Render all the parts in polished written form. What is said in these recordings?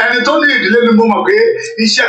ẹni tó ní ìdílé ni mo mọ̀ pé iṣẹ́.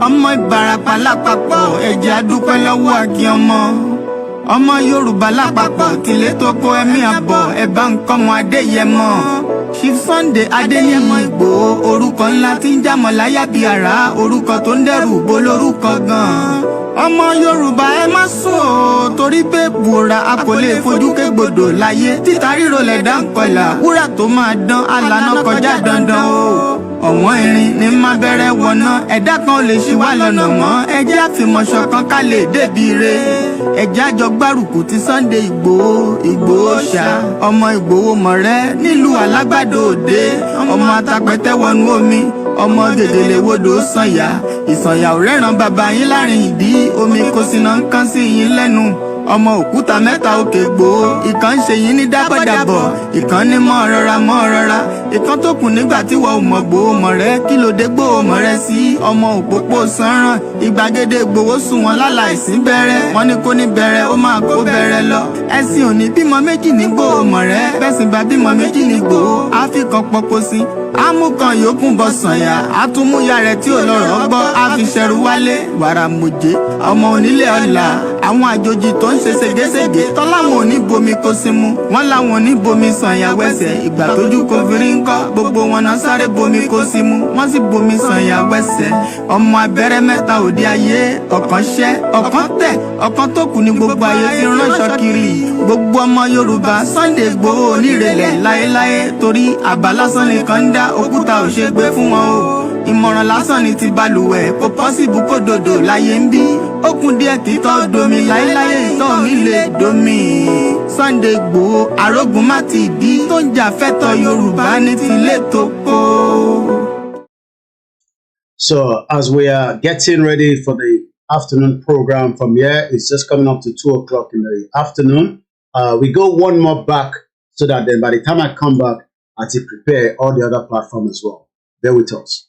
ọmọ Ìbàràpá lápapọ̀ ẹ̀jẹ̀ adúpẹ́ lọ́wọ́ àkí ọmọ Yorùbá lápapọ̀ tìlé tó kó ẹ̀mí àbọ̀ ẹ̀bá nǹkan Adéyẹmọ Chief Sunday Adéyẹmọ Ìgbòho orúkọ ńlá tí ń jámọ̀ láyà bí àrá orúkọ tó ń dẹrù bo lórúkọ gan ọmọ Yorùbá ẹ má sùn o torí pé bùrà a kò lè fojú kégbodò láyé títa ríro lẹ̀dá ń kọlà wúrà tó máa dán alànà kọjá dandan o ọ̀wọ́n irin ní má bẹ̀rẹ̀ wọ̀nà ẹ̀dá kan ò lè ṣì wá lọ́nà mọ́ ẹjẹ́ àfìmọ̀ṣọ̀ kan ká lè débi re ẹjẹ́ àjọ gbárùkù ti Sunday Ìgbòho ṣá ọmọ Ìgbòho mọ̀rẹ́ nílùú Alágbàdo Òde ọmọ atapẹ̀tẹ̀ wọnú omi ọmọ gèdèlè wodò sànyà ìsànyà ò rẹ́ràn bàbá yín láàrin ìdí omi kò sì náà ń kán sí yín lẹ́nu ọmọ òkúta mẹ́ta òkè Ìgbòho ìkan ń ṣe yín ní dábọ̀dàbọ̀ ìkan ní mọ́ rọra ìkan tó kù nígbà tí wọ́n ò mọ̀ Ìgbòho mọ̀rẹ́ kí ló dé Ìgbòho mọ̀rẹ́ sí ọmọ òpópó sanran ìgbàgede Ìgbòho sùn wọn láláìsí bẹ̀rẹ̀ wọn ní kó ní bẹ̀rẹ̀ ó máa kó bẹ̀rẹ̀ lọ ẹ̀sìn òní bímọ méjì ní Ìgbòho mọ̀rẹ́ bẹ́sìn bá bímọ méjì ní Ìgbòho àfikàn pọpọ sí amúkan yòókù bọ sànyà àtúmúyà rẹ̀ tí ò lọ́rọ̀ gbọ́ àfiṣẹrù wálé wàrà mòjé ọmọ onílé ọlà àwọn àjòjì tó ń ṣe ségesège tọ́láwọn òní bomi kó sí mu wọ́n láwọn òní bomi sànyà wẹ́sẹ̀ ìgbà tójú kò fi rí ńkọ́ gbogbo wọn náà sáré bomi kó sí mu wọ́n sì bomi sànyà wẹ́sẹ̀ ọmọ abẹ́rẹ́ mẹ́ta òde ayé ọ̀kan ṣẹ́ ọ̀kan tẹ̀ ọ̀kan tó kù ní gbogbo ayé tí ránṣọ kiri gbogbo ọmọ Yorùbá Sunday Ìgbòho onírèlẹ̀ láéláé torí àbá lásán nìkan ń dá òkúta ò ṣe gbé fún wọn o ìmọ̀ràn lásán ni ti balùwẹ̀ kò pọ́sibú kó dòdò láyé ń bí ó kún díẹ̀ títọ́ domi láéláyé ìtọ́ mi lè domi Sunday Ìgbòho arógun má ti dí tó ń jà fẹ́tọ̀ Yorùbá ní tilé tó kó. So as we are getting ready for the afternoon program from here, it's just coming up to 2 o'clock in the afternoon. We go one more back so that then by the time I come back, I will prepare all the other platforms as well. Bear with us.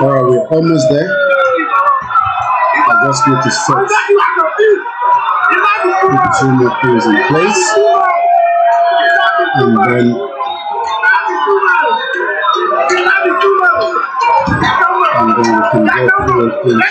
All right, we're almost there. I just need to set put 2 more things in place, and then we can go through things.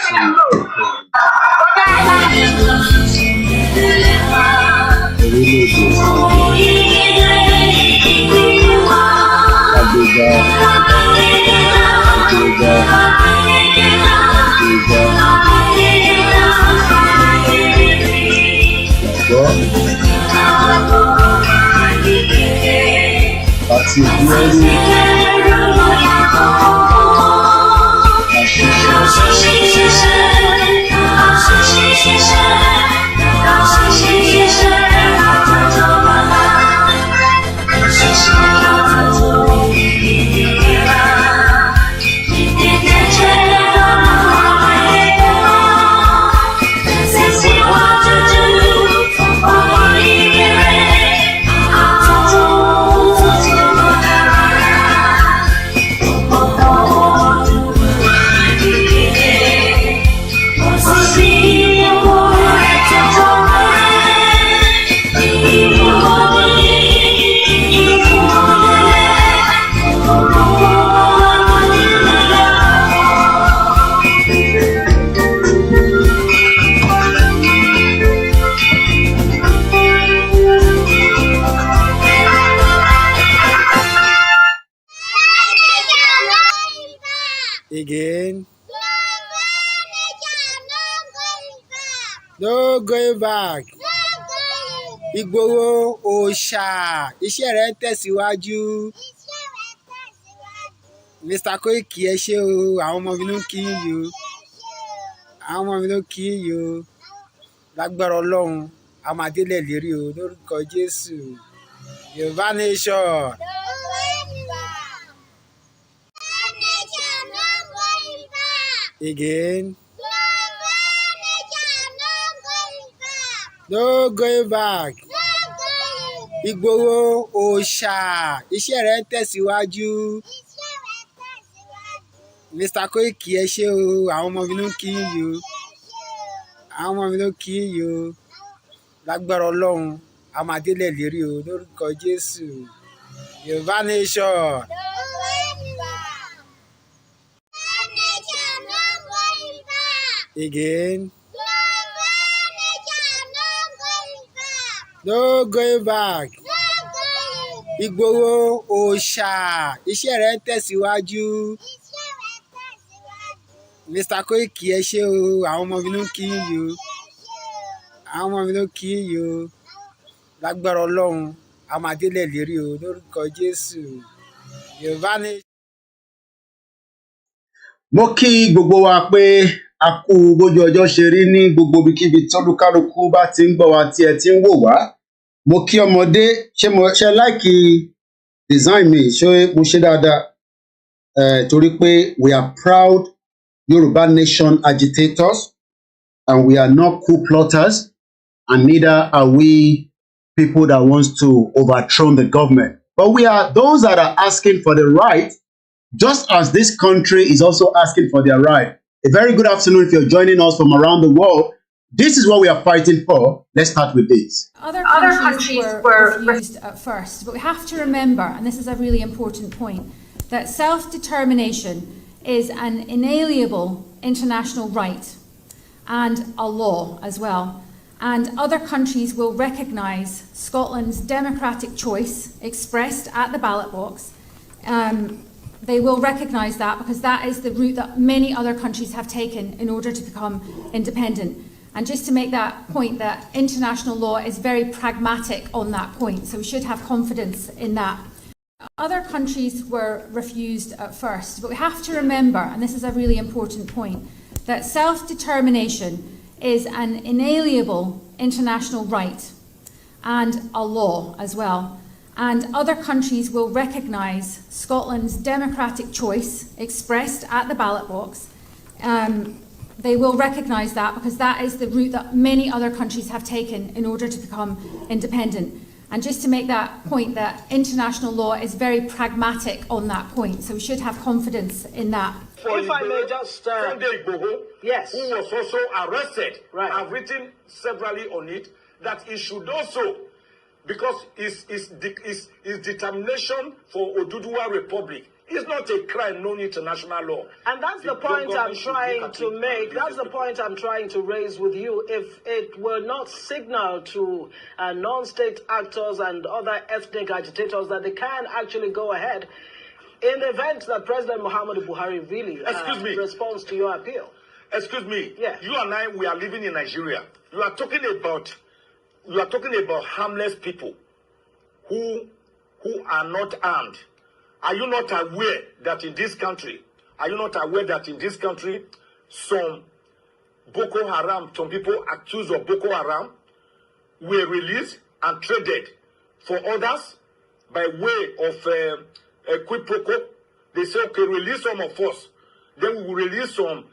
Again. No going back. Ìgbòho òòṣà, iṣẹ́ rẹ̀ ń tẹ̀síwájú. Mr. Koiki ẹ ṣé o, àwọn ọmọ mi ló ń kí yín o. Àwọn ọmọ mi ló ń kí yín o. Lágbára Ọlọ́run, a máa délẹ̀ lérí o lórúkọ Jésù. Yorùbá nation. Again. No going back. Ìgbòho òòṣà, iṣẹ́ rẹ̀ ń tẹ̀síwájú. Mr. Koiki ẹ ṣé o, àwọn ọmọ mi ló ń kí yín o. Àwọn ọmọ mi ló ń kí yín o. Lágbára Ọlọ́run, a máa délẹ̀ lérí o lórúkọ Jésù. Yorùbá nation. Again. No going back. Ìgbòho òòṣà, iṣẹ́ rẹ̀ ń tẹ̀síwájú. Mr. Koiki ẹ ṣé o, àwọn ọmọ mi ló ń kí yín o. Àwọn ọmọ mi ló ń kí yín o. Lágbára Ọlọ́run, a máa délẹ̀ lérí o lórúkọ Jésù. Yorùbá ni. Mo kí gbogbo wa pé a kú bójú ọjọ́ ṣe rí ní gbogbo ibikíbi tọ́lúkálukú bá ti ń gbọ́ wa tí ẹ ti ń wò wá. Mo kí ọmọdé, ṣe láìkí design mi, ṣé mo ṣe dáadáa? Torí pé we are proud Yoruba nation agitators, and we are not coup plotters, and neither are we people that wants to overthrow the government. But we are those that are asking for the right, just as this country is also asking for their right. A very good afternoon if you're joining us from around the world. This is what we are fighting for. Let's start with this. Other countries were refused at first, but we have to remember, and this is a really important point, that self-determination is an inalienable international right and a law as well. And other countries will recognise Scotland's democratic choice expressed at the ballot box. They will recognise that because that is the route that many other countries have taken in order to become independent. And just to make that point, that international law is very pragmatic on that point, so we should have confidence in that. Other countries were refused at first, but we have to remember, and this is a really important point, that self-determination is an inalienable international right and a law as well. And other countries will recognise Scotland's democratic choice expressed at the ballot box. They will recognise that because that is the route that many other countries have taken in order to become independent. And just to make that point, that international law is very pragmatic on that point, so we should have confidence in that. If I may just... Sunday IGBOHO, yes. who was also arrested, right. I've written severally on it, that he should also, because his determination for Oduduwa Republic is not a crime known international law. And that's the point I'm trying to make. That's the point I'm trying to raise with you. If it were not signaled to non-state actors and other ethnic agitators that they can actually go ahead, in the event that President Muhammadu Buhari really responds to your appeal. Excuse me. Yeah. You and I, we are living in Nigeria. You are talking about harmless people who are not armed. Are you not aware that in this country, some Boko Haram, some people accused of Boko Haram were released and traded for others by way of a quid pro quo? They say, okay, release some of us, then we will release some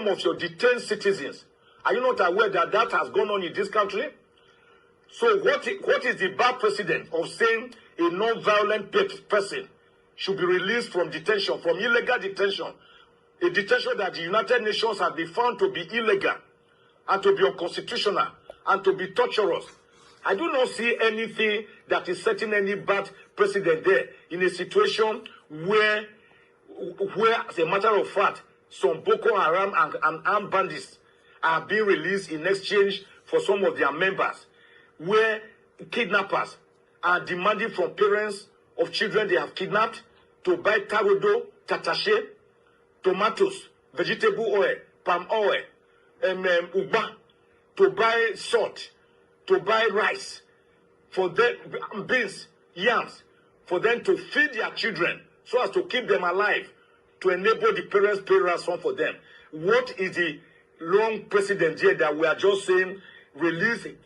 of your detained citizens. Are you not aware that that has gone on in this country? So what is the bad precedent of saying a non-violent person should be released from detention, from illegal detention, a detention that the United Nations has been found to be illegal and to be unconstitutional and to be torturous? I do not see anything that is setting any bad precedent there in a situation where as a matter of fact, some Boko Haram and armed bandits are being released in exchange for some of their members, where kidnappers are demanding from parents of children they have kidnapped to buy tarodo, tatache, tomatoes, vegetable oil, palm oil, uba, to buy salt, to buy rice, for them, beans, yams, for them to feed their children so as to keep them alive, to enable the parents pay ransom for them. What is the long precedent here that we are just saying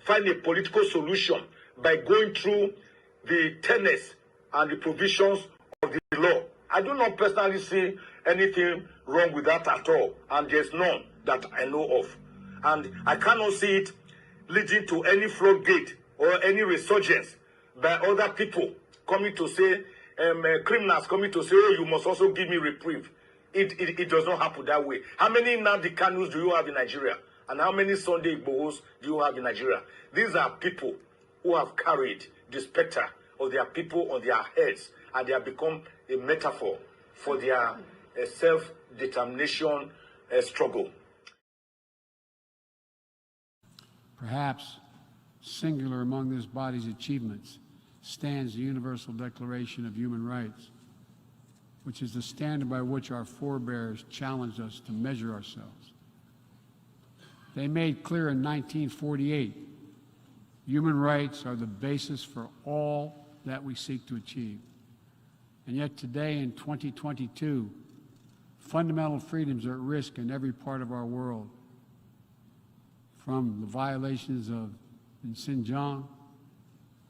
find a political solution by going through the tenets and the provisions of the law? I do not personally see anything wrong with that at all, and there's none that I know of. And I cannot see it leading to any floodgate or any resurgence by other people coming to say, criminals coming to say, oh, you must also give me reprieve. It does not happen that way. How many Nnamdi Kanus do you have in Nigeria? And how many Sunday IGBOHOs do you have in Nigeria? These are people who have carried the specter of their people on their heads, and they have become a metaphor for their self-determination struggle. Perhaps singular among this body's achievements stands the Universal Declaration of Human Rights, which is the standard by which our forebears challenged us to measure ourselves. They made clear in 1948, human rights are the basis for all that we seek to achieve. And yet today in 2022, fundamental freedoms are at risk in every part of our world, from the violations in Xinjiang,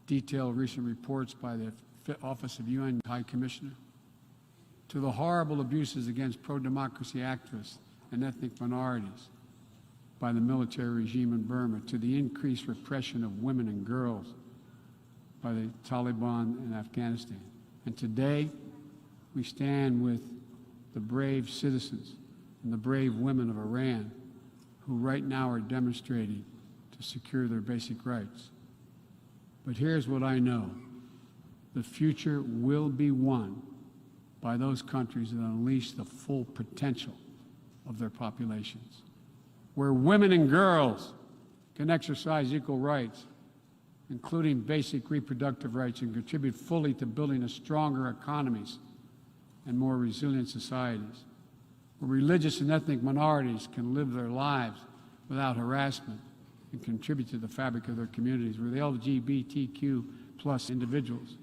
detailed recent reports by the Office of UN High Commissioner, to the horrible abuses against pro-democracy activists and ethnic minorities by the military regime in Burma, to the increased repression of women and girls by the Taliban in Afghanistan. And today, we stand with the brave citizens and the brave women of Iran who right now are demonstrating to secure their basic rights. But here's what I know. The future will be won by those countries that unleash the full potential of their populations, where women and girls can exercise equal rights, including basic reproductive rights, and contribute fully to building a stronger economies and more resilient societies, where religious and ethnic minorities can live their lives without harassment and contribute to the fabric of their communities, where the LGBTQ plus individuals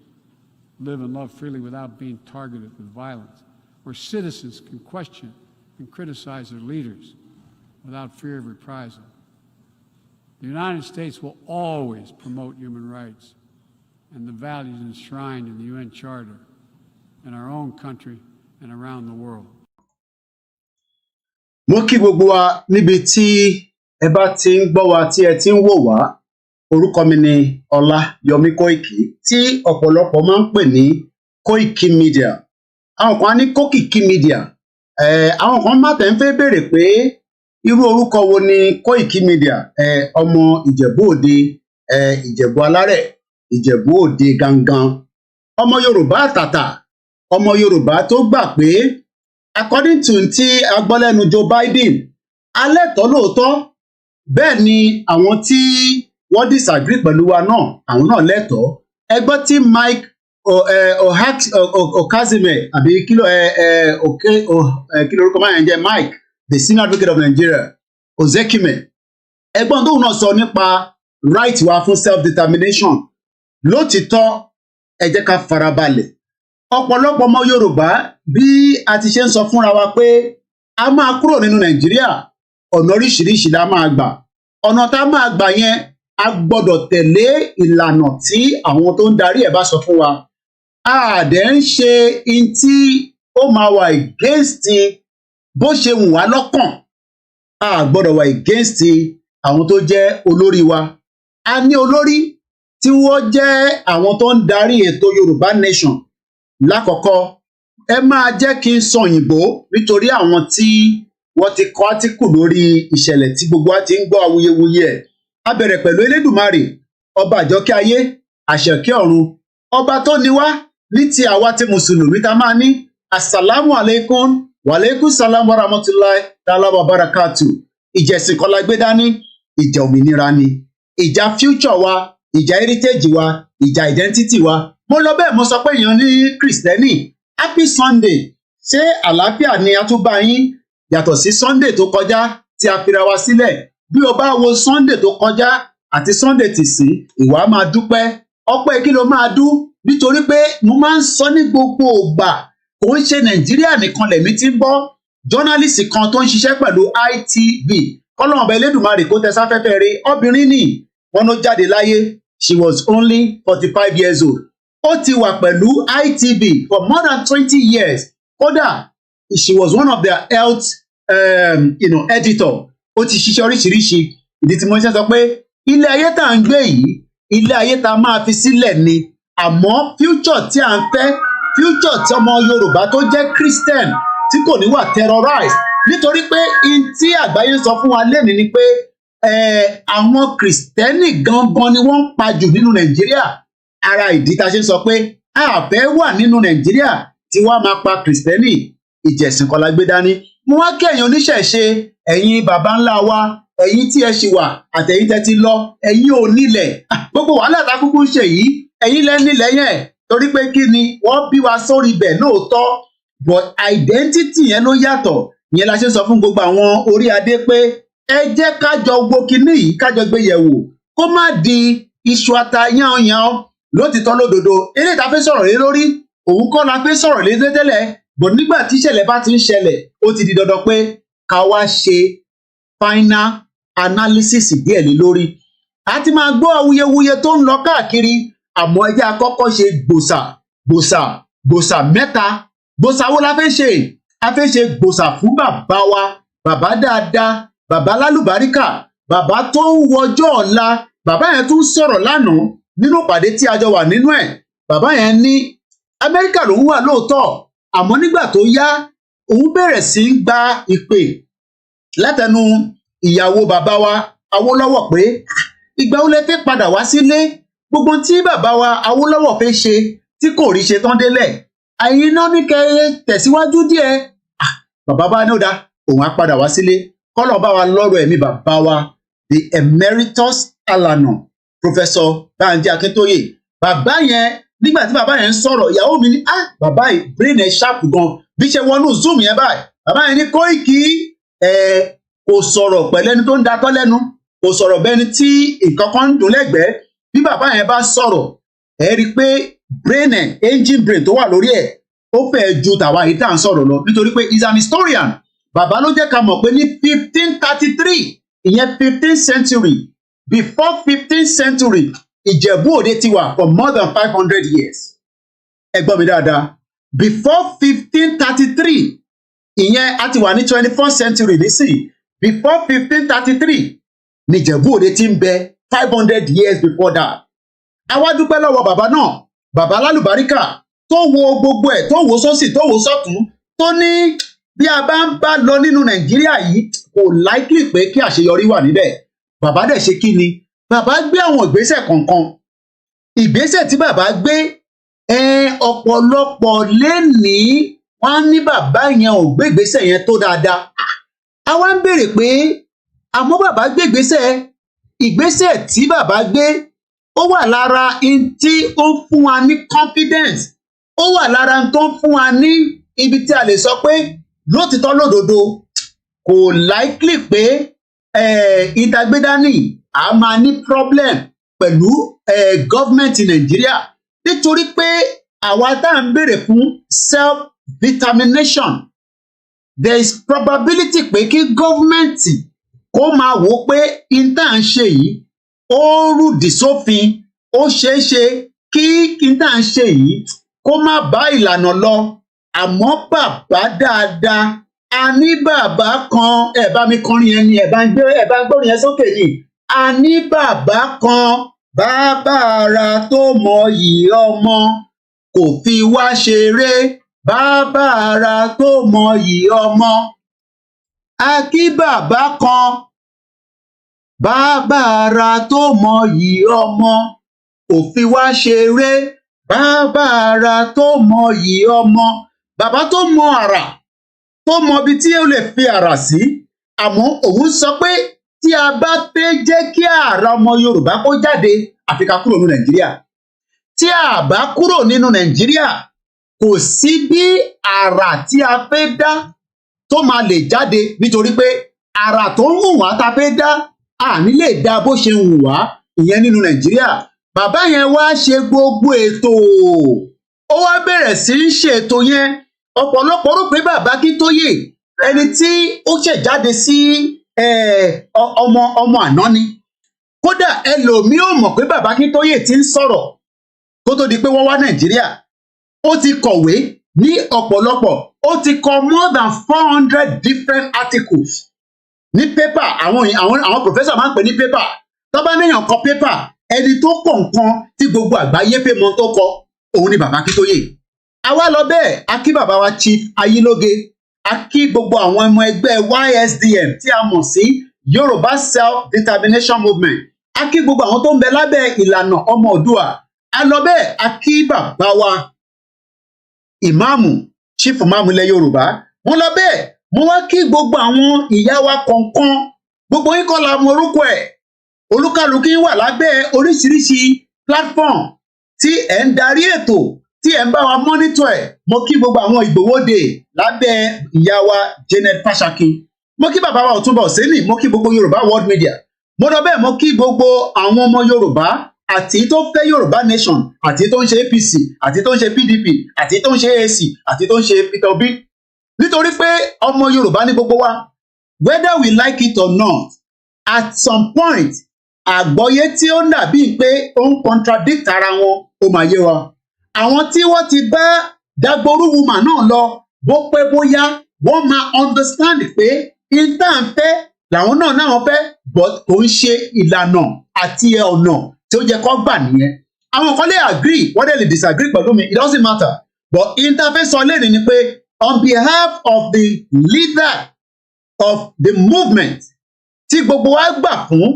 live and love freely without being targeted with violence, where citizens can question and criticize their leaders without fear of reprisal. The United States will always promote human rights and the values enshrined in the UN Charter in our own country and around the world. Mo kí gbogbo wa níbi tí ẹ bá ti ń gbọ́ wa tí ẹ ti ń wò wá. orúkọ mi ni Ọláyọmí Kóìkì tí ọ̀pọ̀lọpọ̀ máa ń pè ní koikimedia. Àwọn kan á ní kokikimedia. Àwọn kan má tẹ̀ ń fẹ́ béèrè pé irú orúkọ wo ni koikimedia. Ọmọ Ìjẹ̀bú Òde, Ìjẹ̀bú Alárẹ̀, Ìjẹ̀bú Òde gangan. Ọmọ Yorùbá àtàtà, ọmọ Yorùbá tó gbà pé according to ti agbọ́lẹ́nu Joe Biden, alẹ́tọ̀ lóòótọ́, bẹ́ẹ̀ ni àwọn tí wọ́n disagree pẹ̀lú wa náà, àwọn náà lẹ́tọ̀ọ́. Ẹgbẹ́ tí Mike Okazime àbí kilo orúkọ máa ń jẹ́ Mike, the senior advocate of Nigeria, Ozekime, ẹgbọ́n tóun náà sọ nípa right wa fún self-determination. Lótìtọ́, ẹ jẹ́ ká farabalẹ̀. Ọ̀pọ̀lọpọ̀ ọmọ Yorùbá bí a ti ṣe ń sọ fúnra wa pé a máa kúrò nínú Nàìjíríà, ọ̀nà oríṣiríṣi la máa gbà. Ọ̀nà tá a máa gbà yẹn a gbọ́dọ̀ tẹ̀lé ìlànà tí àwọn tó ń darí ẹ̀ bá sọ fún wa. A dẹ̀ ń ṣe in tí ó máa wà against bó ṣe wù wá lọ́kàn. A gbọ́dọ̀ wà against àwọn tó jẹ́ olórí wa. A ní olórí tí wọ́n jẹ́ àwọn tó ń darí ètò Yorùbá Nation. Lákọ̀ọ́kọ́, ẹ máa jẹ́ kí n sọ òyìnbó nítorí àwọn tí wọ́n ti kọ átíkù lórí ìṣẹ̀lẹ̀ tí gbogbo wa ti ń gbọ́ awuyewuye ẹ̀. A bẹ̀rẹ̀ pẹ̀lú Elédùmarè, ọba àjọkẹ́ ayé, àṣẹ̀kẹ́ ọ̀run, ọba tó ní wá ní ti àwa tí mùsùlùmí ta máa ní assalamu alaikum wa alaikum salam wa rahmatullahi ta'ala wa barakatu. Ìjẹ̀sìn kan la gbé dání, ìjà òmìnira ni, ìjà future wa, ìjà heritage wa, ìjà identity wa. Mo lọ bẹ́ẹ̀ mo sọ pé èèyàn ní Kristẹni, happy Sunday. Ṣé àlàáfíà ni a tún bá yín yàtọ̀ sí Sunday tó kọjá tí a fira wa sílẹ̀? Bí o bá wo Sunday tó kọjá àti Sunday tìsín, ìwà máa dúpẹ́. Ọpẹ́ kí ló máa dú? Nítorí pé mo máa ń sọ ní gbogbo ìgbà, kò ń ṣe Nàìjíríà nìkan lèmi ti ń bọ́. Journalist kan tó ń ṣiṣẹ́ pẹ̀lú ITV, kọ́lọ́run ọba Elédùmarè kó tẹ sáfẹ́fẹ́ rẹ̀, obìnrin ni wọ́n ló jáde láyé. She was only 45 years old. Ó ti wà pẹ̀lú ITV for more than 20 years. Kódà, she was one of their health editor. Ó ti ṣiṣẹ́ oríṣiríṣi. Ìdí tí mo ṣe sọ pé ilé ayé tá à ń gbé yìí, ilé ayé tá a máa fi sílẹ̀ ni. Àmọ́ future tí à ń fẹ́, future tí ọmọ Yorùbá tó jẹ́ Christian tí kò ní wà terrorized. Nítorí pé in tí àgbáyé sọ fún wa lénìí ni pé àwọn Kristẹni gangan ni wọ́n ń pa jù nínú Nàìjíríà. Ara ìdí tá a ṣe ń sọ pé a fẹ́ wà nínú Nàìjíríà tí wọ́n máa pa Kristẹni. Ìjẹ̀sìn kan la gbé dání. Mo wá kí ẹ̀yin oníṣẹ̀ṣe, ẹ̀yin baba ńlá wa, ẹ̀yin tí ẹ ṣì wà àtẹ̀yin tẹ́ ti lọ, ẹ̀yin ò nílẹ̀. Gbogbo wàhálà tá kúkú ń ṣe yìí, ẹ̀yin lẹ́ nílẹ̀ yẹn. Torí pé kí ni wọ́n bí wa sórí ibẹ̀ lóòótọ́, but identity yẹn ló yàtọ̀. Ìyẹn la ṣe ń sọ fún gbogbo àwọn orí adé pé ẹ jẹ́ kájọ gbó kinní yìí, kájọ gbé yẹ̀wò, kó má di iṣu ata yánnyán. Lótìtọ́ lódodo, eré ìta fẹ́ sọ̀rọ̀ lé lórí, òun kọ́ la fẹ́ sọ̀rọ̀ lé tẹ́lẹ̀, but nígbà tí ìṣẹ̀lẹ̀ bá ti ń ṣẹlẹ̀, ó ti di dandan pé ká wá ṣe final analysis díẹ̀ lé lórí. A ti máa gbọ́ awuyewuye tó ń lọ káàkiri, àmọ́ ẹ jẹ́ a kọ́kọ́ ṣe gbòsà mẹ́ta. Gbòsà wo la fẹ́ ṣe? A fẹ́ ṣe gbòsà fún bàbá wa, bàbá dáadáa, bàbá lálùbáríkà, bàbá tó ń wọjọ́ ọ̀la. Bàbá yẹn tún sọ̀rọ̀ lánàá nínú ìpàdé tí a jọ wà nínú ẹ̀. Bàbá yẹn ní Amẹ́ríkà lòun wà lóòótọ́, àmọ́ nígbà tó yá òun bẹ̀rẹ̀ sí í gba ìpè látẹnu ìyàwó bàbá wa Awólọ́wọ̀ pé ìgbà wo lẹ fẹ́ padà wá sílé? Gbogbo tí bàbá wa Awólọ́wọ̀ fẹ́ ṣe tí kò rí ṣe tán délẹ̀, ẹ̀yin náà ní kẹ́ tẹ̀síwájú díẹ̀. Bàbá bá ní ó dá òun á padà wá sílé. Kọ́lọ̀ bá wa lọ́rọ̀ ẹ̀mí bàbá wa the emeritus alana Professor Banji Akintoye. Bàbá yẹn nígbà tí bàbá yẹn ń sọ̀rọ̀, ìyàwó mi ní bàbá yìí brain ẹ̀ sharp gan bí ṣe wọnú zoom yẹn báyìí. Bàbá yẹn ní Kóìkì kò sọ̀rọ̀ pẹ̀lú ẹni tó ń datọ́ lẹ́nu, kò sọ̀rọ̀ bẹ́ni tí nǹkan kan ń dùn lẹ́gbẹ̀ẹ́. Bí bàbá yẹn bá sọ̀rọ̀, ẹ rí i pé brain ẹ̀, engine brain tó wà lórí ẹ̀, ó fẹ́ ju tàwa yìí tá à ń sọ̀rọ̀ lọ, nítorí pé is an historian. Bàbá ló jẹ́ ká mọ̀ pé ní 1533, ìyẹn 15th century, before 15th century, Ìjẹ̀bú Òde ti wà for more than 500 years. Ẹ gbọ́ mi dáadáa. Before 1533, ìyẹn a ti wà ní 21st century nísìnyí. Before 1533, níjẹ̀bú òde ti ń bẹ 500 years before that. Àwa dúpẹ́ lọ́wọ́ bàbá náà, bàbá lálùbáríkà tó wo gbogbo ẹ̀, tó wo sósì, tó wo sọ́tún, tó ní bí a bá ń bá lọ nínú Nàìjíríà yìí kò likely pé kí àṣeyọrí wà níbẹ̀. Bàbá dẹ̀ ṣe kí ni? Bàbá gbé àwọn ìgbésẹ̀ kọ̀ọ̀kan. Ìgbésẹ̀ tí bàbá gbé ọ̀pọ̀lọpọ̀ lénìí wọ́n ní bàbá yẹn ò gbé ìgbésẹ̀ yẹn tó dáadáa. Àwa ń béèrè pé àmọ́ bàbá gbé ìgbésẹ̀ tí bàbá gbé ó wà lára in tí ó ń fún wa ní confidence, ó wà lára tó ń fún wa ní ibi tí a lè sọ pé lótìtọ́ lódodo kò likely pé ìtagbédání a máa ní problem pẹ̀lú gọ́ọ̀mẹ̀ntì Nàìjíríà nítorí pé àwa tá à ń béèrè fún self-determination. There is probability pé kí gọ́ọ̀mẹ̀ntì kó máa wò ó pé ìta ń ṣe yìí ó rúdì sófin, ó ṣeé ṣe kí ìta ń ṣe yìí kó má bá ìlànà lọ. Àmọ́ bàbá dáadáa, a ní bàbá kan, ẹ bá mi kọrin yẹn ni, ẹ bá ń gbórin yẹn sókè ni. A ní bàbá kan, bàbá ara tó mọyì ọmọ, kò fi wá ṣeré, bàbá ara tó mọyì ọmọ. A kí bàbá kan, bàbá ara tó mọyì ọmọ, kò fi wá ṣeré, bàbá ara tó mọyì ọmọ. Bàbá tó mọ àrà, tó mọ ibi tí ó lè fi àrà sí. Àmọ́ òun sọ pé tí a bá fẹ́ jẹ́ kí àrà ọmọ Yorùbá kó jáde, àfi ká kúrò nínú Nàìjíríà. Tí a bá kúrò nínú Nàìjíríà, kò sí bí àrà tí a fẹ́ dá tó máa lè jáde, nítorí pé àrà tó ń wù wá tá a fẹ́ dá àní lè dá bó ṣe ń wù wá ìyẹn nínú Nàìjíríà. Bàbá yẹn wá ṣe gbogbo ètò, ó wá bẹ̀rẹ̀ sí í ṣètò yẹn. Ọ̀pọ̀lọpọ̀ rò pé bàbá Akíntóyè ẹni tí ó ṣẹ̀ jáde sí ọmọ àná ni. Kódà ẹlòmíì ò mọ̀ pé bàbá Akíntóyè ti ń sọ̀rọ̀ kó tó di pé wọ́n wá Nàìjíríà. Ó ti kọ̀wé ní ọ̀pọ̀lọpọ̀, ó ti kọ more than 400 different articles ní pépà. Àwọn professor máa ń pè ní pépà. Tó bá níyàn kọ pépà, ẹni tó kọ nǹkan tí gbogbo àgbáyé fẹ́ mọ̀ tó kọ, òun ni bàbá Akíntóyè. Àwa lọ bẹ́ẹ̀, a kí bàbá wa Chief Ayilóge, a kí gbogbo àwọn ọmọ ẹgbẹ́ YSDM tí a mọ̀ sí Yoruba Self-Determination Movement, a kí gbogbo àwọn tó ń bẹ lábẹ́ ìlànà ọmọ Oòduà. A lọ bẹ́ẹ̀, a kí bàbá wa ìmáàmù, chief ìmáàmù ilẹ̀ Yorùbá. Mo lọ bẹ́ẹ̀, mo wá kí gbogbo àwọn ìyá wa kọ̀ọ̀kan, gbogbo yín kọ́ la mọ orúkọ ẹ̀. Olúkálùkù wà lábẹ́ oríṣiríṣi platform tí ẹ̀ ń darí ètò, tí ẹ̀ ń bá wa mọ́nítọ̀ ẹ̀. Mo kí gbogbo àwọn Ìgbòhòdè lábẹ́ ìyá wa Janet Fashakin. Mo kí bàbá wa Ọ̀túnba Òsénì, mo kí gbogbo Yorùbá World Media. Mo lọ bẹ́ẹ̀, mo kí gbogbo àwọn ọmọ Yorùbá àti tó fẹ́ Yorùbá Nation, àti tó ń ṣe APC, àti tó ń ṣe PDP, àti tó ń ṣe AAC, àti tó ń ṣe Peter Obi. Nítorí pé ọmọ Yorùbá ní gbogbo wa, whether we like it or not, at some point àgbọ́yé tí ó ń dàbí pé ó ń contradict ara wọn ó máa yé wa. Àwọn tí wọ́n ti bá Dagboru woman náà lọ, bó pẹ́ bóyá wọ́n máa understand pé ìtànfẹ́ làwọn náà fẹ́, but kò ń ṣe ìlànà àti ọ̀nà tí ó yẹ kó gbà nìyẹn. Àwọn kan lè agree, wọ́n dẹ̀ lè disagree pẹ̀lú mi, it doesn't matter. But ìtànfẹ́ sọ lẹ́nu ni pé on behalf of the leader of the movement tí gbogbo wa gbà fún,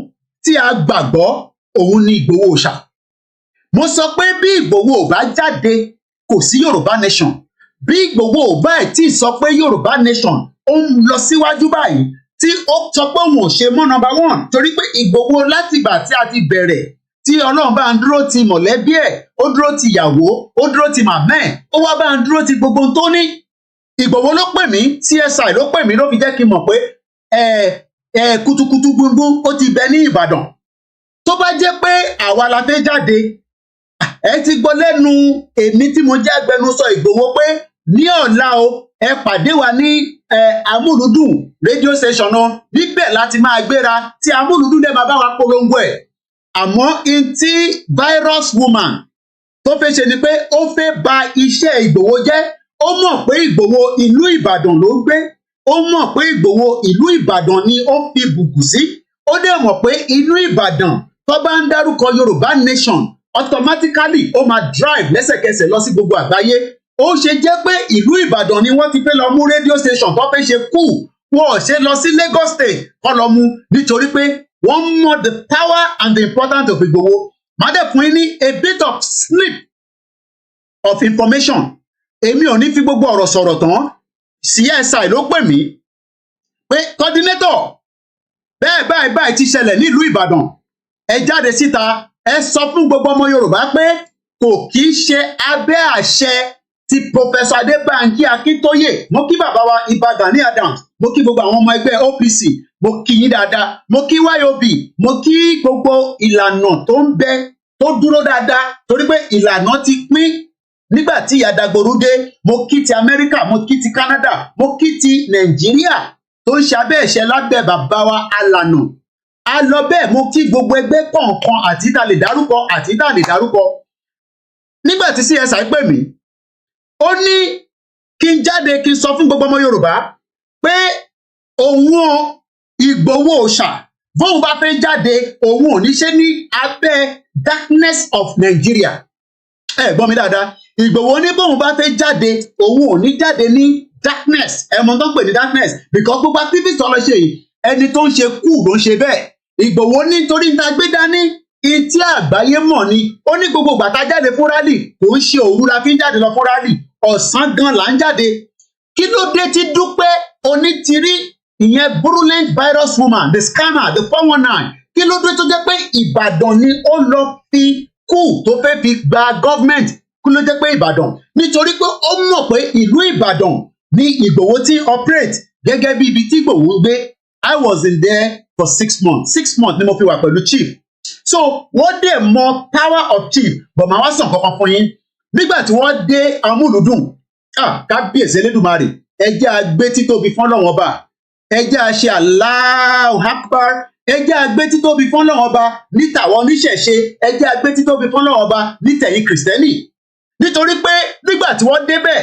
tí a gbàgbọ́, òun ni Ìgbòho Òòṣà. Mo sọ pé bí Ìgbòho ò bá jáde, kò sí Yorùbá Nation. Bí Ìgbòho ò bá ẹ̀ tí sọ pé Yorùbá Nation ó ń lọ síwájú báyìí, tí ó sọ pé òun ò ṣe mọ́ number one, torí pé Ìgbòho látìgbà tí a ti bẹ̀rẹ̀, tí Ọlọ́run bá ń dúró ti mọ̀lẹ́bí ẹ̀, ó dúró ti ìyàwó, ó dúró ti màmá ẹ̀, ó wá bá ń dúró ti gbogbo ohun tó ní. Ìgbòho ló pè mí, CSI ló pè mí, ló fi jẹ́ kí n mọ̀ pé kutukutu gbogbo ó ti bẹ ní Ìbàdàn. Tó bá jẹ́ pé àwa la fẹ́ jáde, ẹ ti gbọ́ lẹ́nu èmi tí mo jẹ́ agbẹnusọ Ìgbòho pé ní ọ̀la o, ẹ pàdé wa ní Amuludun radio station náà, níbẹ̀ láti máa gbéra tí Amuludun dẹ̀ máa bá wa polongo ẹ̀. Àmọ́ in tí virus woman tó fẹ́ ṣe ni pé ó fẹ́ bà iṣẹ́ Ìgbòho jẹ́. Ó mọ̀ pé Ìgbòho ìlú Ìbàdàn ló gbé, ó mọ̀ pé Ìgbòho ìlú Ìbàdàn ni ó fi bùkù sí, ó dẹ̀ mọ̀ pé inú Ìbàdàn tó bá ń dárúkọ Yorùbá nation automatically ó máa drive lẹ́sẹ̀kẹsẹ̀ lọ sí gbogbo àgbáyé. Ó ṣe jẹ́ pé ìlú Ìbàdàn ni wọ́n ti fẹ́ lọ mú radio station tó fẹ́ ṣe Coup, wọn ò ṣe lọ sí Lagos State kọ́ lọ mú nítorí pé wọ́n mọ̀ the power and the importance of Ìgbòho. Má dẹ̀ fún yín ní a bit of snip of information. Èmi ò ní fi gbogbo ọ̀rọ̀ sọ̀rọ̀ tán. CSI ló pè mí pé coordinator bẹ́ẹ̀ báyìí ti ṣẹlẹ̀ nílùú Ìbàdàn, ẹ jáde síta ẹ sọ fún gbogbo ọmọ Yorùbá pé kò kì í ṣe abẹ́ àṣẹ ti Professor Adébánjí Akíntóyè. Mo kí bàbá wa Ìbàdàn ní Adams, mo kí gbogbo àwọn ọmọ ẹgbẹ́ OPC, mo kí yín dáadáa, mo kí YOB, mo kí gbogbo ìlànà tó ń bẹ tó dúró dáadáa torí pé ìlànà ti pín nígbà tí ìyá Dagboru dé. Mo kí ti Amẹ́ríkà, mo kí ti Canada, mo kí ti Nàìjíríà tó ń ṣe abẹ́ ẹ̀ṣẹ̀ lábẹ́ bàbá wa alànà. A lọ bẹ́ẹ̀, mo kí gbogbo ẹgbẹ́ kọ̀ọ̀kan àti tá lè dárúkọ àti tá lè dárúkọ. Nígbà tí CSI pè mí, ó ní kí n jáde kí n sọ fún gbogbo ọmọ Yorùbá pé òun Ìgbòho òòṣà bóun bá fẹ́ jáde òun ò ní ṣe ní abẹ́ darkness of Nigeria. Ẹ gbọ́ mi dáadáa, Ìgbòho ní bóun bá fẹ́ jáde òun ò ní jáde ní darkness. Ẹ mọ̀ tó ń pè ní darkness because gbogbo activist tó lọ ṣe yìí ẹni tó ń ṣe Coup ló ń ṣe bẹ́ẹ̀. Ìgbòho nítorí ta gbé dání tí àgbáyé mọ̀ ni. Ó ní gbogbo ìgbà tá jáde fún rally kò ń ṣe òru la fi ń jáde lọ fún rally, ọ̀sán gan là ń jáde. Kí ló dé tí Dúpẹ́ Onítìrí ìyẹn virulent virus woman, the scammer, the 419, kí ló dé tó jẹ́ pé Ìbàdàn ni ó lọ fi Coup tó fẹ́ fi gba government? Kí ló jẹ́ pé Ìbàdàn? Nítorí pé ó mọ̀ pé ìlú Ìbàdàn ni Ìgbòho ti operate gẹ́gẹ́ bí ibi tí Ìgbòho ń gbé. I was in there for 6 months. 6 months ni mo fi wà pẹ̀lú chief. So wọ́n dẹ̀ mọ power of chief, but màá wá sàn kankan fún yín. Nígbà tí wọ́n dé Amúlùdùn, kábíyèsí Elédùmarè, ẹ jẹ́ a gbé títóbi fún Ọlọ́run Ọba, ẹ jẹ́ a ṣe Allahu Akbar, ẹ jẹ́ a gbé títóbi fún Ọlọ́run Ọba ní tàwọn oníṣẹ̀ṣe, ẹ jẹ́ a gbé títóbi fún Ọlọ́run Ọba ní tẹ̀yin Kìrìsìtẹ́nì. Nítorí pé nígbà tí wọ́n débẹ̀,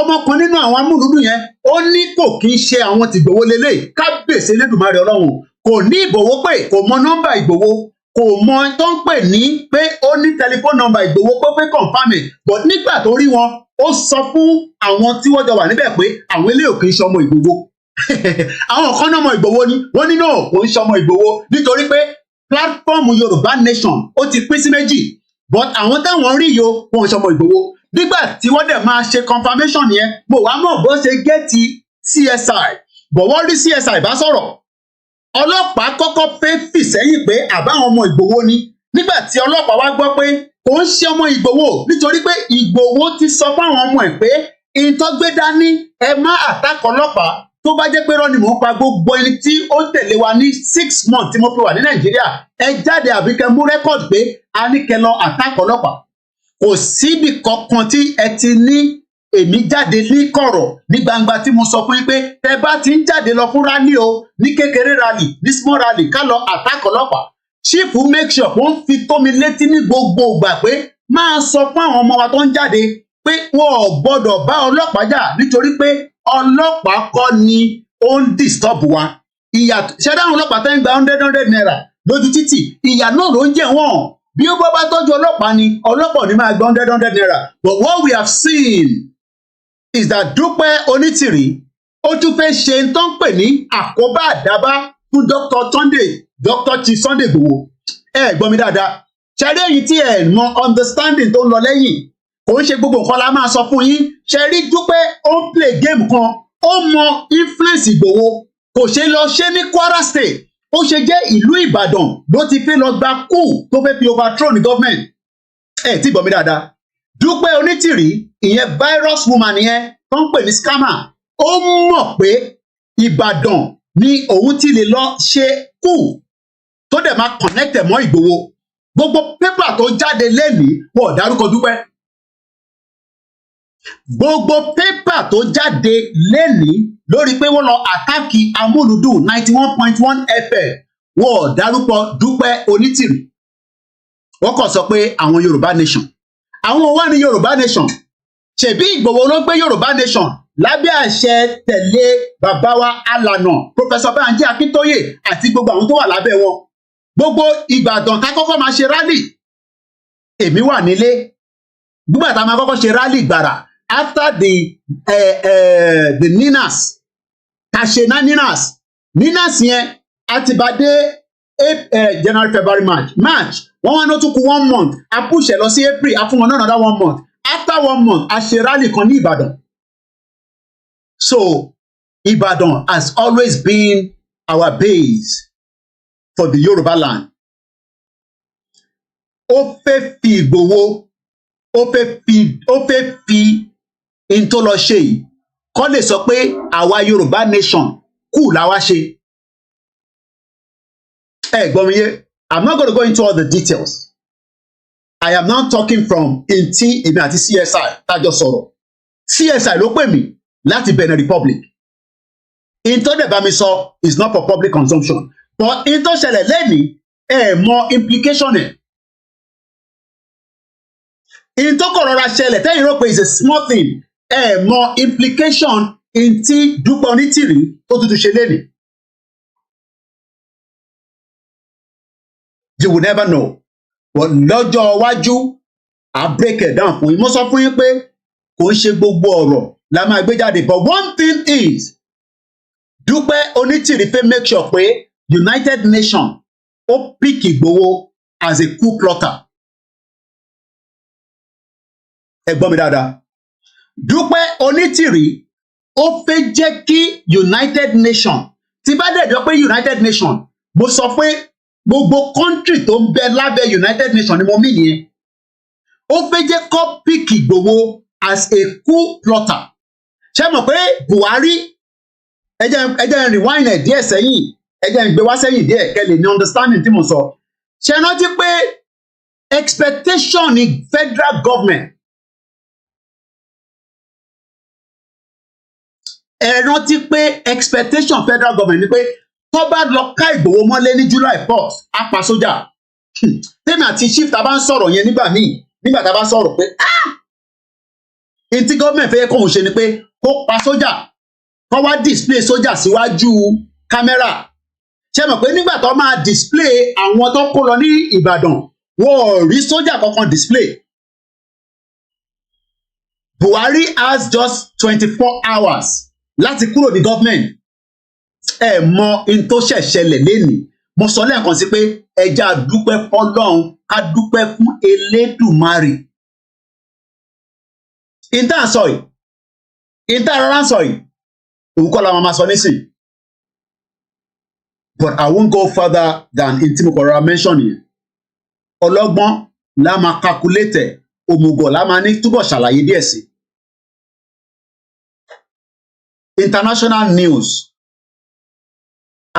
ọmọkùnrin nínú àwọn Amúlùdùn yẹn ó ní kò kí ń ṣe àwọn tìgbòho lélẹ̀. Kábíyèsí Elédùmarè Ọlọ́run kò ní Ìgbòho pé, kò mọ nọ́mbà Ìgbòho, kò mọ tó ń pè ní pé ó ní tẹlifóònù nọ́mbà Ìgbòho pé pé confam it. But nígbà tó rí wọn, ó sọ fún àwọn tí wọ́n jọ wà níbẹ̀ pé àwọn eléyìí kì í ṣe ọmọ Ìgbòho. Àwọn kan náà ọmọ Ìgbòho ni, wọ́n ní náà kò ń ṣe ọmọ Ìgbòho nítorí pé platform Yorùbá nation ó ti pín sí méjì. But àwọn táwọn rí yo wọn ò ṣe ọmọ Ìgbòho. Nígbà tí wọ́n dẹ̀ máa ṣe confirmation yẹn, mo wá mọ̀ bó ṣe gẹ́ẹ̀tì CSI, bọ̀ wọ́n rí CSI bá sọ̀rọ̀. Ọlọ́pàá kọ́kọ́ fẹ́ fì sẹ́yìn pé àbáwọn ọmọ Ìgbòho ni. Nígbà tí ọlọ́pàá wá gbọ́ pé kò ń ṣe ọmọ Ìgbòho nítorí pé Ìgbòho ti sọ fáwọn ọmọ ẹ̀ pé ìtọ́gbé dání ẹ má àtàkọ́ ọlọ́pàá. Tó bá jẹ́ pé rọ́ọ̀nì mò ń pa gbogbo ẹni tí ó tẹ̀lé wa ní 6 months tí mo fi wà ní Nàìjíríà, ẹ jáde àbí kẹ́ mú rẹ́kọ̀dì pé a ní kẹ́ lọ àtàkọ́ ọlọ́pàá. Kò síbi kankan tí ẹ ti ní èmi jáde ní kọ̀rọ̀ ní gbangba tí mo sọ fún yín pé tẹ́ bá ti ń jáde lọ fún rally o, ní kékeré rally, ní small rally, ká lọ àtàkọ́ ọlọ́pàá. Chief make sure ó ń fi tó mi létí ní gbogbo ìgbà pé máa sọ fún àwọn ọmọ wa tó ń jáde pé wọn ò gbọdọ̀ bá ọlọ́pàá jà nítorí pé ọlọ́pàá kọ́ ni ó ń disturb wa. Ìyà ṣẹ́dá àwọn ọlọ́pàá tẹ́ ń gba 100 naira lójú títì, ìyà náà ló ń jẹ wọ́n. Bí ó bá tọ́jú ọlọ́pàá ni, ọlọ́pàá ní máa gba 100 naira. But what we have seen is that Dupe Onitiri ó tún fẹ́ ṣe ń tán pè ní àkóbá àdábá fún Dr. Chief Sunday Igboho. Ẹ gbọ́ mi dáadáa. Ṣẹ́rí èyí tí ẹ mọ understanding tó ń lọ lẹ́yìn, kò ń ṣe gbogbo nǹkan la máa sọ fún yín. Ṣẹ́rí Dupe ó ń play game kan, ó mọ influence Igboho, kò ṣe lọ ṣe ní Kwara State. Ó ṣe jẹ́ ìlú Ìbàdàn ló ti fi lọ gba Coup tó fẹ́ fi overthrow ní government. Ẹ tí gbọ́ mi dáadáa. Dupe Onitiri ìyẹn virus woman yẹn tó ń pè ní scammer, ó mọ̀ pé Ìbàdàn ni òun ti lè lọ ṣe Coup tó dẹ̀ máa connect mọ́ Ìgbòho. Gbogbo pépà tó jáde lẹ́nìí wọ́n ò dárúkọ Dupe. Gbogbo pépà tó jáde lẹ́nìí lórí pé wọ́n lọ àtàkì Amuludun 91.1 FM wọ́n ò dárúkọ Dupe Onitiri. Wọ́n kàn sọ pé àwọn Yorùbá nation. Àwọn wà ní Yorùbá nation. Ṣèbí Ìgbòho ló gbé Yorùbá nation lábẹ́ àṣẹ tẹ̀lé bàbá wa alànà Professor Banji Akíntóyè àti gbogbo àwọn tó wà lábẹ́ wọn. Gbogbo Ìbàdàn ká kọ́kọ́ máa ṣe rally. Èmi wà nílé. Gbogbo àtà máa kọ́kọ́ ṣe rally gbàrà after the Ninas. Ká ṣe Ninas. Ninas yẹn àti bá dé January, February, March. Wọ́n wá ní ó tún kù 1 month. A push ẹ lọ sí April. A fún wọn another 1 month. After 1 month, a ṣe rally kan ní Ìbàdàn. So, Ibadan has always been our base for the Yoruba land. Ó fẹ́ fi Ìgbòho, ó fẹ́ fi into lọ ṣe yìí. Kọ́ lè sọ pé àwa Yoruba nation Coup la wá ṣe. Gbọ́ mi yé, I'm not going to go into all the details. I am not talking from Inti èmi àti CSI tájọ sọ̀rọ̀. CSI ló pè mí láti Benin Republic. In tó dẹ̀ bá mi sọ is not for public consumption. But in tó ṣẹlẹ̀ lẹ́ni mọ implication ẹ̀. In tó kọ̀ rọra ṣẹlẹ̀ tẹ́yìn rò pé is a small thing. Mọ implication in tí Dupe Onitiri tó tuntun ṣe lẹ́ni. You will never know. But lọ́jọ́ iwájú I break it down fún yín. Mo sọ fún yín pé kò ń ṣe gbogbo ọ̀rọ̀ la máa gbé jáde. But one thing is Dupe Onitiri fẹ́ make sure pé United Nations ó pick Ìgbòho as a coup plotter. Ẹ gbọ́ mi dáadáa. Dupe Onitiri ó fẹ́ jẹ́ kí United Nations tí bá dẹ̀ jọ pé United Nations mo sọ pé gbogbo country tó ń bẹ lábẹ́ United Nations ni mo mí nìyẹn. Ó fẹ́ jẹ́ kó pick Ìgbòho as a coup plotter. Ṣé mọ̀ pé Buhari ẹ jẹ́ rewind ẹ̀ díẹ̀ sẹ́yìn ẹ jẹ́ gbé wá sẹ́yìn díẹ̀ kẹ́ lè ní understanding tí mo sọ. Ṣé rántí pé expectation ní federal government ẹ rántí pé expectation federal government ni pé tó bá lọ ká Ìgbòho mọ́lé ní July 4th á pa sójà. Tèmi àti chief tá a bá ń sọ̀rọ̀ yẹn nígbà tá a bá sọ̀rọ̀ pé ìtí government fẹ́ kóhun ṣe ni pé kó pa sójà kó wá display sójà síwájú kámẹ́rà. Ṣé mọ̀ pé nígbà tó máa display àwọn tó kó lọ ní Ìbàdàn wọn ò rí sójà kankan display. Buhari has just 24 hours láti kúrò ní government. Ẹ mọ in tó ṣẹ̀ṣẹlẹ̀ lénìí. Mo sọ lẹ́ẹ̀kan sí pé ẹja dúpẹ́ fọ́lọ́run ká dúpẹ́ fún Elédùmarè. Ìta sọ yìí, ìta rárá sọ yìí, òun kọ́ la máa sọ nísìn. But I won't go further than intí mo kọ̀ rárá mention yìí. Ọlọ́gbọ́n la máa calculate, òmùgọ̀ la máa ní túbọ̀ ṣàlàyé díẹ̀ sí. International news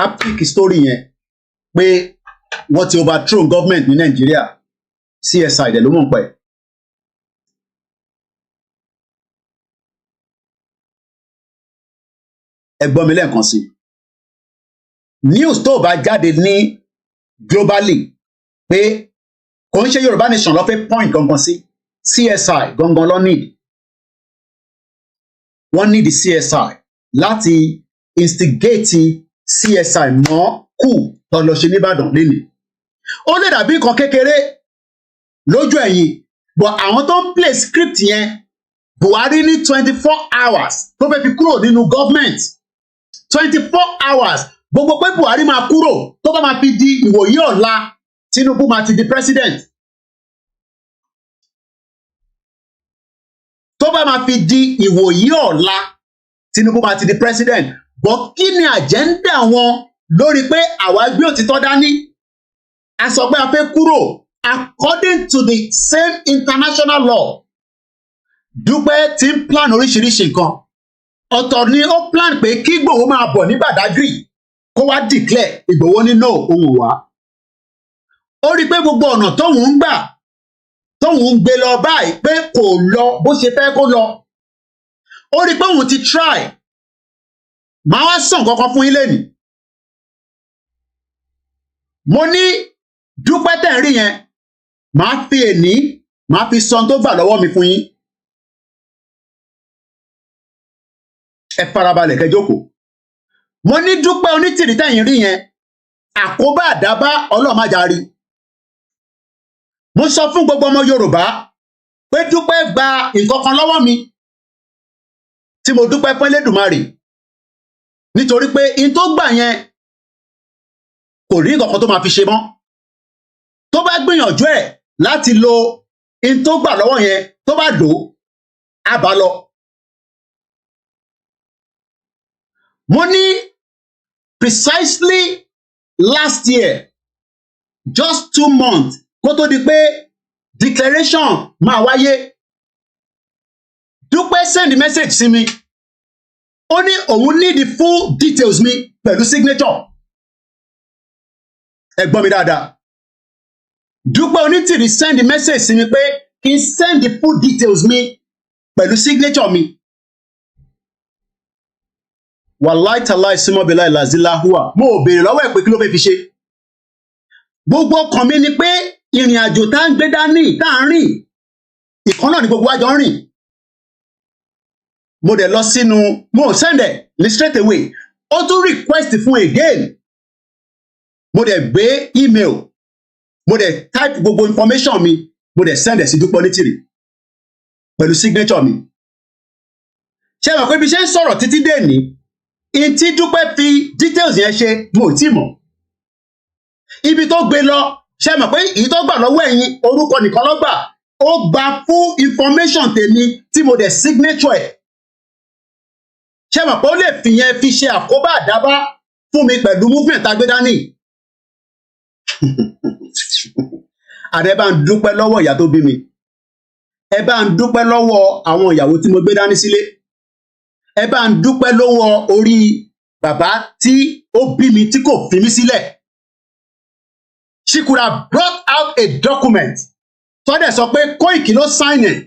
epic story yẹn pé wọ́n ti overthrow government ní Nàìjíríà. CSI dẹ̀ ló mọ̀ pẹ́. Ẹ gbọ́ mi lẹ́ẹ̀kan sí. News tó bá jáde ní globally pé kò ń ṣe Yorùbá nation ló fẹ́ point gangan sí. CSI gangan ló need. Wọ́n need CSI láti instigate CSI mọ́ Coup tó lọ ṣe nìbàdàn lénìí. Ó lè dàbí nǹkan kékeré lójú ẹ̀yin but àwọn tó ń play script yẹn Buhari ní 24 hours tó fẹ́ fi kúrò nínú government. 24 hours gbogbo pé Buhari máa kúrò tó bá máa fi di ìwòyí ọ̀la Tinubu máa ti di president. Tó bá máa fi di ìwòyí ọ̀la Tinubu máa ti di president. But kí ni agenda wọn lórí pé àwa gbé òtítọ́ dání? A sọ pé a fẹ́ kúrò according to the same international law. Dupe ti ń plan oríṣiríṣi nǹkan. Ọ̀tọ̀ ni ó plan pé kí Ìgbòho máa bọ̀ ní Badagry kó wá declare Ìgbòho ní no òun wá. Ó rí pé gbogbo ọ̀nà tóun ń gbà tóun ń gbé lọ báyìí pé kò lọ bó ṣe fẹ́ kó lọ. Ó rí pé òun ti try. Màá wá sàn kankan fún yín lénìí. Mo ní Dupe tẹ̀ ń rí yẹn màá fi èní màá fi sọ tó gbà lọ́wọ́ mi fún yín. ẹ farabalẹ̀ kẹ́ jókòó. Mo ní Dúpẹ́ Onítìrí tẹ̀yìn rí yẹn àkóbá àdábá Ọlọ́run má jàre. Mo sọ fún gbogbo ọmọ Yorùbá pé Dúpẹ́ gba nǹkan kan lọ́wọ́ mi tí mo dúpẹ́ fún Elédùmarè nítorí pé in tó gbà yẹn kò rí nǹkan kan tó máa fi ṣe mọ́. Tó bá gbìyànjú ẹ̀ láti lo in tó gbà lọ́wọ́ yẹn tó bá lò ó á bá lọ. Mo ní precisely last year just 2 months kó tó di pé declaration máa wáyé, Dúpẹ́ send message sí mi ó ní òun need the full details mi pẹ̀lú signature. Ẹ gbọ́ mi dáadáa. Dúpẹ́ Onítìrí send message sí mi pé kí n send the full details mi pẹ̀lú signature mi. Wàláì tàláì símọ́bìláì làzíláhùwà mo ò béèrè lọ́wọ́ ẹ̀ pé kí ló fẹ́ fi ṣe. Gbogbo ọkàn mi ni pé ìrìn àjò tá ń gbé dání tá ń rìn ìkan náà ni gbogbo wa jọ ń rìn. Mo dẹ̀ lọ sínú mo send ẹ̀ ní straight away ó tún request fún again. Mo dẹ̀ gbé email mo dẹ̀ type gbogbo information mi mo dẹ̀ send ẹ̀ sí Dúpẹ́ Onítìrí pẹ̀lú signature mi. Ṣé ẹ mọ̀ pé bí ṣe ń sọ̀rọ̀ títí dé ní in tí Dúpẹ́ fi details yẹn ṣe mo ò tí mọ̀. Ibi tó gbé lọ ṣé ẹ mọ̀ pé èyí tó gbà lọ́wọ́ ẹ̀yin orúkọ nìkan ló gbà ó gba full information tèmi tí mo dẹ̀ signature ẹ̀. Ṣé ẹ mọ̀ pé ó lè fi yẹn fi ṣe àkóbá àdábá fún mi pẹ̀lú movement agbédání. Àdé bá ń dúpẹ́ lọ́wọ́ ìyá tó bí mi. Ẹ bá ń dúpẹ́ lọ́wọ́ àwọn ìyàwó tí mo gbé dání sílé. Ẹ bá ń dúpẹ́ lọ́wọ́ orí bàbá tí ó bí mi tí kò fi mí sílẹ̀. She could have brought out a document tó dẹ̀ sọ pé Koiki ló sign it,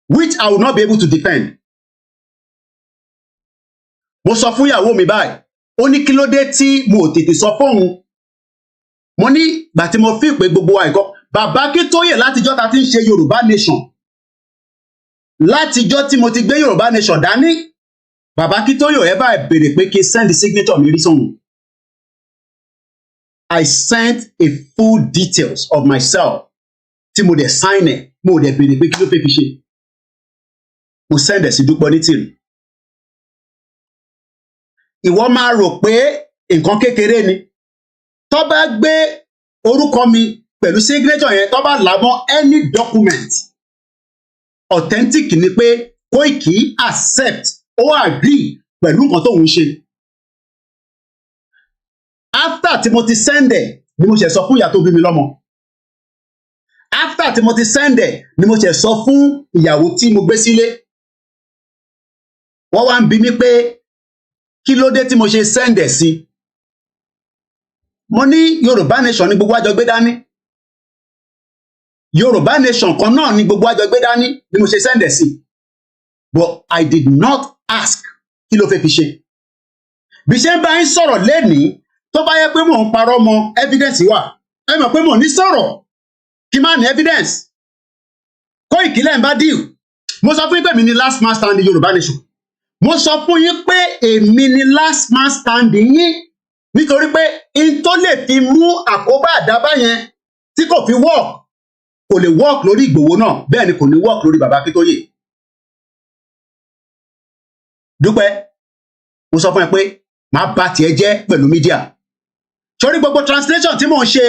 which I will not be able to defend. Mo sọ fún ìyàwó mi báyìí ó ní kí ló dé tí mo ò tètè sọ fóun. Mo ní gbà tí mo fi pé gbogbo wa ìkọ́ bàbá Akíntóyè látijọ́ ta ti ń ṣe Yorùbá nation látijọ́ tí mo ti gbé Yorùbá nation dání bàbá Akíntóyè ẹ bá béèrè pé kí send the signature mi rí sóhun. I sent a full details of myself tí mo dẹ̀ sign ẹ̀ mo dẹ̀ béèrè pé kí ló fẹ́ fi ṣe. Mo send ẹ̀ sí Dúpẹ́ Onítìrí. Ìwọ máa rò pé nǹkan kékeré ni tó bá gbé orúkọ mi pẹ̀lú signature yẹn tó bá là mọ́ any document authentic ni pé Koiki accept ó agree pẹ̀lú nǹkan tóun ṣe. After tí mo ti send ẹ̀ ni mo ṣe sọ fún ìyá tó bí mi lọ́mọ. After tí mo ti send ẹ̀ ni mo ṣe sọ fún ìyàwó tí mo gbé sílé. Wọ́n wá ń bi mí pé kí ló dé tí mo ṣe send ẹ̀ sí. Mo ní Yorùbá nation ni gbogbo àjọ gbé dání. Yorùbá nation kan náà ni gbogbo àjọ gbé dání ni mo ṣe send ẹ̀ sí. But I did not ask kí ló fẹ́ fi ṣe. Bí ṣe ń bá yín sọ̀rọ̀ lénìí tó bá yẹ pé mò ń parọ́ mọ́ evidence wà ẹ mọ̀ pé mò ní sọ̀rọ̀ kí má ní evidence. Koiki lẹ́yìn bá deal. Mo sọ fún yín pé èmi ni last man standing Yorùbá nation. Mo sọ fún yín pé èmi ni last man standing yín nítorí pé in tó lè fi mú àkóbá àdábá yẹn tí kò fi work kò lè work lórí Ìgbòho náà bẹ́ẹ̀ ni kò ní work lórí bàbá Akíntóyè. Dúpẹ́ mo sọ fún ẹ pé màá bà tiẹ̀ jẹ́ pẹ̀lú mídíà. Sórí gbogbo translation tí mò ń ṣe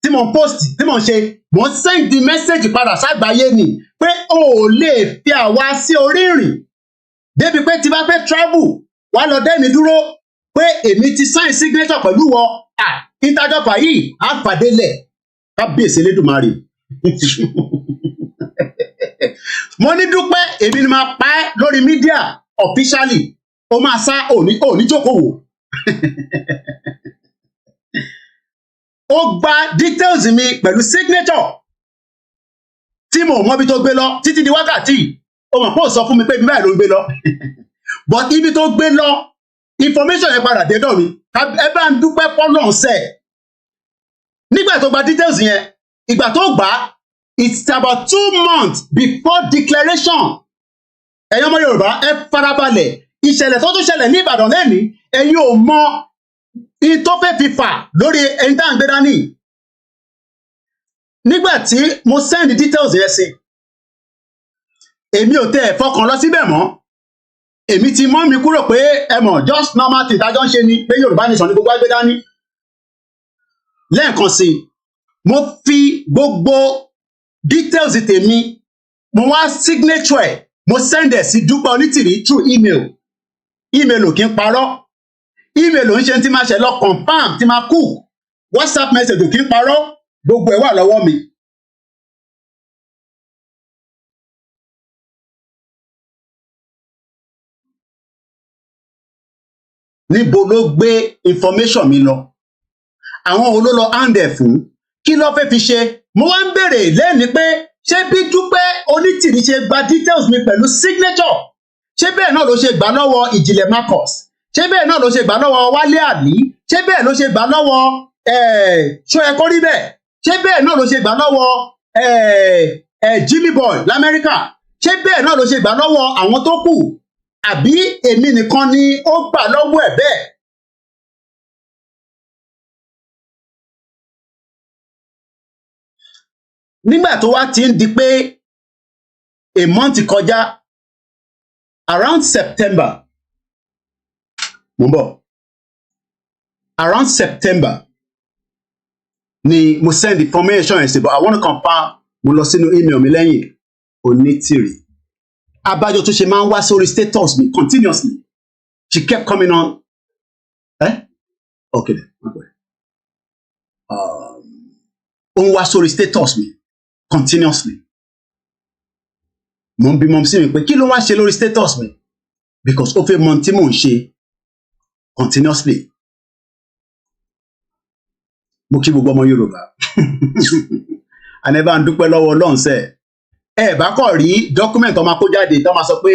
tí mò ń post tí mò ń ṣe mò ń send the message padà ságbáyé ni pé o ò lè fi àwa sí orí ìrìn débi pé tí bá fẹ́ travel wá lọ dẹ́mi dúró pé èmi ti sign signature pẹ̀lú wọn ìtajọpọ̀ yìí á pàdé lẹ̀ kábíyèsí Elédùmarè. Mo ní Dúpẹ́ èmi ni máa pa ẹ́ lórí mídíà officially ó máa sá òní jókòó. Ó gba details mi pẹ̀lú signature tí mo mọ ibi tó gbé lọ títí di wákàtí ó mọ̀ pé ó sọ fún mi pé ibi báyìí ló gbé lọ but ibi tó gbé lọ information yẹn padà dé dọ̀ mi ẹ bá ń dúpẹ́ fọ́lọ́run sẹ́ẹ̀. Nígbà tó gba details yẹn ìgbà tó gbà it's about 2 months before declaration. Ẹ̀yin ọmọ Yorùbá ẹ farabalẹ̀ ìṣẹ̀lẹ̀ tó tún ṣẹlẹ̀ ní Ìbàdàn lẹ́ni ẹ̀yin ò mọ in tó fẹ́ fi fà lórí ẹni tá à ń gbé dání. Nígbà tí mo send details yẹn sí, èmi ò tẹ́ ẹ̀ fọkàn lọ síbẹ̀ mọ́. Èmi ti mọ́ mi kúrò pé ẹ mọ̀ just normal thing tájọ́ ń ṣe ni pé Yorùbá nation ni gbogbo àgbé dání. Lẹ́ẹ̀kan sí, mo fi gbogbo details tèmi, mo wá signature ẹ̀, mo send ẹ̀ sí Dupe Onitiri through email. Email ò kí ń parọ́. Email ò ń ṣe tí máa ṣe lọ confirm tí máa Coup. WhatsApp message ò kí ń parọ́. Gbogbo ẹ̀ wà lọ́wọ́ mi. Níbo ló gbé information mi lọ? Àwọn wo ló lọ hand ẹ̀ fún? Kí ló fẹ́ fi ṣe? Mo wá ń béèrè lẹ́ni pé ṣé bí Dupe Onitiri ṣe gba details mi pẹ̀lú signature? Ṣé bẹ́ẹ̀ náà ló ṣe gbà lọ́wọ́ Ìjìnlẹ̀ Marcus? Ṣé bẹ́ẹ̀ náà ló ṣe gbà lọ́wọ́ Wálé Àlí? Ṣé bẹ́ẹ̀ ló ṣe gbà lọ́wọ́ ṣó ẹ kó rí bẹ́ẹ̀? Ṣé bẹ́ẹ̀ náà ló ṣe gbà lọ́wọ́ Jimmy Boy l'Amẹ́ríkà? Ṣé bẹ́ẹ̀ náà ló ṣe gbà lọ́wọ́ àwọn tó kù? Àbí èmi nìkan ni ó gbà lọ́wọ́ ẹ̀ bẹ́ẹ̀? Nígbà tó wá ti ń di pé a month kọjá, around September, mo ń bọ̀, around September ni mo send information ẹ̀ sí, but I want to confirm, mo lọ sínú email mi lẹ́yìn Onitiri. Abájọ tó ṣe máa ń wá sórí status mi continuously. She kept coming on. Okay then, ó ń wá sórí status mi continuously. Mo ń bí mọ́ sí mi pé kí ló wá ṣe lórí status mi? Because ó fẹ́ mọ tí mò ń ṣe continuously. Mo kí gbogbo ọmọ Yorùbá. Ànẹ́bá ń dúpẹ́ lọ́wọ́ Ọlọ́run sẹ́. Ẹ bá kọ̀ rí document ọmọ kó jáde tó máa sọ pé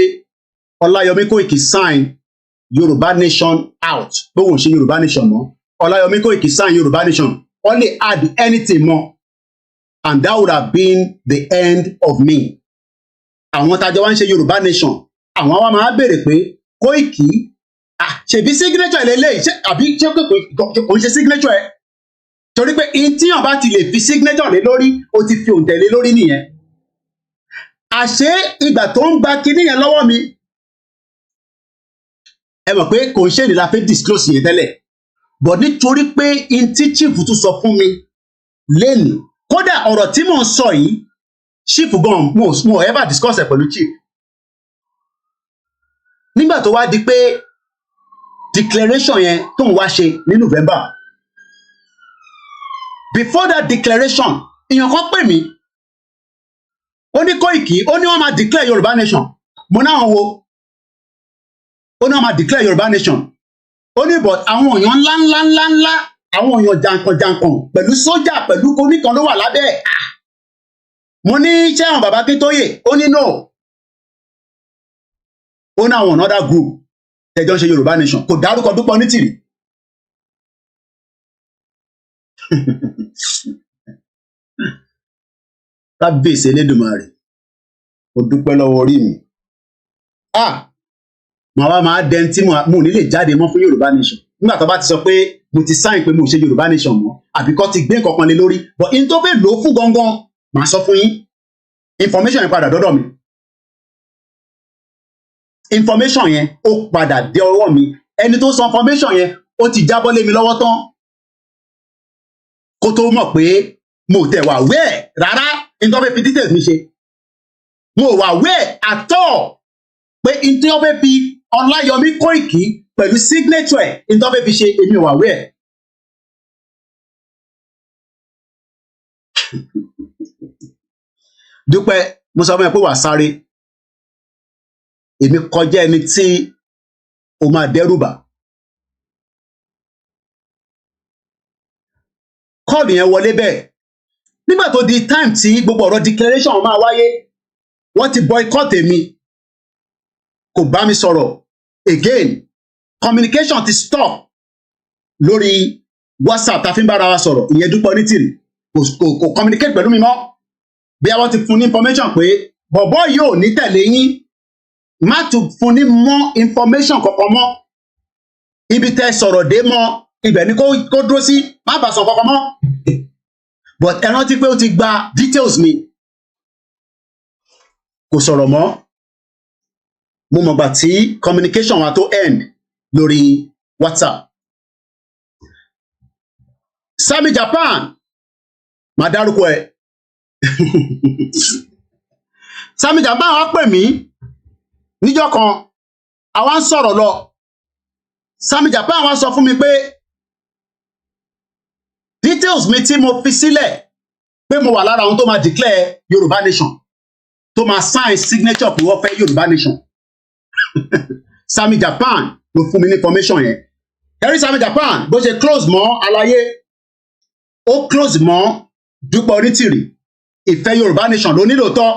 Ọláyọmí Kóìkì sign Yorùbá nation out. Pé òun ṣe Yorùbá nation mọ́. Ọláyọmí Kóìkì sign Yorùbá nation. Only add anything more. And that would have been the end of me. Àwọn tájọ wá ń ṣe Yorùbá nation. Àwọn wa máa béèrè pé Kóìkì ṣebí signature lélẹ́yìí àbí ṣé kò ń ṣe signature ẹ̀? Torí pé tíyàn bá ti lè fi signature lé lórí, ó ti fi òǹtẹ̀ lé lórí nìyẹn. Àṣé ìgbà tó ń gba kinní yẹn lọ́wọ́ mi, ẹ mọ̀ pé kò ń ṣe ní la fẹ́ disclose yẹn tẹ́lẹ̀. But nítorí pé tí chief tún sọ fún mi lẹ́nu, kódà ọ̀rọ̀ tí mò ń sọ yìí, chief gan mo ever discuss ẹ̀ pẹ̀lú chief. Nígbà tó wá di pé declaration yẹn tó ń wá ṣe ní November, before that declaration, èèyàn kan pè mí, ó ní Kóìkì, ó ní wọ́n máa declare Yorùbá nation. Mo náà wo, ó ní wọ́n máa declare Yorùbá nation. Ó ní but àwọn èèyàn ńlá, àwọn èèyàn jàǹkàn pẹ̀lú sójà pẹ̀lú oníkan ló wà lábẹ́ ẹ̀. Mo ní ṣé àwọn bàbá Akíntóyè? Ó ní no. Ó ní àwọn another group tẹjọ ń ṣe Yorùbá nation. Kò dárúkọ Dupe Onitiri. Kábíyèsí Elédùmarè, ó dúpẹ́ lọ́wọ́ orí mi. Màá máa dẹni tí mo ní lè jáde mọ́ fún Yorùbá nation. Nígbà tó bá ti sọ pé mo ti sign pé mo ṣe Yorùbá nation mọ́, àbí kọ́ ti gbé nǹkan kan lé lórí. But in tó fẹ́ lò ó fún gangan, màá sọ fún yín. Information yẹn padà dọ́dọ̀ mi. Information yẹn ó padà dé ọwọ́ mi. Ẹni tó sọ information yẹn ó ti jábọ́ lé mi lọ́wọ́ tán. Kó tó mọ̀ pé mo tẹ̀ wà wẹ́ẹ̀ rárá in tó fẹ́ fi details mi ṣe. Mo wà wẹ́ẹ̀ at all pé in tó fẹ́ fi Ọláyọmí Kóìkì pẹ̀lú signature ẹ̀ in tó fẹ́ fi ṣe, èmi wà wẹ́ẹ̀. Dúpẹ́, mo sọ fún ẹ pé wà sáré. Èmi kọjá ẹni tí o máa dẹ́rùbà. Kọ́ọ̀lù yẹn wọlé bẹ́ẹ̀. Nígbà tó di time tí gbogbo ọ̀rọ̀ declaration máa wáyé, wọ́n ti boycott èmi. Kò bá mi sọ̀rọ̀ again. Communication ti stop lórí WhatsApp tá fi ń bára wa sọ̀rọ̀. Ìyẹn Dupe Onitiri kò communicate pẹ̀lú mi mọ́. Bí àwọn ti fún ní information pé bọ̀bọ́ yóò ní tẹ̀lé yín. má tún fún ní more information kankan mọ́. Ibi tẹ́ sọ̀rọ̀ dé mọ́, ibẹ̀ ni kó dúró sí, má bàa sọ kankan mọ́. But ẹ rántí pé ó ti gba details mi. Kò sọ̀rọ̀ mọ́. Mo mọ̀ gbà tí communication wa tó end lórí WhatsApp. Sami Japan, màá dárúkọ ẹ̀. Sami Japan wá pè mí níjọ́ kan, àwa ń sọ̀rọ̀ lọ. Sami Japan wá sọ fún mi pé details mi tí mo fi sílẹ̀ pé mo wà lára àwọn tó máa declare Yorùbá nation, tó máa sign signature pé wọ́n fẹ́ Yorùbá nation. Sami Japan ló fún mi ní information yẹn. Ẹ̀rí Sami Japan bó ṣe close mọ́ Aláyé, ó close mọ́ Dupe Onitiri. Ìfẹ́ Yorùbá nation ló nílò tọ́.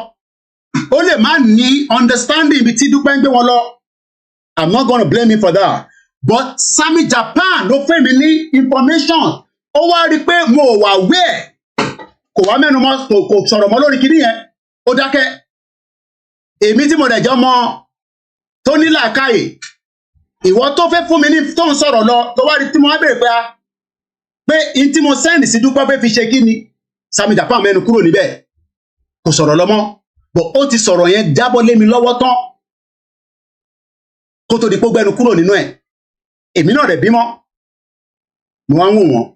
Ó lè má ní understanding ibi tí Dupe ń gbé wọn lọ. I'm not gonna blame him for that. But Sami Japan ló fún mi ní information. Ó wá rí pé mo wà where kò wá mẹ́nu mọ́, kò sọ̀rọ̀ mọ́ lórí kinní yẹn. Ó dákẹ́. Èmi tí mo dẹ̀ jẹ́ ọmọ tó ní làákàyè, ìwọ tó fẹ́ fún mi ní tó ń sọ̀rọ̀ lọ, tó wá rí tí mo wá bèèrè pé in tí mo send sí Dupe fẹ́ fi ṣe kí ni? Sami Japan mẹ́nu kúrò níbẹ̀, kò sọ̀rọ̀ lọ mọ́. But ó ti sọ̀rọ̀ yẹn jábọ́ lé mi lọ́wọ́ tán kó tó di pé ó gbẹnu kúrò nínú ẹ̀. Èmi náà rẹ̀ bímọ, mo wá ń wò wọ́n,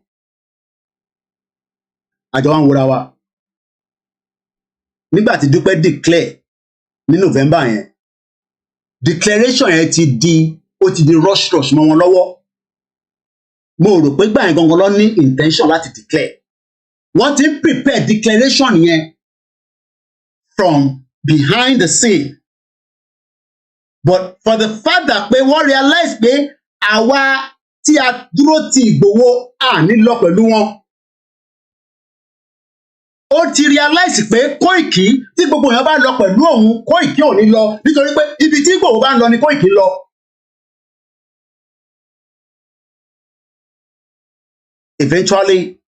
àjọ wa ń wòra wa. Nígbà tí Dupe declare ní November yẹn, declaration yẹn ti di rush mọ́ wọn lọ́wọ́. Mo rò pé gbà yẹn gangan lọ ní intention láti declare. Wọ́n ti ń prepare declaration yẹn from behind the scene. But for the fact that pé wọ́n realize pé àwa tí a dúró ti Ìgbòho à ní lọ pẹ̀lú wọn. Ó ti realize pé Koiki tí gbogbo èèyàn bá lọ pẹ̀lú òun, Koiki ò ní lọ nítorí pé ibi tí Ìgbòho bá ń lọ ni Koiki lọ. Eventually,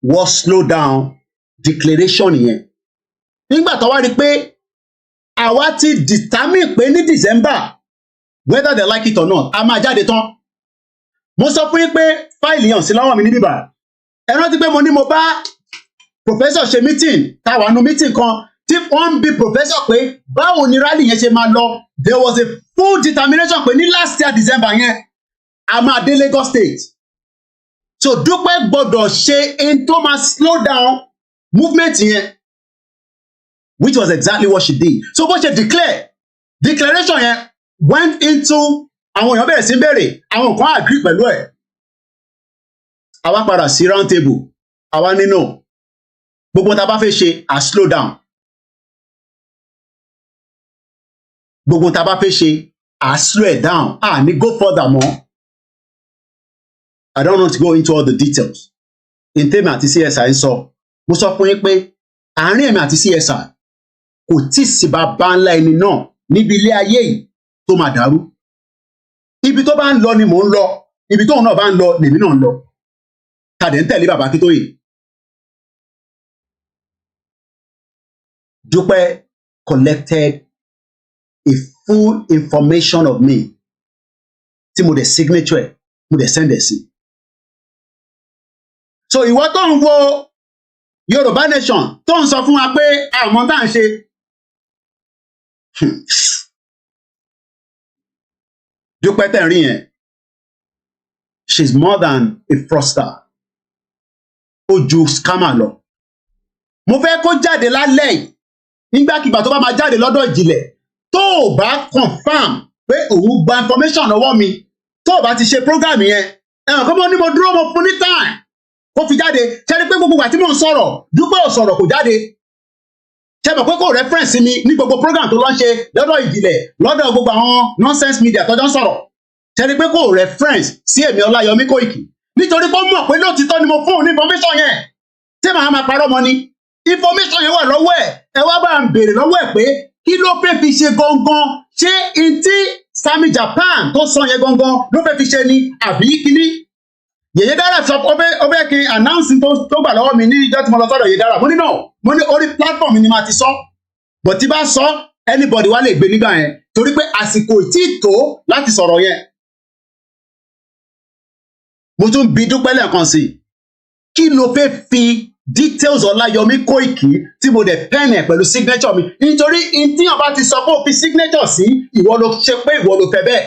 wọ́n slow down declaration yẹn. Nígbà tó wá rí pé àwa ti determine pé ní December, whether they like it or not, a máa jáde tán. Mo sọ fún yín pé fáìlì yàn sí lọ́wọ́ mi ní bíbá. Ẹ rántí pé mo ní mo bá professor ṣe meeting, táwa nu meeting kan tí wọ́n ń bi professor pé báwo ni rally yẹn ṣe máa lọ. There was a full determination pé ní last year December yẹn a máa dé Lagos State. So Dupe gbọ́dọ̀ ṣe in tó máa slow down movement yẹn, which was exactly what she did. So bó ṣe declaration yẹn went into àwọn èèyàn bẹ̀rẹ̀ sí bẹ̀rẹ̀, àwọn kan agree pẹ̀lú ẹ̀. Àwa padà sí round table, àwa nínú gbogbo tá a bá fẹ́ ṣe à slow down. Gbogbo tá a bá fẹ́ ṣe à slow it down, ní go further mọ́. I don't want to go into all the details. In tèmi àti CSI ń sọ, mo sọ fún yín pé àárín èmi àti CSI kò tí sí bàbá ńlá ẹni náà níbi ilé ayé yìí tó máa dàrú. Ibi tó bá ń lọ ni mò ń lọ, ibi tóun náà bá ń lọ lèmi náà ń lọ. Tàdé ń tẹ̀lé bàbá Akíntóyè. Dupe collected a full information of me tí mo dẹ̀ signature ẹ̀, mo dẹ̀ send ẹ̀ sí. So ìwọ tó ń wo Yorùbá nation tó ń sọ fún wa pé àmọ́ tá à ń ṣe. Dupe tẹ̀ ń rí yẹn, she's more than a fraudster. Ó ju scammer lọ. Mo fẹ́ kó jáde lálẹ́ yìí nígbàkigbà tó bá máa jáde lọ́dọ̀ Ìjìnlẹ̀ tó o bá confirm pé òun gba information lọ́wọ́ mi tó o bá ti ṣe program yẹn. Ẹ̀wọ̀n kọ́ mo ní mo dúró mo fún ní time kó fi jáde. Ṣé ni pé gbogbo ìgbà tí mò ń sọ̀rọ̀ Dupe ò sọ̀rọ̀ kò jáde. Ṣé mọ̀ pé kò reference mi ní gbogbo program tó lọ ń ṣe lọ́dọ̀ Ìjìnlẹ̀ lọ́dọ̀ gbogbo àwọn nonsense media tọ́jọ́ ń sọ̀rọ̀. Ṣé ni pé kò reference sí èmi Ọláyọmí Koiki nítorí pé ó mọ̀ pé lóòtítọ́ ni mo fún òun ní information yẹn. Tí màá máa parọ́ mọ́ ni information yẹn wà lọ́wọ́ ẹ̀, ẹ wá bá ń béèrè lọ́wọ́ ẹ̀ pé kí ló fẹ́ fi ṣe gangan? Ṣé n tí Sami Japan tó sọ yẹn gangan ló fẹ́ fi ṣe ni àbí kíní? Yèyé Dára sọ ó fẹ́ kí announce tó gbà lọ́wọ́ mi ní ìjọ tí mo lọ sọ́dọ̀ Yèyé Dára. Mo ní náà, mo ní orí platform ni màá ti sọ. But tí bá sọ, anybody wá lè gbé nígbà yẹn torí pé àsìkò tí tó láti sọ̀rọ̀ yẹn. Mo tún bi Dúpẹ́ lẹ́ẹ̀kan sí kí ló fẹ́ fi details Ọláyọmí Kóìkì tí mo dẹ̀ pen ẹ̀ pẹ̀lú signature mi nítorí ìtìyàn bá ti sọ pé ó fi signature sí ìwọ ló ṣe pé ìwọ ló fẹ́ bẹ́ẹ̀.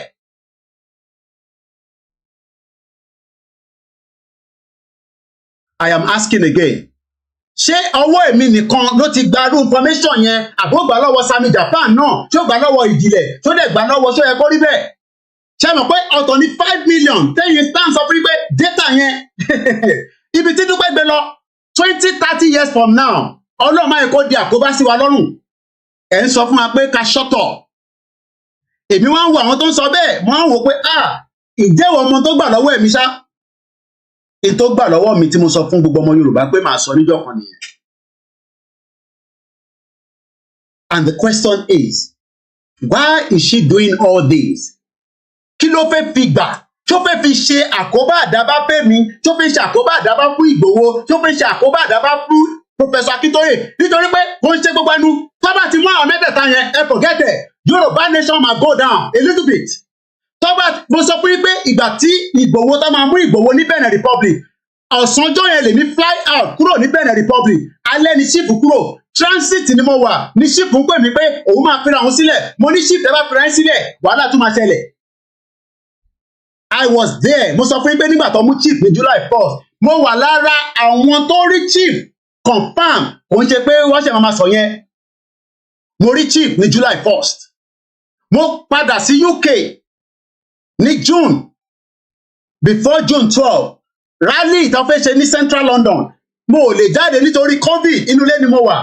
I am asking again. Ṣé ọwọ́ èmi nìkan ló ti gba irú information yẹn àbó gbà lọ́wọ́ Sami Japan náà ṣó gbà lọ́wọ́ Ìjìnlẹ̀ ṣó dẹ̀ gbà lọ́wọ́ ṣó yẹ kó rí bẹ́ẹ̀? Ṣé mọ̀ pé ọ̀tọ̀ ní 5 million tẹ́yìn stand sọ fún pé data yẹn ibi tí Dúpẹ́ gbé lọ 20-30 years from now ọlọ́mọ ẹ̀kọ́ di àkóbá sí wa lọ́rùn ẹ̀ ń sọ fún wa pé ká ṣọ́tọ̀. Èmi wá ń wo àwọn tó ń sọ bẹ́ẹ̀ mo wá ń wò pé ìjẹ́wọ̀ ọmọ tó gbà lọ́wọ́ ẹ̀mí ṣá ètò gbà lọ́wọ́ mi tí mo sọ fún gbogbo ọmọ Yorùbá pé màá sọ níjọ́ kan nìyẹn. And the question is, why is she doing all this? Kí ló fẹ́ fi gbà? Tó fẹ́ fi ṣe àkóbá àdábá Fẹ́mi? Tó fẹ́ ṣe àkóbá àdábá fún Ìgbòho? Tó fẹ́ ṣe àkóbá àdábá fún Professor Akintoye? Nítorí pé kò ń ṣe gbogbo ẹnu. Tọ́ba ti mú àwọn mẹ́tẹ̀ẹ̀ta yẹn ẹ forget it. Yorùbá nation ma go down a little bit. Tọ́ba mo sọ fún yín pé ìgbà tí Ìgbòho tó máa mú Ìgbòho ní Benin Republic ọ̀sánjọ́ yẹn lèmi fly out kúrò ní Benin Republic alẹ́ ní ṣíìpù kúrò transit ni mo wà ní ṣíìpù ń pè mí pé òun máa fira òun sílẹ̀ mo ní ṣíìpù ẹ bá fira ẹ sílẹ̀ wàhálà tún máa ṣẹlẹ̀. I was there mo sọ fún yín pé nígbà tó mú chief ní July 1st mo wà lára àwọn tó rí chief confam kò ń ṣe pé wọ́n ṣe máa sọ yẹn mo rí chief ní July 1st mo padà sí UK ní June before June 12 rally ìtàn fẹ́ ṣe ní Central London mo ò lè jáde nítorí COVID inú ilé ni mo wà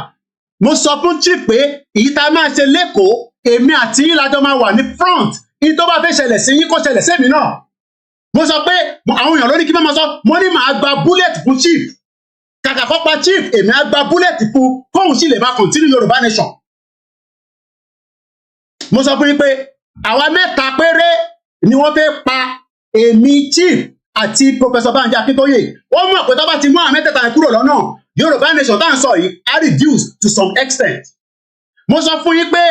mo sọ fún chief pé èyí tá a máa ṣe lẹ́kọ̀ọ́ èmi àti yín lájọ máa wà ní front ìyí tó bá fẹ́ ṣẹlẹ̀ sí yín kó ṣẹlẹ̀ sẹ́mi náà mo sọ pé àwọn èèyàn lórí kí máa sọ mo ní màá gba bullet fún chief kàkà kó pa chief èmi á gba bullet fún kóhun sì lè máa continue Yorùbá nation. Mo sọ fún yín pé àwa mẹ́ta péré ni wọ́n fẹ́ pa èmi chief àti Professor Banji Akintoye wọ́n mọ̀ pé tó bá ti mú àwọn mẹ́tẹ̀ẹ̀ta yẹn kúrò lọ́nà Yorùbá nation tá à ń sọ yìí á reduce to some extent. Mo sọ fún yín pé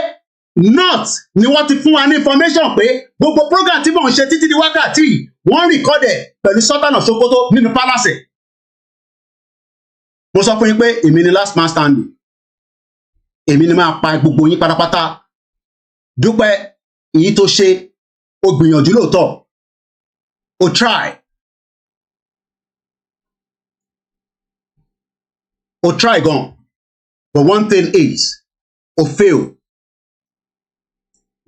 north ni wọ́n ti fún wa ní information pé gbogbo program tí mò ń ṣe títí di wákàtí wọ́n rìkọ́dẹ̀ pẹ̀lú Sultan of Sokoto nínú palace. Mo sọ fún yín pé èmi ni last man standing èmi ni máa pa gbogbo yín pátápátá. Dúpẹ́ èyí tó ṣe ó gbìyànjú lóòótọ́ ó try gan but one thing is ó fail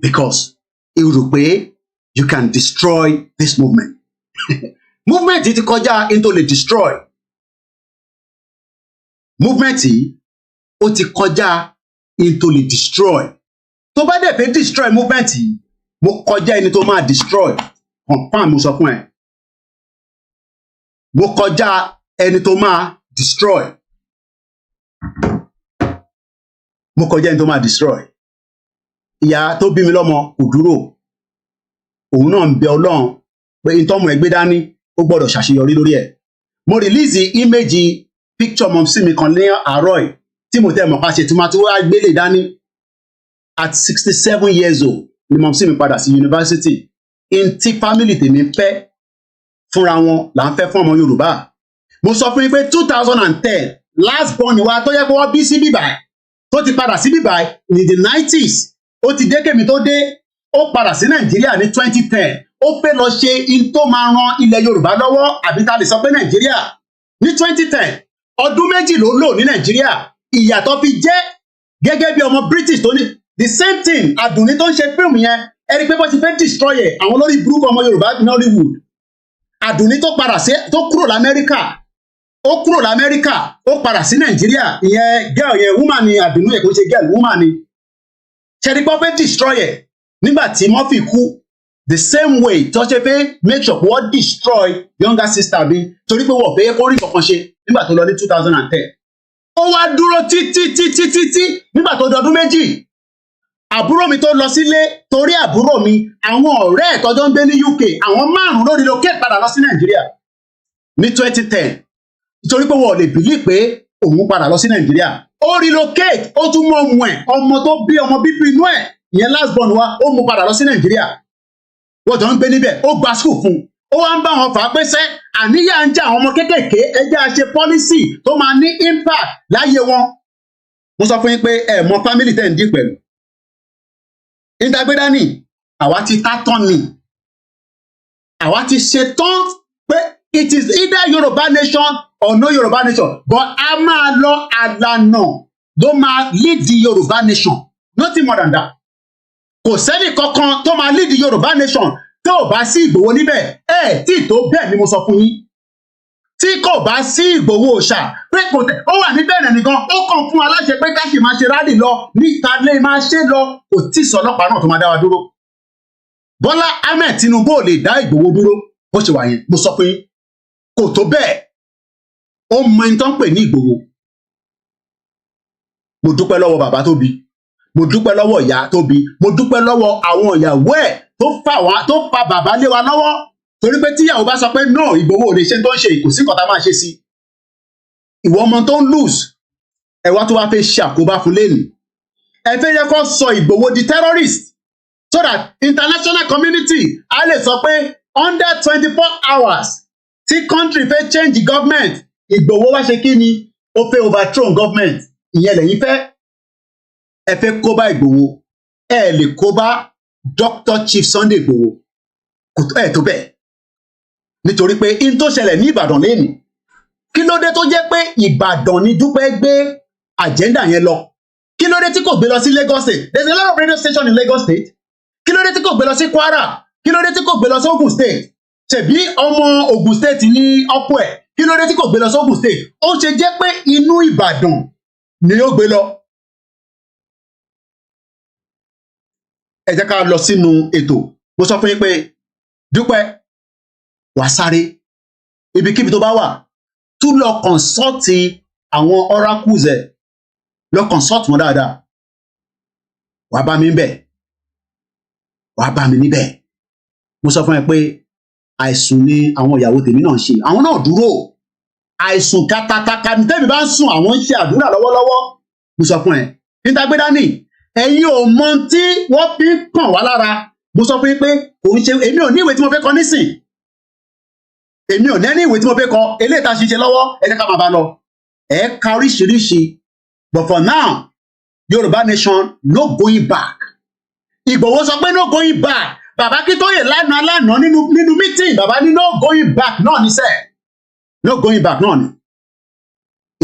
because you rò pé you can destroy this movement. Movement yìí ti kọjá into le destroy. Movement yìí ó ti kọjá into le destroy. Tó bá dẹ̀ fẹ́ destroy movement yìí mo kọjá ẹni tó máa destroy confam mo sọ fún ẹ. Mo kọjá ẹni tó máa destroy. Mo kọjá ẹni tó máa destroy. Ìyá tó bí mi lọ́mọ kò dúró òun náà ń bẹ Ọlọ́run pé ìtọ́mọ ẹgbẹ́ dání ó gbọ́dọ̀ ṣàṣeyọrí lórí ẹ̀. Mo release image picture mọ̀mísí mi kan ní àárọ̀ yìí tí mo tẹ́ mọ̀ pa ṣe tí máa tó wá gbélé dání at 67 years old ni mọ̀mísí mi padà sí university in tí family tèmi fẹ́ fúnra wọn là ń fẹ́ fún ọmọ Yorùbá. Mo sọ fún yín pé 2010 last born wa tó yẹ kó wọ́n bí sí bíbáyìí tó ti padà sí bíbáyìí ní the 90s ó ti dé kémi tó dé ó padà sí Nàìjíríà ní 2010 ó fẹ́ lọ ṣe in tó máa ran ilẹ̀ Yorùbá lọ́wọ́ àbí ta lè sọ pé Nàìjíríà ní 2010 ọdún méjì ló lò ní Nàìjíríà ìyàtọ̀ fi jẹ́ gẹ́gẹ́ bí ọmọ British tó ní the same thing Àdùnní tó ń ṣe fíìmù yẹn ẹni pé bó ti fẹ́ destroy ẹ̀ àwọn lórí burúkú ọmọ Yorùbá ní Hollywood. Àdùnní tó padà sí tó kúrò l'Amẹ́ríkà ó padà sí Nàìjíríà ìyẹn girl yẹn woman ni Àdùnní ẹ̀ kò ṣe girl woman ni ṣẹ́ni pé ó fẹ́ destroy ẹ̀ nígbà tí Murphy kú the same way tó ṣe fẹ́ make sure wọ́n destroy younger sister bí torí pé wọ́n fẹ́ kó rí kankan ṣe nígbà tó lọ ní 2010. Ó wá dúró títí nígbà tó dọdún méjì àbúrò mi tó lọ sílé torí àbúrò mi àwọn ọ̀rẹ́ ẹ̀ tọ́jọ́ ń gbé ní UK àwọn 5 ló relocate padà lọ sí Nàìjíríà ní 2010 nítorí pé wọ́n lè believe pé òun padà lọ sí Nàìjíríà ó relocate ó tún mọ ọmọ tó bí ọmọ bíbí inú ẹ̀ ìyẹn last born wa ó mú padà lọ sí Nàìjíríà wọ́n jọ ń gbé níbẹ̀ ó gba school fún ó wá ń bá wọn fà á pé sẹ́ àníyàn ń jẹ́ àwọn ọmọ kéékèèké ẹjẹ́ àṣẹ policy tó máa ní impact láyé wọn. Mo sọ fún yín pé ẹ mọ family tẹ̀ ń dín pẹ̀lú ìdágbédá ni àwa ti tá tán ni àwa ti ṣe tán pé it is either Yorùbá nation or no Yorùbá nation but a máa lọ àlànà ló máa lead the Yorùbá nation nothing more than that. Kò sẹ́ni kankan tó máa lead the Yorùbá nation tó ò bá sí Ìgbòho níbẹ̀ tí tó bẹ́ẹ̀ ni mo sọ fún yín tí kò bá sí Ìgbòho òòṣà pé kò tẹ̀ ó wà níbẹ̀ nìkan ó kàn fún aláṣẹ pé ká sì máa ṣe rálì lọ níta lè máa ṣe lọ kò tí ì sọ ọlọ́pàá náà tó máa dá wa dúró. Bọ́lá Ahmed Tinubu ò lè dá Ìgbòho dúró bó ṣe wà yẹn mo sọ pé kò tó bẹ́ẹ̀ ó mọ ẹni tó ń pè ní Ìgbòho. Mo dúpẹ́ lọ́wọ́ bàbá tó bí mo dúpẹ́ lọ́wọ́ ìyá tó bí mo dúpẹ́ lọ́wọ́ àwọn ìyàwó ẹ̀ tó fa bàbá lé wa lọ́wọ́ torí pé tíyàwó bá sọ pé náà Ìgbòho ò lè ṣe tó ń ṣe kò sí nǹkan tá a máa ṣe sí ìwọ ọmọ tó ń lose ẹ wá tó wá fẹ́ ṣe àkóbá fún lẹ́nu ẹ fẹ́ yẹ kó sọ Ìgbòho di terrorist so that international community á lè sọ pé under 24 hours tí country fẹ́ change the government Ìgbòho wá ṣe kí ni ó fẹ́ overthrow government ìyẹn lẹ́yìn fẹ́ ẹ fẹ́ kó bá Ìgbòho ẹ lè kó bá Dr. Chief Sunday Ìgbòho kò tó ẹ̀ tó bẹ́ẹ̀ nítorí pé in tó ṣẹlẹ̀ ní Ìbàdàn lẹ́nu kí ló dé tó jẹ́ pé Ìbàdàn ni Dúpẹ́ gbé agenda yẹn lọ kí ló dé tí kò gbé lọ sí Lagos State there is a lot of radio station in Lagos State kí ló dé tí kò gbé lọ sí Kwara kí ló dé tí kò gbé lọ sí Ogun State ṣebí ọmọ Ogun State ní ọ̀pọ̀ ẹ̀ kí ló dé tí kò gbé lọ sí Ogun State ó ṣe jẹ́ pé inú Ìbàdàn ni ó gbé lọ. Ẹ jẹ́ ká lọ sínú ètò mo sọ fún yín pé Dúpẹ́ wàá sáré ibikíbi tó bá wà tún lọ kọ̀nsọ́ọ̀tì àwọn oracles ẹ̀ lọ kọ̀nsọ́ọ̀tì wọn dáadáa wàá bá mi níbẹ̀ wàá bá mi níbẹ̀ mo sọ fún ẹ pé àìsùn ni àwọn ìyàwó tèmi náà ń ṣe àwọn náà dúró àìsùn katakata ní tẹ́mi bá ń sùn àwọn ń ṣe àdúrà lọ́wọ́lọ́wọ́ mo sọ fún ẹ níta gbé dání ẹ̀yin ò mọ tí wọ́n fi ń kàn wá lára mo sọ fún yín pé kò ń ṣe èmi ò ní ìwé tí mo fẹ́ kọ nísìn èmi ò ní ìwé tí mo fẹ́ kọ eléyìí tá a ṣiṣẹ́ lọ́wọ́ ẹ jẹ́ ká máa bá lọ ẹ ka oríṣiríṣi but for now Yorùbá nation no going back Ìgbòho sọ pé no going back bàbá Akíntóyè lánàá nínú meeting bàbá ní no going back náà ní sẹ́ẹ̀ no going back náà ni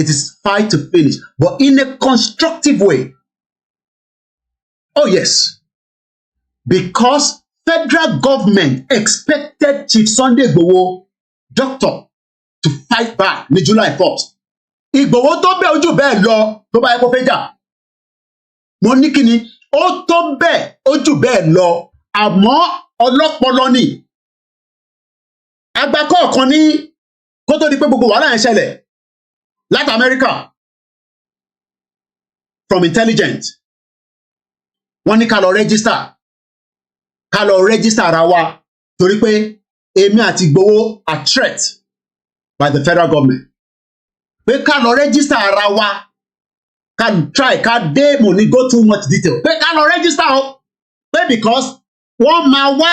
it is fight to finish but in a constructive way. Oh yes, because federal government expected Chief Sunday Igboho doctor to fight back ní July 1st. Igboho tó bẹ́ẹ̀ ojú bẹ́ẹ̀ lọ tó bá yẹ kó fẹ́ jà. Mo ní kí ni ó tó bẹ́ẹ̀ ojú bẹ́ẹ̀ lọ àmọ́ ọlọ́pọlọ ni. Agbákọ̀ kan ní kó tó di pé gbogbo wàhálà yẹn ṣẹlẹ̀ láti America from intelligence. Wọ́n ní ká lọ register ara wa torí pé èmi àti Igboho are threat by the federal government pé ká lọ register ara wa ká try ká dé mo ní go too much detail pé ká lọ register o pé because wọ́n máa wá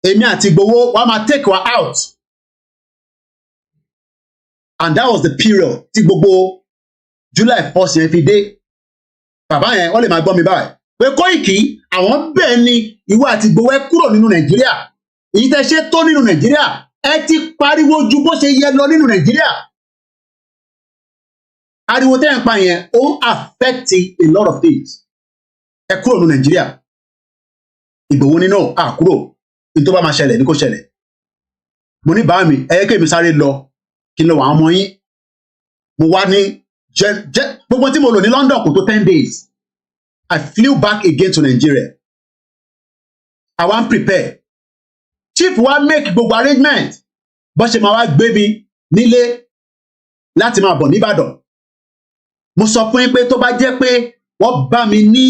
èmi àti Igboho wọ́n máa take wa out and that was the period tí gbogbo July 1st yẹn fi dé bàbá yẹn wọ́n lè máa gbọ́ mi báyìí pé Kóìkì àwọn bẹ́ẹ̀ ni ìwọ àti Igboho ẹ kúrò nínú Nàìjíríà èyí tẹ́ ṣe tó nínú Nàìjíríà ẹ ti pariwo ju bó ṣe yẹ lọ nínú Nàìjíríà ariwo tẹ́ ń pa yẹn ó affect a lot of things ẹ kúrò nínú Nàìjíríà Igboho nínú kúrò ní tó bá máa ṣẹlẹ̀ ní kó ṣẹlẹ̀ mo ní bàá mi ẹ yẹ kí èmi sáré lọ kí n lọ wà àwọn ọmọ yín mo wá ní gbogbo tí mo lò ní London kò tó 10 days I flew back again to Nigeria. I wan prepare. Chief wa make gbogbo arrangement. Bó ṣe máa wá gbé mi nílé láti máa bọ̀ n'Íbàdàn. Mo sọ fún yín pé tó bá jẹ́ pé wọ́n bá mi ní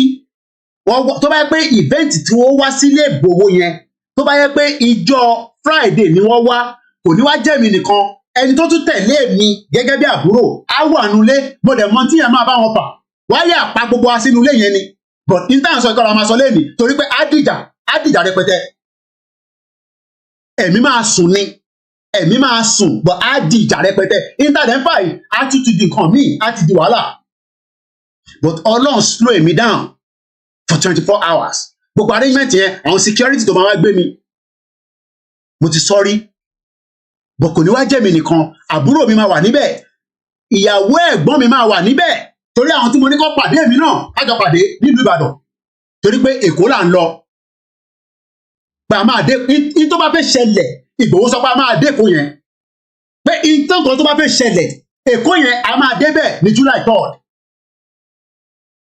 tó bá jẹ́ pé event tí wọ́n wá sílé Ìgbòho yẹn tó bá jẹ́ pé ìjọ Friday ni wọ́n wá kò ní wá jẹ́ mi nìkan ẹni tó tún tẹ̀lé mi gẹ́gẹ́ bí àbúrò á wà nulẹ̀ mo dẹ̀ mọ tí yẹn máa bá wọn fà wáyé àpá gbogbo wa sínú ilé yẹn ni but intan sọ ìkọlà máa sọ lẹ́ẹ̀ni torí pé á dìjà rẹpẹtẹ ẹ̀mí máa sùn ni ẹ̀mí máa sùn but á dìjà rẹpẹtẹ intan dẹ̀ ń fà yìí á tún ti di nǹkan míì á ti di wàhálà but Ọlọ́run slow èmi down for 24 hours gbogbo arrangement yẹn àwọn security tó máa wá gbé mi mo ti sọrí but kò ní wá jẹ́ mi nìkan àbúrò mi máa wà níbẹ̀ ìyàwó ẹ̀gbọ́n mi máa wà níbẹ̀ torí àwọn tí mo ní kó pàdé mi náà kájọ pàdé nílùú Ìbàdàn torí pé Èkó là ń lọ pé a máa dé in tó bá fẹ́ ṣẹlẹ̀ Ìgbòho sọ pé a máa dé Èkó yẹn pé in tó bá fẹ́ ṣẹlẹ̀ Èkó yẹn a máa débẹ̀ ní July 3rd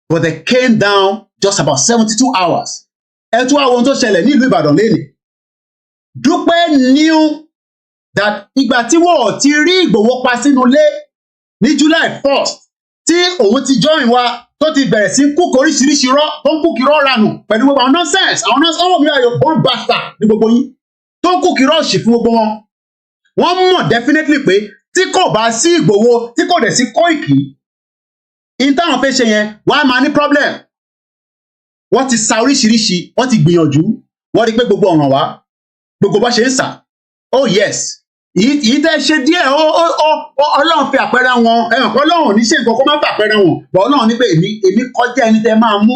but they came down just about 72 hours ẹ tún àwọn ohun tó ṣẹlẹ̀ nílùú Ìbàdàn lẹ́nìí Dúpẹ́ knew that ìgbà tí wọ́n ti rí Ìgbòho pa sínú ilé ní July 1st tí òun ti join wa tó ti bẹ̀rẹ̀ sí kúkú oríṣiríṣi rọ́ tó ń kúkú rọ́ ranù pẹ̀lú gbogbo àwọn nonsense àwọn ọmọ mi ayọ̀ born bastard ní gbogbo yín tó ń kúkú rọ́ ṣì fún gbogbo wọn wọ́n mọ̀ definitely pé tí kò bá sí Ìgbòho tí kò dẹ̀ sí Kóìkì in táwọn fẹ́ ṣe yẹn wọ́n á máa ní problem wọ́n ti sa oríṣiríṣi wọ́n ti gbìyànjú wọ́n rí pé gbogbo ọ̀ràn wá gbogbo bá ṣe ń sà oh yes yìí tẹ́ ṣe díẹ̀ Ọlọ́run fi àpẹẹrẹ wọn ẹ̀hàn kọ́ Ọlọ́run ní ṣe nǹkan kó má fi àpẹẹrẹ wọn bọ̀ Ọlọ́run ní pé èmi kọjá ẹni tẹ́ máa mú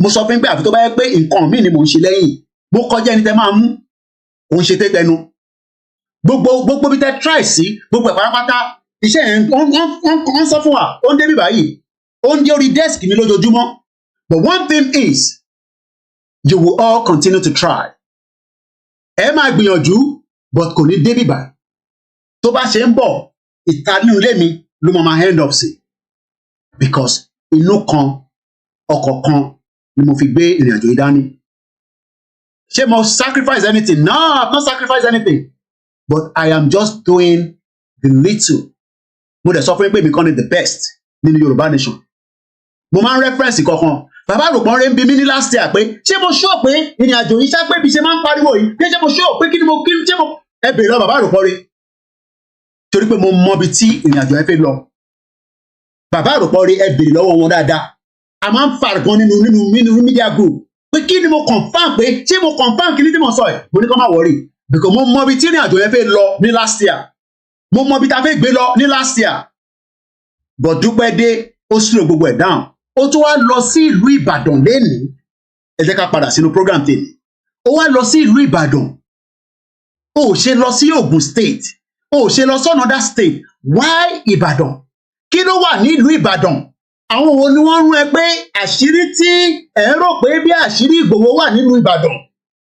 mo sọ fún pé àfi tó bá yẹ pé nǹkan míì ni mò ń ṣe lẹ́yìn mo kọjá ẹni tẹ́ máa mú òun ṣe tẹ́tẹnu gbogbo bí tẹ́ try sí gbogbo ẹ̀ pátápátá iṣẹ́ yẹn wọ́n sọ fún wa ó ń débí báyìí ó ń dé orí desk mi lójoojúmọ́ but one thing is you will all continue to try ẹ máa gbìyànjú but kò ní débí báyìí tó bá ṣe ń bọ̀ ìta nínú ilé mi ló máa end up sí because inú kan ọkọ̀ kan ni mo fi gbé ìrìn àjò yìí dání ṣé mo sacrifice anything no I've not sacrificed anything but I am just doing the little mo dẹ̀ sọ fún yín pé mi kàn ní the best nínú Yorùbá nation mo máa ń reference kankan bàbá àròpọ̀ rẹ̀ ń bi mí ní last year pé ṣé mo sọ pé ìrìn àjò yìí ṣáà pé bí ṣe máa ń pariwo yìí pé ṣé mo sọ pé kí ni mo ṣé mo ẹ bèrè lọ bàbá àròpọ̀ rẹ̀ torí pé mo mọ ibi tí ìrìn àjò yẹn fẹ́ lọ bàbá àròpọ̀ rẹ̀ ẹ bèrè lọ́wọ́ wọn dáadáa a máa ń fà gan nínú media group pé kí ni mo confirm pé ṣé mo confirm kí ni tí mo sọ ẹ̀ mo ní kó má worry because mo mọ ibi tí ìrìn àjò yẹn fẹ́ lọ ní last year mo mọ ibi tá a fẹ́ gbé lọ ní last year but Dúpẹ́ dé ó slow gbogbo ẹ̀ down ó tún wá lọ sí ìlú Ìbàdàn lénìí ẹ jẹ́ ká padà sínú program tèmi ó wá lọ sí ìlú Ìbàdàn ó ṣe lọ sí Ògùn state ó ṣe lọ sí another state why Ìbàdàn kí ló wà ní ìlú Ìbàdàn àwọn wo ni wọ́n rún ẹ pé àṣírí tí ẹ rò pé bí àṣírí Ìgbòho wà nínú Ìbàdàn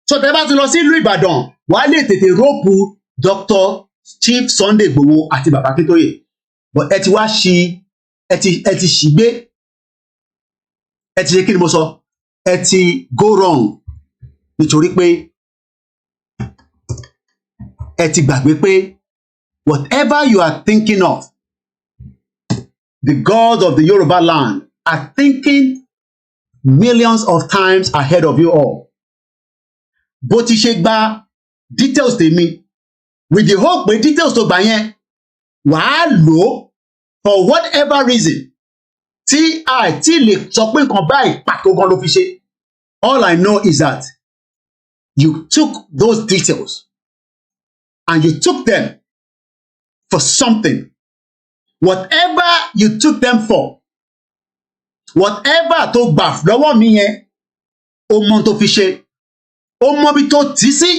so tẹ́ bá ti lọ sí ìlú Ìbàdàn wàá lè tètè rọ́ọ̀pù Dr. Chief Sunday Ìgbòho àti bàbá Akíntóyè but ẹ ti wá ṣí ẹ ti ṣì gbé ẹ ti ṣe kí ni mo sọ ẹ ti go wrong nítorí pé ẹ ti gbàgbé pé whatever you are thinking of the gods of the Yoruba land are thinking millions of times ahead of you all bó ti ṣe gba details tèmi with the hope pé details tó gbà yẹn wàá lò for whatever reason tí àìtí lè sọ pé nǹkan báyìí pàtó gan ló fi ṣe all I know is that you took those details and you took them for something whatever you took them for whatever tó gbà lọ́wọ́ mi yẹn ó mọ tó fi ṣe ó mọ bí tó tì sí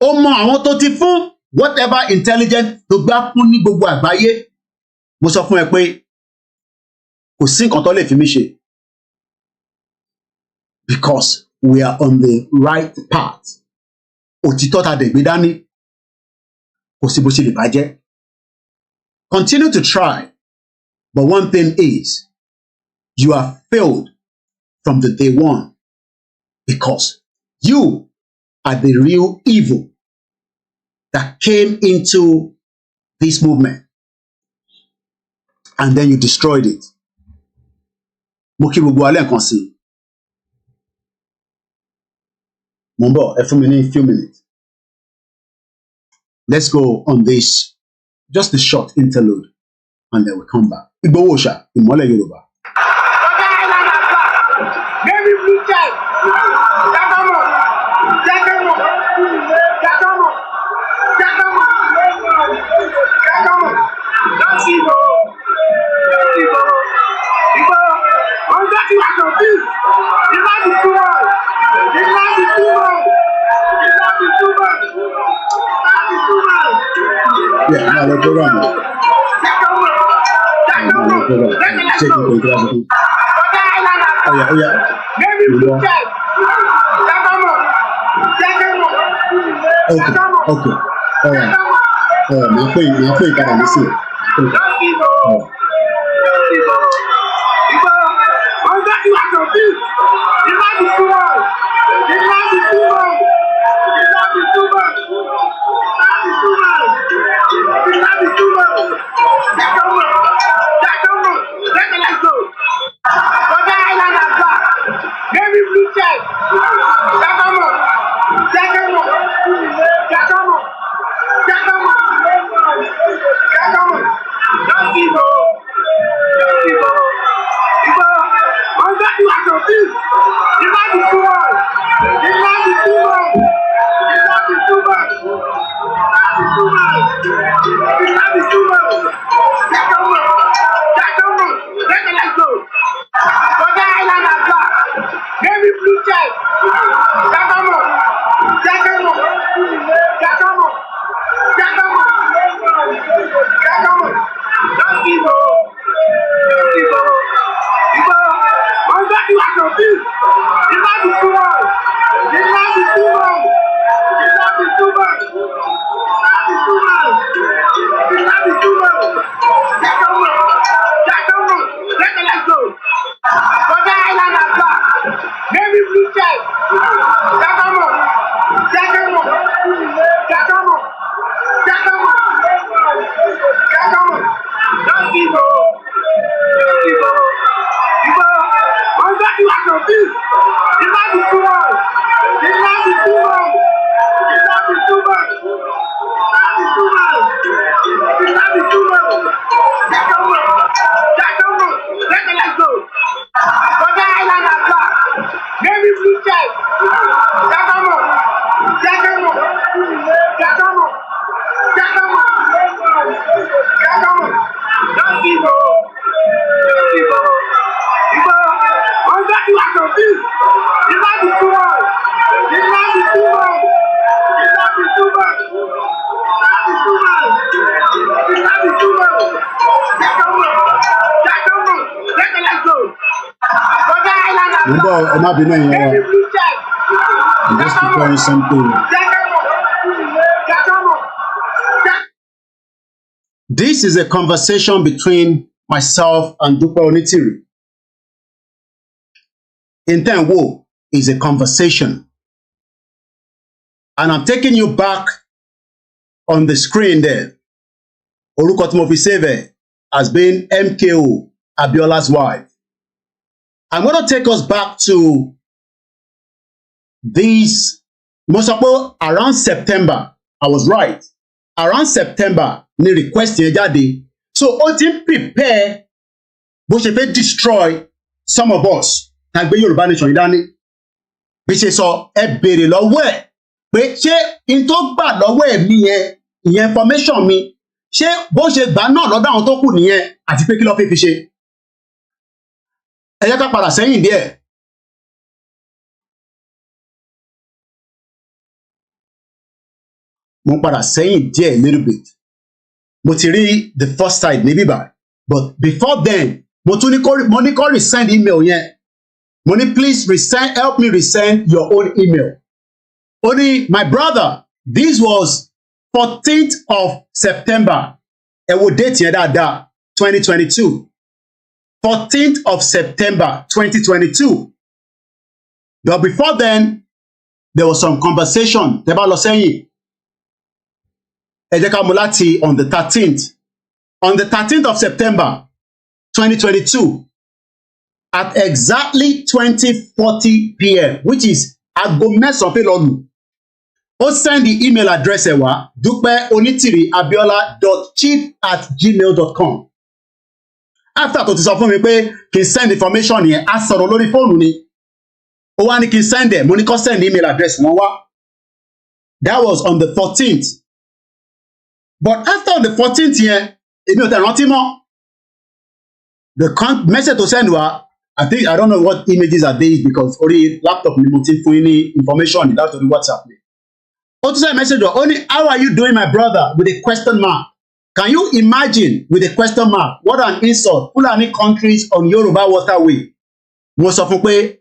ó mọ àwọn tó ti fún whatever intelligent tó gbà fún ní gbogbo àgbáyé mo sọ fún ẹ pé kò sí nǹkan tó lè fi mí ṣe because we are on the right path òtítọ́ ta dẹ̀ gbé dání kò sí bó ṣe lè bàjẹ́ continue to try but one thing is you are failed from the day one because you are the real evil that came into this movement and then you destroyed it. Mo kí gbogbo alẹ́ nǹkan sí mo ń bọ̀ ẹ fún mi ní few minutes let's go on this Just a short interlude, and then we come back. IGBOHO Sha, Ìmọ́lẹ̀ Yorùbá. Yeah, no, program. Check it, oh yeah. Okay. All right. My point, can I listen? I'm just preparing something. This is a conversation between myself and Dupe Onitiri. Intenwo is a conversation. And I'm taking you back on the screen there. Orúkọ tí mo fi save has been MKO, Abiola's wife. I'm going to take us back to this, around September. I was right. Around September, ni request yẹn jáde. So, ó ti ń prepare bó ṣe fẹ́ destroy some of us. Tá gbé Yorùbá nation yìí dání. Bí ṣe sọ, ẹ béèrè lọ́wọ́ ẹ̀ pé ṣé in tó gbà lọ́wọ́ ẹ̀ mi yẹn, ìyẹn information mi, ṣé bó ṣe gbà náà lọ́dọ̀ àwọn tó kù nìyẹn àti pé kí ló fẹ́ fi ṣe. Ẹ jẹ́ ká padà sẹ́yìn díẹ̀. Mo padà sẹ́yìn díẹ̀ little bit. Mo ti rí the first side níbí báyìí. But before then, mo ní kó resend email yẹn. Mo ní please help me resend your own email. Only my brother, this was 14th of September. Ẹ wo date yẹn dáadáa, 2022. 14th of September 2022. But before then, there was some conversation. Tẹ́ bá lọ sẹ́yìn. Ẹ jẹ́ ká mú láti on the 13th. On the 13th of September 2022, at exactly 20:40 p.m., which is aago mẹ́sàn-án pé lọ́lù. ó send the email address ẹ̀ wá dupeonitiriabiola.chief@gmail.com. After tó ti sọ fún mi pé kí n send information yẹn á sọ̀rọ̀ lórí fóònù ni ó wá ní kí n send ẹ̀ mo ní kó send email address wọn wá. That was on the 14th. But after on the 14th yẹn èmi ò tẹ̀ rántí mọ́. The message to send wa I don't know what images are these because only laptop ni mo ti fún yín ní information láti orí WhatsApp ni. Ó tún send message wa ó ní how are you doing my brother with a question mark. Can you imagine with a question mark? What an insult. Fulani countries on Yoruba waterway. Mo sọ fún pé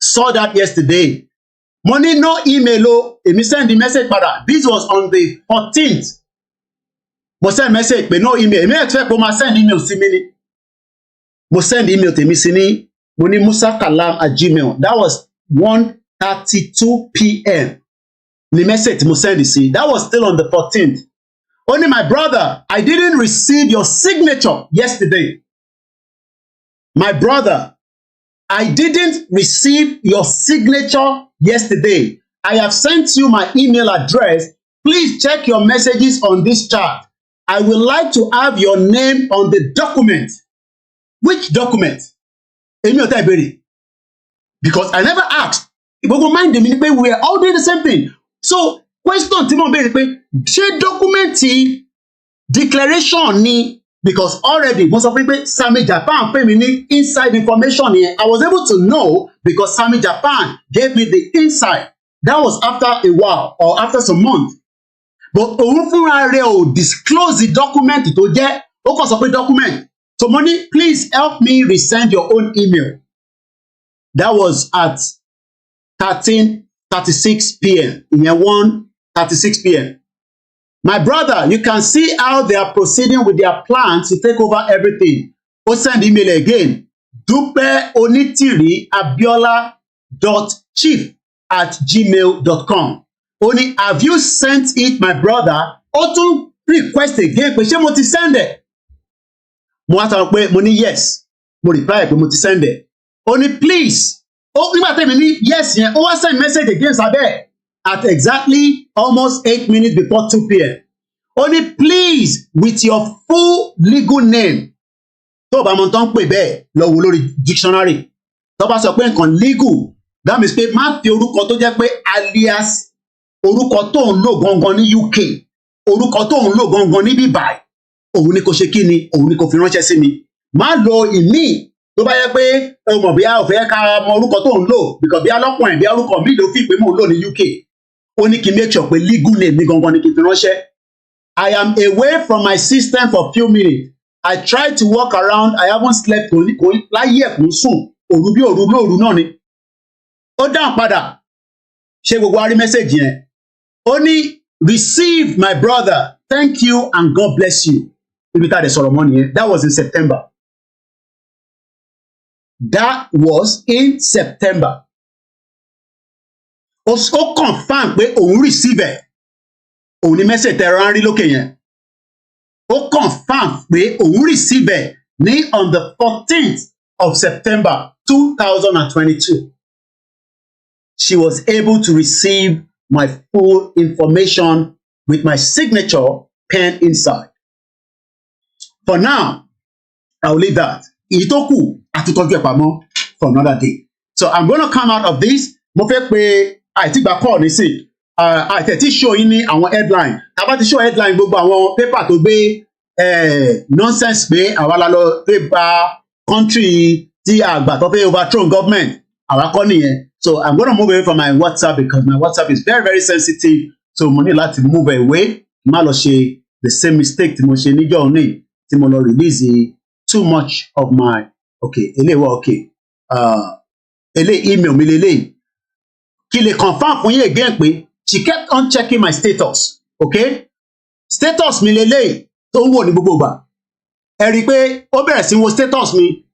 saw that yesterday. Mo ní no email o. Èmi send the message padà. This was on the 14th. Mo send message pé no email. Èmi expect kó máa send email sí mi ni. Mo send email tèmi sí ní mo ní musakalam@gmail. That was 1:32 p.m. The message mo send sí. That was still on the 14th. Only my brother, I didn't receive your signature yesterday. My brother, I didn't receive your signature yesterday. I have sent you my email address. Please check your messages on this chat. I would like to have your name on the document. Which document? Because I never asked. We are all doing the same thing. So, question tí mo béèrè pé ṣé dọ́kúmẹ́ǹtì declaration ni because already mo sọ pé Sami Japan pè mí ní inside information yẹn. I was able to know because Sami Japan gave me the inside. That was after a while or after some months. But òun fúnra rẹ̀ ò disclose the document tó jẹ́ ó kàn sọ pé document. So money, please help me resend your own email. That was at 13:36 p.m. in 1:36 p.m. My brother, you can see how they are proceeding with their plans to take over everything. Ó send email again. Dupe Onitiri abiola.chief@gmail.com. Only have you sent it, my brother? Ó tún request again pé ṣé mo ti send it? Mo wá sọ pé mo ní yes. Mo reply pé mo ti send it. Only please. Ó nígbà tẹ́mi ní yes yẹn ó wá send message again sábẹ́ at exactly almost 8 minutes before 2 p.m. Only please with your full legal name. Tó bá mọ̀ tán pè bẹ́ẹ̀ lọ wò lórí dictionary. Tó bá sọ pé nǹkan legal that means pé má fi orúkọ tó jẹ́ pé alias orúkọ tó ń lò gangan ní UK orúkọ tó ń lò gangan ní bíbáyìí òun ni kò ṣe kí ni òun ni kò fi ránṣẹ́ sí mi. Má lo ìmíì tó bá yẹ pé o mọ̀ bí a ò fẹ́ ká mọ orúkọ tó ń lò because bí alọ́kùnrin bí orúkọ mi ló fi pé mò ń lò ní UK ó ní kí n make sure pé legal name ní gangan ni kí n fi ránṣẹ́. I am away from my system for few minutes. I tried to walk around. I haven't slept kò láyé ẹ̀kún sùn òru bí òru lóru náà ni. Ó dáhùn padà ṣé gbogbo arí mẹ́sẹ̀gì yẹn. Ó ní receive my brother thank you and God bless you. Ibi tá a dẹ̀ sọ̀rọ̀ mọ́ nìyẹn. That was in September. That was in September. Ó confirm pé òun receive ẹ̀. Òun ni message tẹ́ rán rí lókè yẹn. Ó confirm pé òun receive ẹ̀ ní on the 14th of September 2022. She was able to receive my full information with my signature pen inside. For now, I will leave that. Ìtókù àtúntọ́jú ẹ̀ pamọ́ for another day. So I'm going to come out of this. Mo fẹ́ pé àìtígbà call nísìn. Àìtẹ̀tí show yín ní àwọn headline. Tàbá ti show headline gbogbo àwọn paper tó gbé nonsense pé àwa la lọ pé ba country tí àgbà tó fẹ́ overthrow government. Àwa kọ́ nìyẹn. So I'm going to move away from my WhatsApp because my WhatsApp is very, very sensitive. So mo ní láti move away. Má lọ ṣe the same mistake tí mo ṣe níjọ́ òní tí mo lọ release too much of my okay. Email mi lele. Kí lè confirm fún yín again pé she kept on checking my status. Okay? Status mi lele tó ń wò ní gbogbo ìgbà. Ẹ rí pé ó bẹ̀rẹ̀ sí wo status mi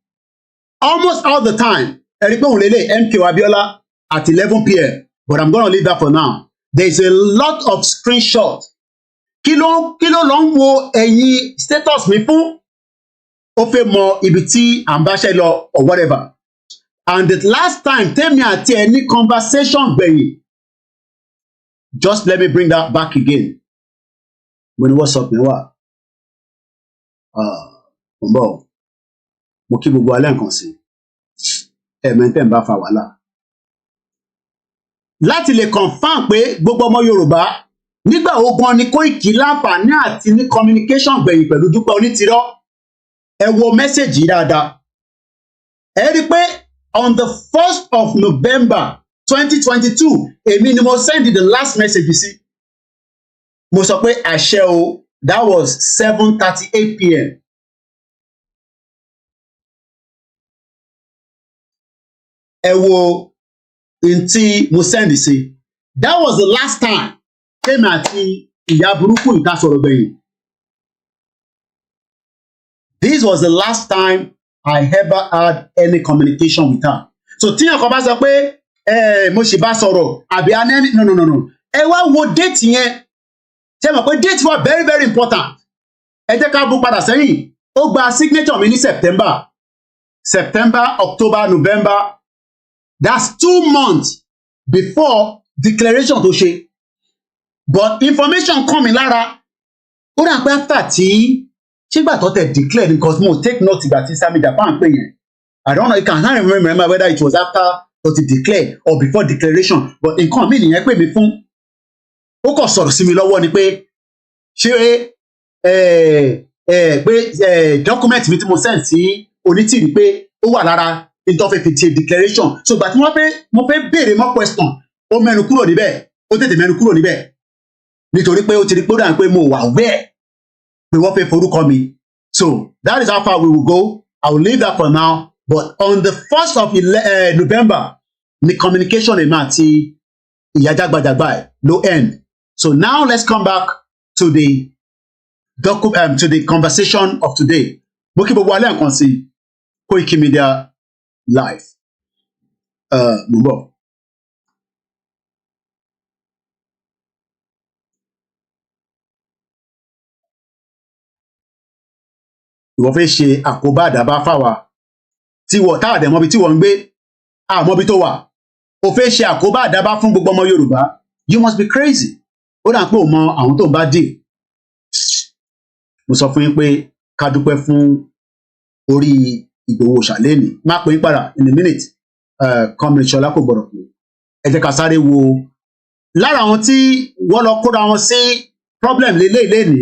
almost all the time. Ẹ rí pé òun lele MK Abiola at 11 p.m. But I'm going to leave that for now. There is a lot of screenshots. Kí ló lọ ń wo ẹ̀yìn status mi fún? Ó fẹ́ mọ ibi tí à ń bá ṣe lọ or whatever. And the last time tèmi àti ẹ ní conversation gbẹ̀yìn Just let me bring that back again. When what's up, what? Mo kí gbogbo alẹ́ nǹkan sí. Maintain bá fa wàhálà. Láti lè confirm pé gbogbo ọmọ Yorùbá nígbà ogun ni Koiki láǹfààní àti ní communication gbẹ̀yìn pẹ̀lú Dupe Onitiri. Ẹ wo message yìí dáadáa. Ẹ rí pé on the 1st of November 2022, èmi ni mo send the last message you see. Mo sọ pé àṣẹ o, that was 7:38 p.m. Ẹ wo ntí mo send sí. That was the last time Kemi àti ìyá burúkú ìta sọ̀rọ̀ gbẹ̀yìn. This was the last time I ever had any communication with her. So tíyàn kan bá sọ pé mo sì bá sọ̀rọ̀ àbí anẹ́ni no. Ẹ wá wo date yẹn. Ṣé mọ̀ pé date were very very important. Ẹ jẹ́ ká bú padà sẹ́yìn. Ó gba signature mi ní September, October, November. That's 2 months before declaration tó ṣe. But information coming lára. Ó dà pé after tí ṣégbà tó tẹ̀ declare because mo take note ìgbà tí Sami Japan pè yẹn. I don't know, I can't remember whether it was after or to declare or before declaration. But nǹkan mi nìyẹn pè mí fún. Ó kàn sọ̀rọ̀ sí mi lọ́wọ́ ni pé ṣé document mi tí mo send sí Onitiri pé ó wà lára ìtọ́fẹ́ fi ṣe declaration. So but mo fẹ́ béèrè more question. Ó mẹ́nu kúrò níbẹ̀. Ó tètè mẹ́nu kúrò níbẹ̀. Nítorí pé ó ti rí pé ó dà pé mo wà wẹ́ẹ̀ pé wọ́n fẹ́ forúkọ mi. So that is how far we will go. I will leave that for now. But on the 1st of November, the communication èmi àti ìyá Jágbàjàgbà ẹ̀ ló end. So now let's come back to the conversation of today. Mo kí gbogbo alẹ́ nǹkan sí koikimedia live. Mo bọ̀. Ìwọ fẹ́ ṣe àkóbá àdábá fáwa tí wọ́n tá àdẹ̀mọ́ bí tí wọ́n ń gbé àmọ́ bí tó wà. Ó fẹ́ ṣe àkóbá àdábá fún gbogbo ọmọ Yorùbá. You must be crazy. Ó dà pé ò mọ àwọn tó ń bá dì. Mo sọ fún yín pé ká dúpẹ́ fún orí Ìgbòho ṣàlẹ́nì. Má pè é padà in a minute. Comrade Ṣọlá kò gbọ́dọ̀ pé. Ẹ jẹ́ ká sáré wo lára àwọn tí wọ́n lọ kóra wọn sí problem lélẹ́ẹ̀lẹ́ni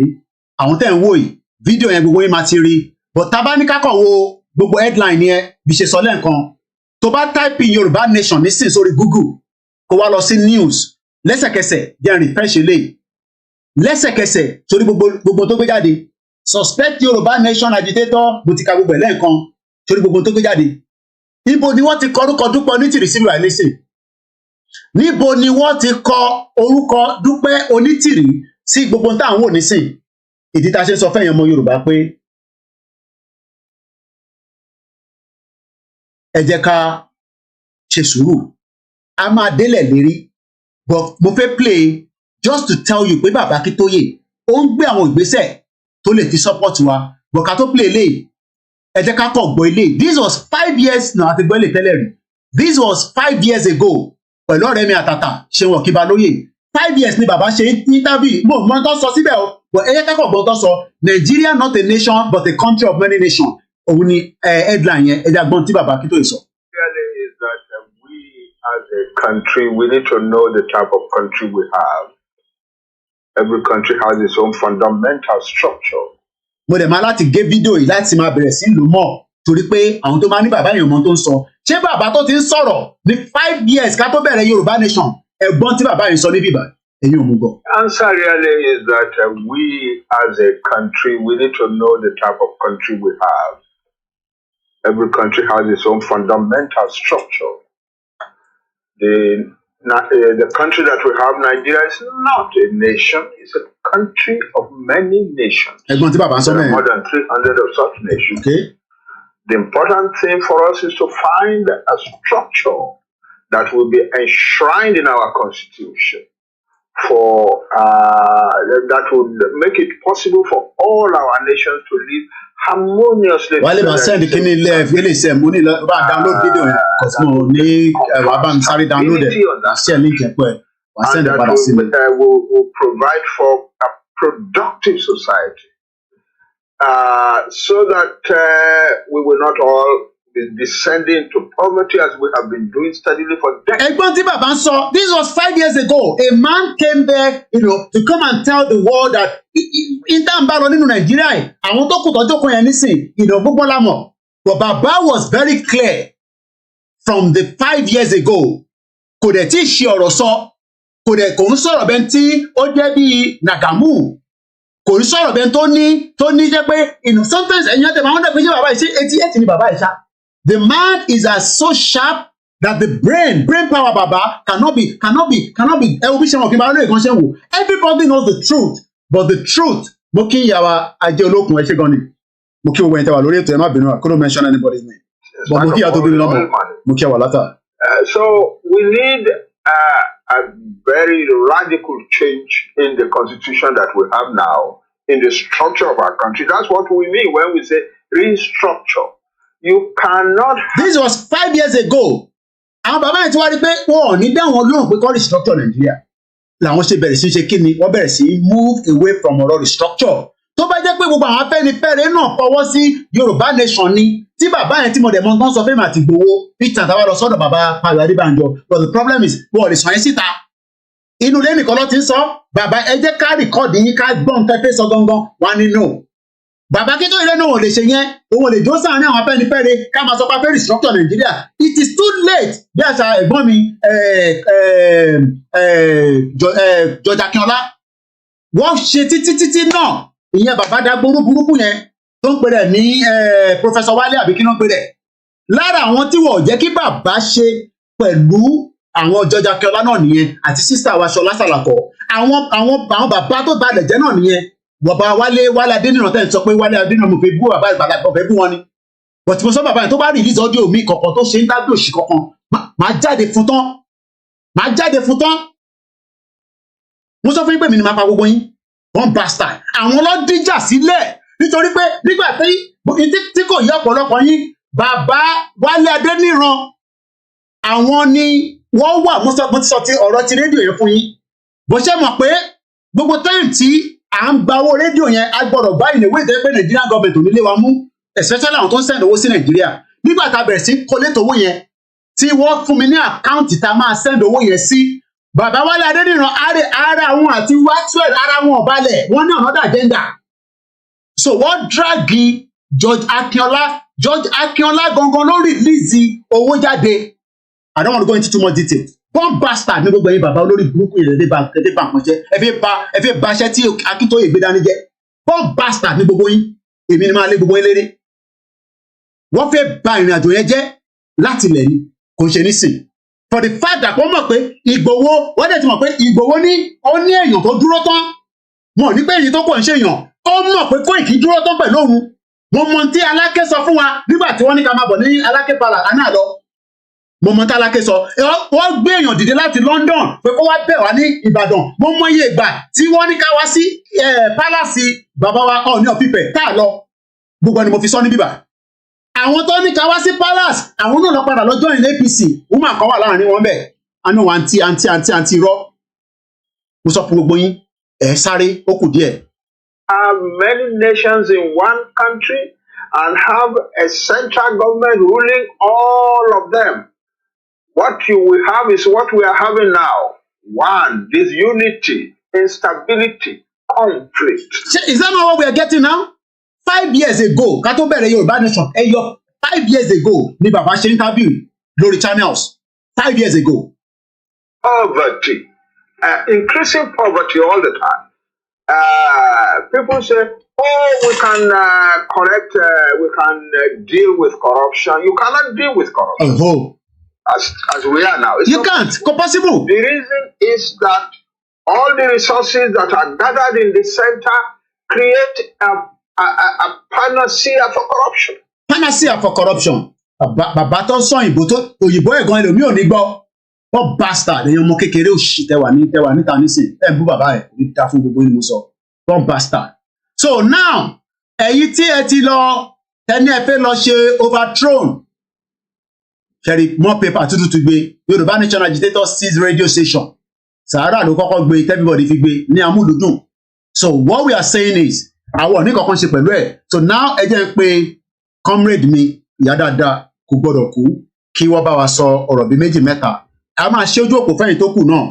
àwọn tẹ̀ ń wò yìí. Fídíò yẹn gbogbo yín máa ti rí. But tá bá ní kákọ̀ wo gbogbo headline yẹn bí ṣe sọ lẹ́ǹkan. Tó bá type in Yorùbá Nation nísìn sórí Google kó wá lọ sí news lẹ́sẹ̀kẹsẹ̀ jẹ́ refresh eléyìí. Lẹ́sẹ̀kẹsẹ̀ torí gbogbo tó gbé jáde. Suspect Yorùbá Nation agitator mo ti ka gbogbo ẹ̀ lẹ́ẹ̀kan torí gbogbo tó gbé jáde. Níbo ni wọ́n ti kọ orúkọ Dupe Onitiri sí ìwà ìlẹ́sìn? Níbo ni wọ́n ti kọ orúkọ Dupe Onitiri sí gbogbo táwọn wò nísìn? Ìdí tá a ṣe sọ fẹ́yàn ọmọ Yorùbá pé ẹ jẹ́ ká ṣe sùúrù. A máa délẹ̀ lérí. But mo fẹ́ play just to tell you pé bàbá Akíntóyè ó ń gbé àwọn ìgbésẹ̀ tó lè ti support wa. But ká tó play eléyìí, ẹ jẹ́ ká kọ̀ gbọ́ eléyìí. This was 5 years náà àti gbọ́ eléyìí tẹ́lẹ̀ rí. This was 5 years ago pẹ̀lú ọ̀rẹ́ mi àtàtà Ṣeun Ọ̀kínbalóyè. 5 years ni bàbá ṣe interview. Mo mọ tó sọ síbẹ̀ o. But ẹ jẹ́ ká kọ̀ gbọ́ tó sọ. Nigeria not a nation but a country of many nations. Òun ni headline yẹn. Ẹ jẹ́ àgbọn tí bàbá Akíntóyè sọ. Is that we as a country, we need to know the type of country we have. Every country has its own fundamental structure. Mo dẹ̀ máa láti gé fídíò yìí láti máa bẹ̀rẹ̀ sí lò mọ́ torí pé àwọn tó máa ní bàbá yẹn mọ tó ń sọ. Ṣé bàbá tó ti ń sọ̀rọ̀ ní 5 years ká tó bẹ̀rẹ̀ Yorùbá Nation ẹ̀gbọ́n tí bàbá yẹn sọ ní bíbá ẹ̀yin ò mú gbọ́. Answer really is that we as a country, we need to know the type of country we have. Every country has its own fundamental structure. The country that we have, Nigeria, is not a nation. It's a country of many nations. There are more than 300 of such nations. Okay. The important thing for us is to find a structure that will be enshrined in our constitution that would make it possible for all our nations to live harmoniously. Wale ma send kini ile se mo ni lo ba download video yẹn cuz mo ní wá bá mi sáré download ẹ share link ẹ pé and that will provide for a productive society, so that we will not all be descending to poverty as we have been doing steadily for decades. This was 5 years ago. A man came there, to come and tell the world that in Nigeria, I want to but Baba was very clear from the 5 years ago. Kò dẹ̀ tí ṣe ọ̀rọ̀ sọ, kò ń sọ̀rọ̀ bẹ́ẹ̀ tí ó jẹ́ bí Nàgàmú, kò ń sọ̀rọ̀ bẹ́ẹ̀ tó ní jẹ́ pé sometimes ẹ̀yin àti àwọn ọ̀dọ́ pé ṣé bàbá yìí ṣe 88 ni bàbá yìí ṣá. The man is as so sharp that the brain power Baba cannot be everybody knows the truth, but the truth mo kí ìyàwó ajé olókun ẹ ṣe gan ni mo kí owó ẹni tẹwà lórí ètò ẹ má bínú I couldn't mention anybody's name but mo kí ìyàwó tó bí mi lọ́mọ mo kí ìyàwó látà. So we need a very radical change in the constitution that we have now, in the structure of our country. That's what we mean when we say restructure. You cannot. This was 5 years ago. Àwọn bàbá yẹn ti wá rí pé wọn ò ní dá wọn lóhùn pé kọ́ restructure Nàìjíríà. Làwọn ṣe bẹ̀rẹ̀ sí ṣe kí ni wọ́n bẹ̀rẹ̀ sí move away from ọ̀rọ̀ restructure. Tó bá jẹ́ pé gbogbo àwọn Afẹ́nifẹ́re náà fọwọ́ sí Yorùbá nation ni tí bàbá yẹn tí mo dẹ̀ mọ́ tán sọ fẹ́mi àti Ìgbòho Peter tàwa lọ sọ́dọ̀ bàbá Pàlọ́ Adébánjọ, but the problem is wọ́n lè sọ yẹn síta. Inú ilé nìkan ló ti ń sọ bàbá ẹ jẹ́ ká rìkọ́ọ̀dì yín ká gbọ́n tẹ́tẹ́ sọ gangan wá nínú. Bàbá kí tó ilé náà ò lè ṣe yẹn òun lè jó sáà ní àwọn Afẹ́nifẹ́re ká máa sọ pé afẹ́ restructure Nàìjíríà. It is too late bí àṣà ẹ̀gbọ́n mi George Akínọlá wọ́n ṣe títí náà ìyẹn bàbá Dagboru burúkú yẹn tó ń pè rẹ̀ ní Professor Wálé àbí kí ló ń pè rẹ̀ lára àwọn tí wọ́n jẹ́ kí bàbá ṣe pẹ̀lú àwọn George Akínọlá náà nìyẹn àti sísá wa Ṣọlá Sàlàkọ̀ àwọn bàbá tó balẹ̀ jẹ́ náà nìyẹn bàbá Wálé Adéníran tẹ́ ń sọ pé Wálé Adéníran mo fẹ́ bú bàbá ìgbàlagbà fẹ́ bú wọn ni but mo sọ bàbá yẹn tó bá release audio mi kọ̀ọ̀kan tó ṣe ń dábì òṣì kankan máa jáde fún tán mo sọ fún yín pé mi ni máa pa gbogbo yín one bastard àwọn ló díjà sílẹ̀ nítorí pé nígbà tí kò yẹ ọ̀pọ̀lọpọ̀ yín bàbá Wálé Adéníran àwọn ni wọ́n wà mo ti sọ ti ọ̀rọ̀ ti rédíò yẹn fún yín bó ṣe mọ̀ pé gbogbo time tí à ń gba owó rédíò yẹn a gbọ́dọ̀ bá ìnáwó ìtẹ́ pé Nigerian government ò ní lé wa mú especially àwọn tó ń send owó sí Nàìjíríà nígbà tá a bẹ̀rẹ̀ sí collect owó yẹn tí wọ́n fún mi ní àkáǹtì tá a máa send owó yẹn sí bàbá Wálé Adéníran ara wọn àti waxwell ara wọn ò balẹ̀ wọ́n ní another agenda so wọ́n dragi George Akínọlá gangan ló release owó jáde. I don't want to go into too much detail. One bastard ní gbogbo ẹ̀yin bàbá olórí burúkú yẹn lè bá àpọ̀nṣẹ́ ẹ fẹ́ bá aṣẹ́ tí Akíntóyè gbé dání jẹ́. One bastard ní gbogbo yín èmi ni máa lé gbogbo yín léré. Wọ́n fẹ́ bà ìrìn àjò yẹn jẹ́ láti ilẹ̀ ni kò ń ṣe nísìn. For the fact that wọ́n mọ̀ pé Ìgbòho wọ́n dẹ̀ ti mọ̀ pé Ìgbòho ní ó ní èèyàn tó dúró tán. Mọ̀ ní pé èyí tó pọ̀ ń ṣe èèyàn ó mọ̀ pé Kóìkì dúró tán pẹ̀lú òun. Mo mọ̀ tí Aláké sọ fún wa nígbà tí wọ́n ní ká máa bọ̀ ní Aláké Palace àná lọ. Mo mọ̀ tí Aláké sọ wọ́n gbé èèyàn dìde láti London pé kó wá bẹ̀ wá ní Ìbàdàn. Mo mọ̀ iye ìgbà tí wọ́n ní ká wá sí Palace bàbá wa Ọọ̀ni of Ifẹ̀ tá a lọ. Gbogbo ni mo fi sọ ní bíbà. Àwọn tó ní ká wá sí Palace àwọn náà lọ padà lọ́jọ́ ìlú APC woman kan wà láàrin wọn bẹ́ẹ̀ àánú wa àǹtí rọ́. Mo sọ fún gbogbo yín ẹ̀ sáré ó kù díẹ̀. Many nations in one country and have a central government ruling all of them. What you will have is what we are having now. One, disunity, instability, conflict. Is that not what we are getting now? 5 years ago, ká tó bẹ̀rẹ̀ Yorùbá nation, 5 years ago, ni bàbá ṣe interview lórí channels. 5 years ago. Poverty, increasing poverty all the time. People say, oh, we can correct, we can deal with corruption. You cannot deal with corruption. Oh. As we are now. You can't. It's possible. The reason is that all the resources that are gathered in the center create a panacea for corruption. Panacea for corruption. Bàbá tó sọ òyìnbó ẹ̀gàn ẹlòmíì ò ní gbọ́. Wọ́n bastard èèyàn ọmọ kékeré òṣì tẹwà níta nísìn ẹ̀ ń bú bàbá ẹ̀ ní ta fún gbogbo ìmú sọ. Wọ́n bastard. So now ẹ̀yin tí ẹ ti lọ tẹ́ni ẹ fẹ́ lọ ṣe overthrown. Ṣẹ̀rí more paper tuntun gbé Yorùbá Nation Agitator seize radio station Sahara ló kọ́kọ́ gbé everybody fi gbé ní Amuludun. So what we are saying is àwọn ní kankan ṣe pẹ̀lú ẹ̀. So now ẹ jẹ́ ń pe comrade mi ìyá dáadáa kò gbọ́dọ̀ kú kí wọ́n bá wa sọ ọ̀rọ̀ bíi méjì mẹ́ta. A máa ṣe ojú òpó fẹ́yìn tó kù náà.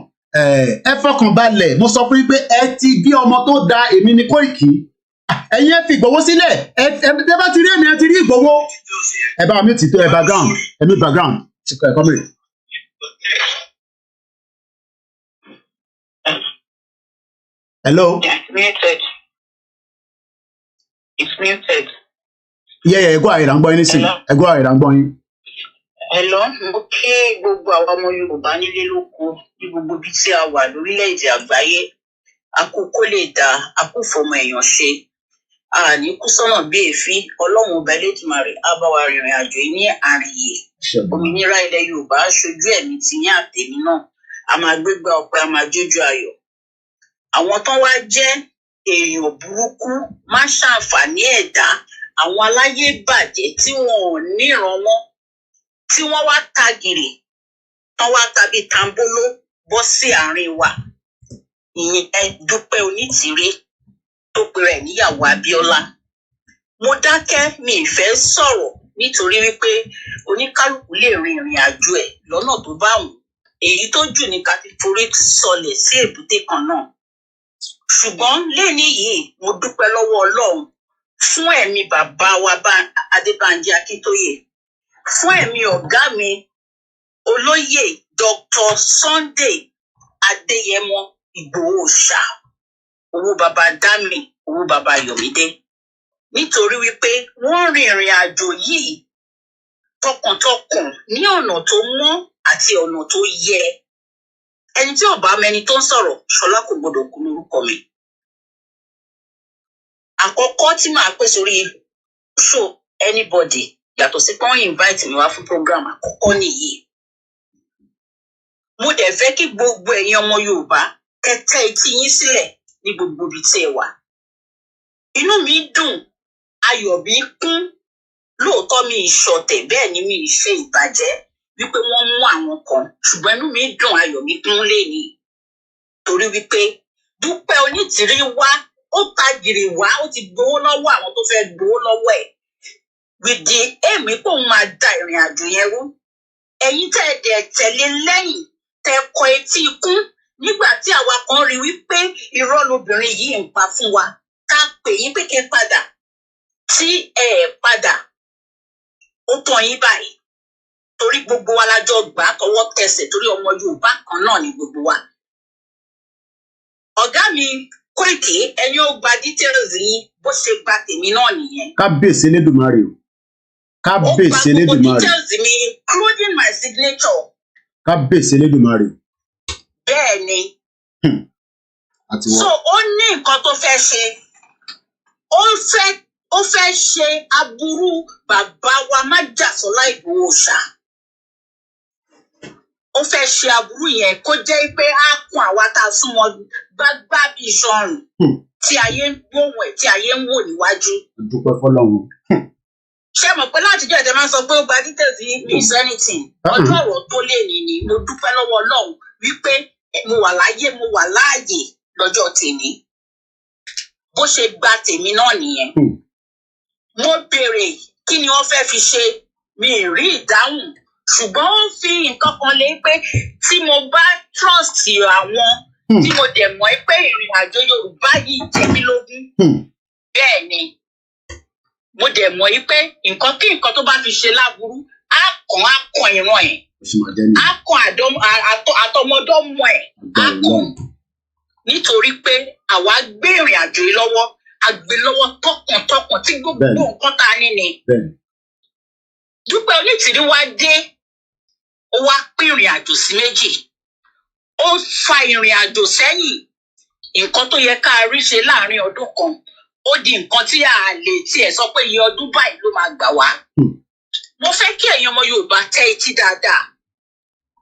Ẹ fọkàn balẹ̀ mo sọ fún yín pé ẹ ti bí ọmọ tó da èmi ní Kóìkì. Ẹ̀yin ẹ fi Ìgbòho sílẹ̀ ẹ bá ti rí èmi ẹ ti rí Ìgbòho. Ẹ bá mi ti tó ẹ background ẹ mi background comrade. Hello. It's muted. It's muted. Yeah, go ahead, I'm going to sing. Go ahead, I'm going. Hello, mo kí gbogbo àwọn ọmọ Yorùbá nílé lóko ní gbogbo ibi tí a wà lórílẹ̀-èdè àgbáyé. Àkókò lè dá, àkófọmọ èèyàn ṣe. Àní kú sọ́nà bí èéfín, Ọlọ́run ọba Elédùmarè á bá wa rìnrìn àjò yìí ní àríyé. Òmìnira ilẹ̀ Yorùbá aṣojú ẹ̀mí ti yín àtèmi náà. A máa gbégbá ọpẹ́, a máa jójú ayọ̀. Àwọn tán wá jẹ́ èèyàn burúkú má ṣàǹfààní ẹ̀dá, àwọn aláyé bàjẹ́ tí wọn ò níran mọ́, tí wọ́n wá tagìrì, tán wá tàbí tambóló bọ́ sí àárín wa. Ìyẹn Dupe Onitiri tó pe rẹ̀ níyàwó Abíọ́lá. Mo dákẹ́ mi ì fẹ́ sọ̀rọ̀ nítorí wípé oníkálùkù lè rin ìrìn àjò ẹ̀ lọ́nà tó bá wù. Èyí tó jù ní ká ti forí sọlẹ̀ sí èbúté kan náà. Ṣùgbọ́n lẹ́ni yìí mo dúpẹ́ lọ́wọ́ Ọlọ́run fún ẹ̀mí bàbá wa Adébánjí Akíntóyè, fún ẹ̀mí ọ̀gá mi olóyè Dr. Sunday Adéyẹmọ Ìgbòho ṣá, owó bàbá Dámì, owó bàbá Yọ̀mídé, nítorí wípé wọ́n rin ìrìn àjò yìí tọkàntọkàn ní ọ̀nà tó mọ́ àti ọ̀nà tó yẹ. Ẹni tí ò bá mẹni tó ń sọ̀rọ̀, Ṣọlá kò gbọdọ̀ kú lórúkọ mi. Àkọ́kọ́ tí màá pè sórí show anybody yàtọ̀ sí pé wọ́n invite mi wá fún program àkọ́kọ́ nìyí. Mo dẹ̀ fẹ́ kí gbogbo ẹ̀yin ọmọ Yorùbá kẹ́tẹ́ etí yín sílẹ̀ ní gbogbo ibi tí ẹ wà. Inú mi dùn, ayọ̀ mi kún. Lóòótọ́ mi ìṣọ̀tẹ̀ bẹ́ẹ̀ ni mi ìṣe ìbàjẹ́ wípé wọ́n mú àwọn kan, ṣùgbọ́n inú mi dùn, ayọ̀ mi kún léni. Torí wípé Dupe Onitiri wá, ó tagìrì wá, ó ti gbowó lọ́wọ́ àwọn tó fẹ́ gbowó lọ́wọ́ ẹ̀. With the aim pé òun máa da ìrìn àjò yẹn rú. Ẹ̀yin tẹ́ ẹ dẹ̀ tẹ̀lé lẹ́yìn, tẹ́ kọ etí ikún nígbà tí àwa kan rí wípé irọ́ lobìnrin yìí ń pa fún wa. Ká pè yín pé kẹ́ padà. Tí ẹ padà, ó tàn yín báyìí. Torí gbogbo wa lájọ gbà tọwọ́ tẹsẹ̀ torí ọmọ Yorùbá kan náà ni gbogbo wa. Ọ̀gá mi Kóìkì, ẹni ó gba details yín bó ṣe gba tèmi náà nìyẹn. Kábíyèsí Elédùmarè o. Kábíyèsí Elédùmarè. Ó gba gbogbo details mi including my signature. Kábíyèsí Elédùmarè. Bẹ́ẹ̀ ni. So ó ní nǹkan tó fẹ́ ṣe. Ó fẹ́ ṣe aburú bàbá wa Májàsọ́lá Ìgbòho ṣá. Ó fẹ́ ṣe aburú yẹn kó jẹ́ pé á kún àwa tá a súnmọ́ gbágbá bí ìṣọ̀rùn tí ayé ń gbóhùn ẹ̀ tí ayé ń wò níwájú. Dúpẹ́ fọ́lọ́run. Ṣé mọ̀ pé láti jẹ́ ẹ̀jẹ̀ máa ń sọ pé ó gba details yìí mi ìsọ anything. Ọjọ́ ọ̀rọ̀ tó lè ní ni mo dúpẹ́ lọ́wọ́ Ọlọ́run wípé mo wà láyé mo wà láàyè lọ́jọ́ tèmi. Bó ṣe gba tèmi náà nìyẹn. Mo béèrè kí ni wọ́n fẹ́ fi ṣe, mi ì rí ìdáhùn. Ṣùgbọ́n ó fi nǹkan kan lé pé tí mo bá trust àwọn tí mo dẹ̀ mọ̀ pé ìrìn àjò Yorùbá yìí jẹ́ mí lógún. Bẹ́ẹ̀ ni mo dẹ̀ mọ̀ pé nǹkan kí nǹkan tó bá fi ṣe láburú á kàn ìran ẹ̀. Á kàn àtọmọdọ́mọ ẹ̀ á kàn. Nítorí pé àwa gbé ìrìn àjò yìí lọ́wọ́, a gbé lọ́wọ́ tọkàntọkàn tí gbogbo nǹkan tá a ní ni. Dupe Onitiri wá dé, ó wá pín ìrìn àjò sí méjì. Ó fa ìrìn àjò sẹ́yìn. Nǹkan tó yẹ ká rí ṣe láàrin ọdún kan, ó di nǹkan tí a lè tiẹ̀ sọ pé iye ọdún báyìí ló máa gbà wá. Mo fẹ́ kí ẹ̀yin ọmọ Yorùbá tẹ́ etí dáadáa.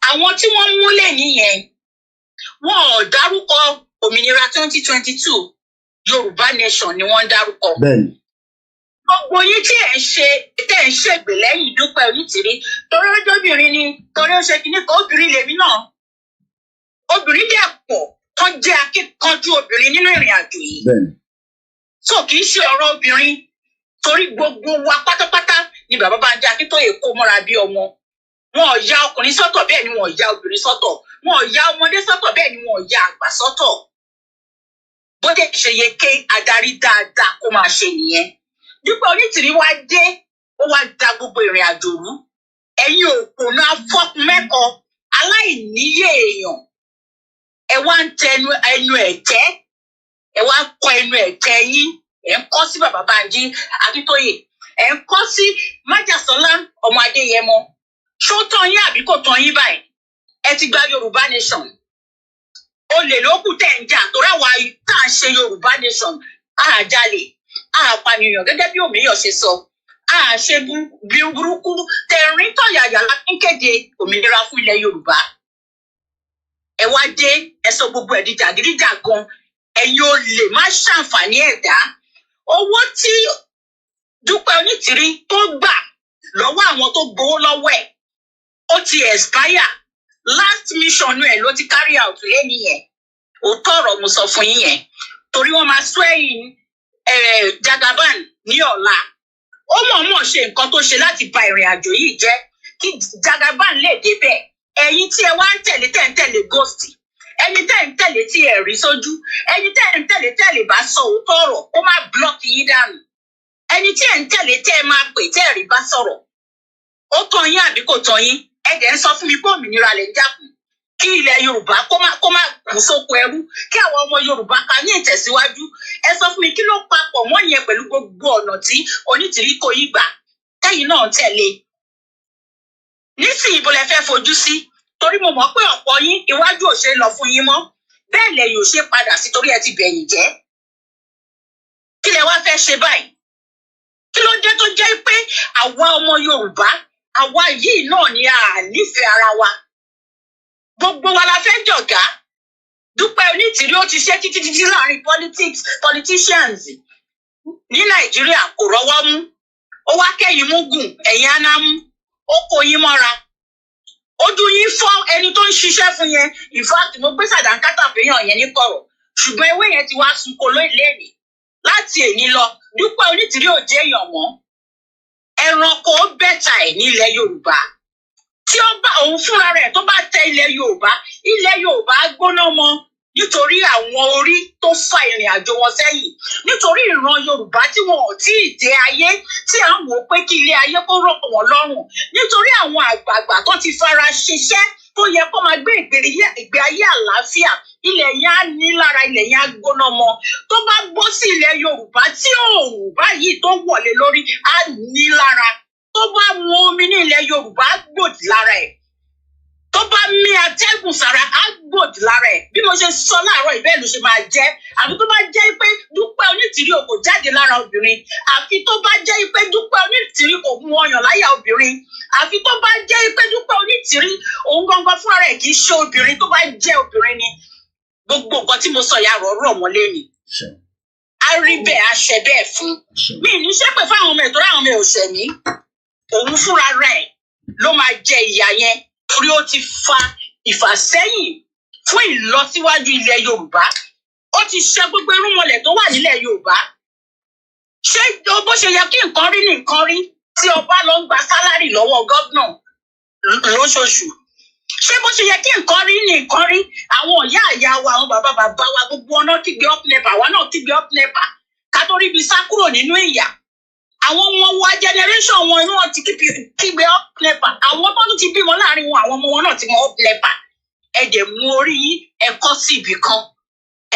Àwọn tí wọ́n múlẹ̀ nìyẹn, wọn ò dárúkọ òmìnira 2022 Yorùbá nation ni wọ́n ń dárúkọ. Gbogbo yín tí ẹ̀ ń ṣègbè lẹ́yìn Dupe Onitiri, torí ó jóbìnrin ni, torí ó ṣe kíní kan obìnrin lèmi náà. obìnrin dẹ̀ pọ̀ tó jẹ́ akíkanjú obìnrin nínú ìrìn àjò yìí. So kì í ṣe ọ̀rọ̀ obìnrin torí gbogbo wa pátápátá ni bàbá Bánjí Akíntóyè kó mọ́ra bí ọmọ. Wọn ò ya ọkùnrin sọ́tọ̀ bẹ́ẹ̀ ni wọn ò ya obìnrin sọ́tọ̀. Wọn ò ya ọmọdé sọ́tọ̀ bẹ́ẹ̀ ni wọn ò ya àgbà sọ́tọ̀. Bó dẹ̀ ṣe yẹ kí adarí dáadáa kó máa ṣe nìyẹn. Dupe Onitiri wá dé, ó wá da gbogbo ìrìn àjò rú. Ẹ̀yin òpònú afọ́kun mẹ́kọ aláìníyè èèyàn. Ẹ wá ń tẹnu ẹnu ẹ̀tẹ́. Ẹ wá kọ ẹnu ẹ̀tẹ́ yín. Ẹ ń kọ́ sí bàbá Bánjí Akíntóyè. Ẹ ń kọ́ sí Májàsọ́lá ọmọ Adéyẹmọ. Ṣó tán yín àbí kò tán yín báyìí? Ẹ ti gba Yorùbá nation. Olè ló kù tẹ̀ ń jà torí àwa tá à ń ṣe Yorùbá nation. Àjálè, àpànìyàn gẹ́gẹ́ bí Òmíyọ̀ ṣe sọ. Àṣe burúkú tẹ̀rín tọ̀yàyà láti kéde òmìnira fún ilẹ̀ Yorùbá. Ẹ wá dé ẹ sọ gbogbo ẹ̀ di jàgídíjàgan. Ẹ̀yin olè má ṣàǹfààní ẹ̀dá. Owó tí Dupe Onitiri tó gbà lọ́wọ́ àwọn tó gbowó lọ́wọ́ ẹ̀ ó ti expire. Last mission ẹ̀ ló ti carry out lẹ́ni yẹn. Òótọ́ ọ̀rọ̀ mo sọ fún yín yẹn. Torí wọ́n máa swearing Jagaban ní ọ̀la. Ó mọ̀ọ́mọ̀ ṣe nǹkan tó ṣe láti ba ìrìn àjò yìí jẹ́ kí Jagaban lè débẹ̀. Ẹ̀yin tí ẹ wá ń tẹ̀lé ghost. Ẹni tẹ́ ń tẹ̀lé tí ẹ rí sójú. Ẹni tẹ́ ń tẹ̀lé bá sọ òótọ́ ọ̀rọ̀ ó máa block yín dànù. Ẹni tí ẹ ń tẹ̀lé tẹ́ ẹ máa pè tẹ́ ẹ rí bá sọ̀rọ̀. Ó tàn yín àbí kò tàn yín? Ẹ dẹ̀ ń sọ fún mi pé òmìnira lè jákùn. Kí ilẹ̀ Yorùbá kó má kú sóko ẹrú. Kí àwọn ọmọ Yorùbá ká ní ìtẹ̀síwájú. Ẹ sọ fún mi kí ló papọ̀ mọ́ yẹn pẹ̀lú gbogbo ọ̀nà tí Onítìrí kò yí gbà. Tẹ́yìn náà tẹ̀lé. Nísìnyí ibo lẹ fẹ́ fojú sí. Torí mo mọ̀ pé ọ̀pọ̀ yín iwájú ò ṣe lọ fún yín mọ́. Bẹ́ẹ̀ lẹ yóò ṣe padà sí torí ẹ ti bẹ̀yìn jẹ́. Kí lẹ wá fẹ́ ṣe báyìí? Kí ló dé tó jẹ́ pé àwa ọmọ Yorùbá, àwa yìí náà ni a nífẹ̀ẹ́ ara wa. Gbogbo wa la fẹ́ jọ̀gá. Dupe Onitiri ó ti ṣe títí láàrin politicians ní Nàìjíríà kò rọ́wọ́ mú. Ó wá kẹ́yìn múgùn ẹ̀yìn anámú. Ó kó yín mọ́ra. Ojú yín fọ́ ẹni tó ń ṣiṣẹ́ fún yẹn. In fact, mo gbé sàdánkátà fẹ́yàn yẹn ní kọ̀rọ̀. Ṣùgbọ́n ewé yẹn ti wá sunko lóìlẹ́ẹ̀nì. Láti èní lọ, Dupe Onitiri ò jẹ́ èèyàn mọ́. Ẹranko bẹ́tà ẹ̀ nílẹ̀ Yorùbá. Tí ó bá òun fúnra rẹ̀ tó bá tẹ ilẹ̀ Yorùbá gbóná mọ́ nítorí àwọn orí tó fa ìrìn àjò wọn sẹ́yìn. Nítorí ìran Yorùbá tí wọn ò tí ì dé ayé tí à ń wò pé kí ilé ayé kó rọ̀ wọ́n lọ́rùn. Nítorí àwọn àgbààgbà tó ti fara ṣiṣẹ́ tó yẹ kó máa gbé ìgbé ayé àlàáfíà. Ilẹ̀ yẹn á ní lára, ilẹ̀ yẹn á gbóná mọ́. Tó bá gbọ́ sí ilẹ̀ Yorùbá tí òòrùn báyìí tó wọlé lórí á ní lára. Tó bá mu omi ní ilẹ̀ Yorùbá á gbòdì lára ẹ̀. Tó bá mí atẹ́gùn sára á gbòdì lára ẹ̀. Bí mo ṣe sọ láàárọ̀ ìbẹ́ẹ̀ ló ṣe máa jẹ́. Àfi tó bá jẹ́ pé Dupe Onitiri kò jáde lára obìnrin. Àfi tó bá jẹ́ pé Dupe Onitiri kò mú ọyàn láyà obìnrin. Àfi tó bá jẹ́ pé Dupe Onitiri òun gangan fúnra rẹ̀ kì í ṣe obìnrin tó bá jẹ́ obìnrin ni. Gbogbo nǹkan tí mo sọ yà rọ̀ mọ́ lẹ́nu. A rí bẹ́ẹ̀ a ṣẹ bẹ́ẹ̀ fún. Mi ní ṣépè fáwọn ọmọ ẹ̀tọ́ láwọn ọmọ òṣèmí. Òun fúnra rẹ̀ ló máa jẹ ìyà yẹn torí ó ti fa ìfàsẹ́yìn fún ìlọsíwájú ilẹ̀ Yorùbá. Ó ti ṣe gbogbo irúnmọlẹ̀ tó wà nílẹ̀ Yorùbá. Ṣé bó ṣe yẹ kí nǹkan rí ní nǹkan rí tí ọba lọ ń gba sálárì lọ́wọ́ gómìnà lóṣooṣù? Ṣé bó ṣe yẹ kí nǹkan rí ní nǹkan rí? Àwọn ìyá àyà wa, àwọn bàbá wa gbogbo ọ̀nà kígbe up nepa, àwa náà kígbe up nepa. Ká tó rí ibi sá kúrò nínú ìyà. Àwọn ọmọ wa generation wọn inú wọn ti kígbe up nepa. Àwọn tó ti bímọ láàrin wọn, àwọn ọmọ wọn náà ti mọ up nepa. Ẹ dẹ̀ mú orí yín ẹ kọ́ sí ibì kan.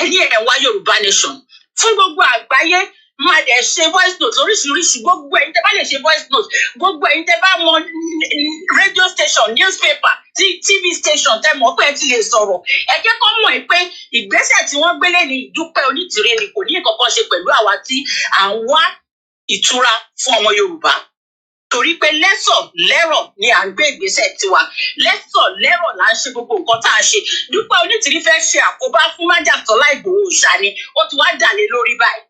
Ẹ ní ẹ̀ wá Yorùbá nation. Fún gbogbo àgbáyé máa dẹ̀ ṣe voice note oríṣiríṣi. Gbogbo ẹ̀yin tẹ́ bá lè ṣe voice note. Gbogbo ẹ̀yin tẹ́ bá mọ radio station, newspaper, TV station tẹ́ mọ̀ pé ẹ ti lè sọ̀rọ̀. Ẹ jẹ́ kó mọ̀ pé ìgbésẹ̀ tí wọ́n gbélé ní Dupe Onitiri ni kò ní nǹkan kan ṣe pẹ̀lú àwa tí à ń wá ìtura fún ọmọ Yorùbá. Torí pé lẹ́sọ̀ lẹ́rọ̀ ni à ń gbé ìgbésẹ̀ tiwa. Lẹ́sọ̀ lẹ́rọ̀ là ń ṣe gbogbo nǹkan tá a ṣe. Dupe Onitiri fẹ́ ṣe àkóbá fún Májàsọ́lá Ìgbòho Òòṣà ni. Ó ti wá dàlé lórí báyìí.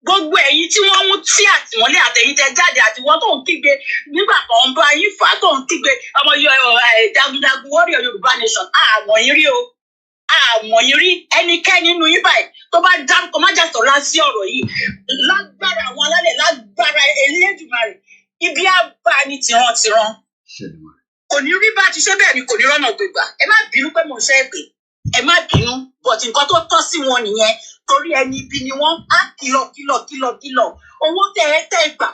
Gbogbo ẹ̀yin tí wọ́n mú tí àtìmọ́lé àtẹ̀yìn tẹ jáde àti wọ́n tó ń kígbe nígbà tó ń bá yín fà á tó ń kígbe ọmọ jagunjagun warrior Yorùbá nation àmọ́ yín rí o. àmọ́ yín rí ẹnikẹ́ni nínú yín báyìí tó bá dárúkọ májàsọ́lá sí ọ̀rọ̀ yìí lágbára àwọn alálẹ̀ lágbára Elédùmarè ibi àbá ní tìrantìran kò ní rí bá ti ṣe bẹ́ẹ̀ ni kò ní rọ́nà gbégbà ẹ má bínú pé mò ń ṣe é pè ẹ má bínú but nǹkan tó tọ́ sí wọn nìyẹn torí ẹni ibi ni wọ́n á kìlọ̀ owó tẹ gbà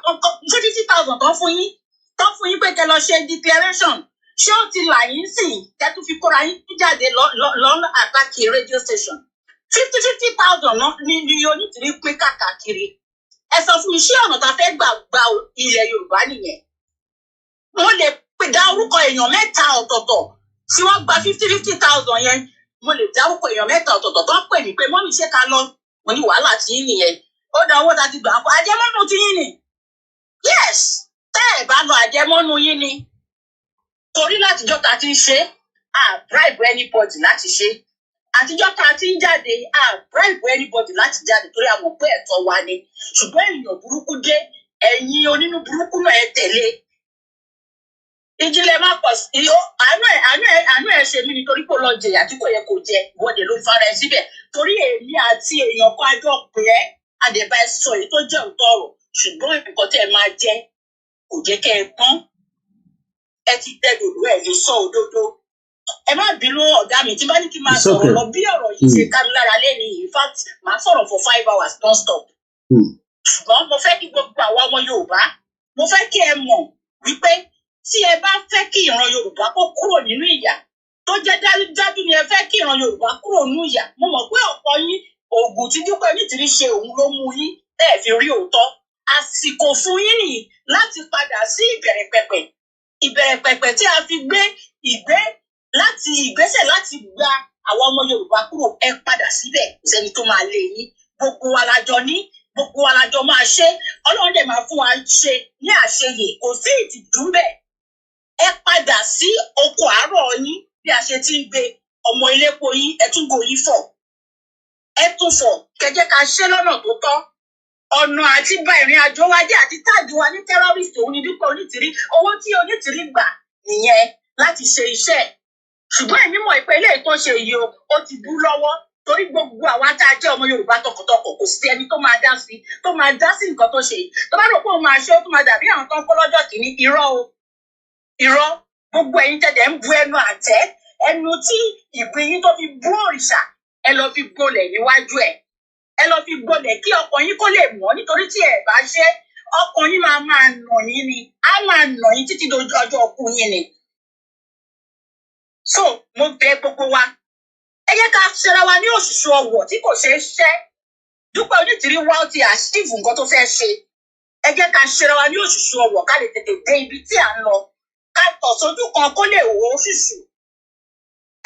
ṣé 50,000 tán fún yín pé kẹ́ lọ ṣe declaration ṣé ó ti là yín sí kẹ́ tún fi kóra yín jáde lọ́nà àtàkì radio station 50,000 ní Onítìrí pín káàkiri ẹ sọ fún mi ṣé ọ̀nà tá a fẹ́ gba ilẹ̀ Yorùbá nìyẹn wọ́n lè dá orúkọ èèyàn mẹ́ta ọ̀tọ̀ọ̀tọ̀ tí wọ́n gba 50,000 yẹn mo lè dá orúkọ èèyàn mẹ́ta ọ̀tọ̀ọ̀tọ̀ tó ń pè mí pé mọ́mí ṣé ká lọ mo ní wàhálà tí yín nìyẹn ó dá owó tá a ti gbà á àjẹmọ́nú tí yín ni yes tẹ́ ẹ̀ bá lọ àjẹmọ́nú yín ni torí látijọ́ ta ti ń ṣe bribe anybody láti ṣe àtijọ́ ta ti ń jáde bribe anybody láti jáde torí àwọn pé ẹ̀tọ́ wa ni ṣùgbọ́n èèyàn burúkú dé ẹ̀yin onínú burúkú náà ẹ tẹ̀lé ìjìnlẹ̀ má pọ̀ sí àánú ẹ̀ ṣe mí nítorí kò lọ jẹ̀yà tí kò yẹ kó jẹ ìwọ́de ló fara ẹ síbẹ̀ torí èmi àti èèyàn kan àjọ pé àdèbà ẹ sọ èyí tó jẹ́ òótọ́ ọ̀rọ̀ ṣùgbọ́n nǹkan tẹ́ ẹ máa jẹ kò jẹ́ kẹ́ ẹ pọ́n ẹ ti tẹ́ dòdò ẹ lè sọ òdodo ẹ má bínú ọ̀gá mi tí bá ní kí n máa sọ̀rọ̀ lọ bí ọ̀rọ̀ yìí ṣe ká mi lára lẹ́nu in fact màá sọ̀rọ̀ for 5 hours non stop ṣùgbọ́n mo fẹ́ kí gbogbo àwa ọmọ Yorùbá mo fẹ́ kí ẹ mọ̀ wípé tí ẹ bá fẹ́ kí ìran Yorùbá kó kúrò nínú ìyà tó jẹ́ dájúdájú ni ẹ fẹ́ kí ìran Yorùbá kúrò nínú ìyà mo mọ̀ pé ọ̀pọ̀ yín oògùn tí Dupe Onitiri ṣe òun ló mú yín tẹ́ ẹ fi rí òótọ́ àsìkò fún yín nìyí láti padà sí ìbẹ̀rẹ̀ pẹ̀pẹ̀ tí a fi gbé ìgbésẹ̀ láti gba àwọn ọmọ Yorùbá kúrò ẹ padà síbẹ̀ kò sẹ́ni tó máa lé yín gbogbo wa lájọ máa ṣe Ọlọ́run dẹ̀ máa fún wa ṣe ní àṣeyè kò sí ìtìjú bẹ́ẹ̀ ẹ padà sí oko àárọ̀ yín bí a ṣe ti ń gbé ọmọ ilépo yín ẹ tún gò yín fọ̀ ẹ tún fọ̀ kẹjẹ ká ṣe lọ́nà tó tọ́ ọ̀nà àti bá ìrìn àjò wa jẹ́ àti táàgì wa ní terrorist òun ni Dupe Onitiri owó tí Onitiri gbà nìyẹn láti ṣe iṣẹ́ ṣùgbọ́n èmi mọ̀ pé ilé ìtọ́ ṣe yìí ó ti bú lọ́wọ́ torí gbogbo àwa tá a jẹ́ ọmọ Yorùbá tọkàntọkàn kò sí ẹni tó máa dá sí nǹkan tó ṣe tó bá rò pé òun máa ṣe ó tún máa dàbí àwọn tó ń kó lọ́jọ́ kìíní irọ́ gbogbo ẹ̀yin tẹ̀dẹ̀ ń bu ẹnu àtẹ́ ẹnu tí ìpín yín tó fi bú òrìṣà ẹ lọ fi gbolẹ̀ níwájú ẹ lọ fi gbolẹ̀ kí ọkàn yín kó lè mọ́ nítorí tí ẹ bá ṣe ọkàn yín máa nà yín ni á máa nà yín títí dojú ọjọ́ ọkù yín ni. so mo bẹ̀ gbogbo wa ẹ jẹ́ ká ṣera wa ní òṣùṣù ọwọ̀ tí kò ṣeé ṣẹ́ Dupe Onitiri wá ó ti àṣìfù nǹkan tó fẹ́ ṣe ẹ jẹ́ ká ṣera wa ní òṣùṣù ọwọ̀ ká lè tètè dé ibi tí à ń lọ ká tọ̀ sójú kan kó lè wò ó ṣùṣù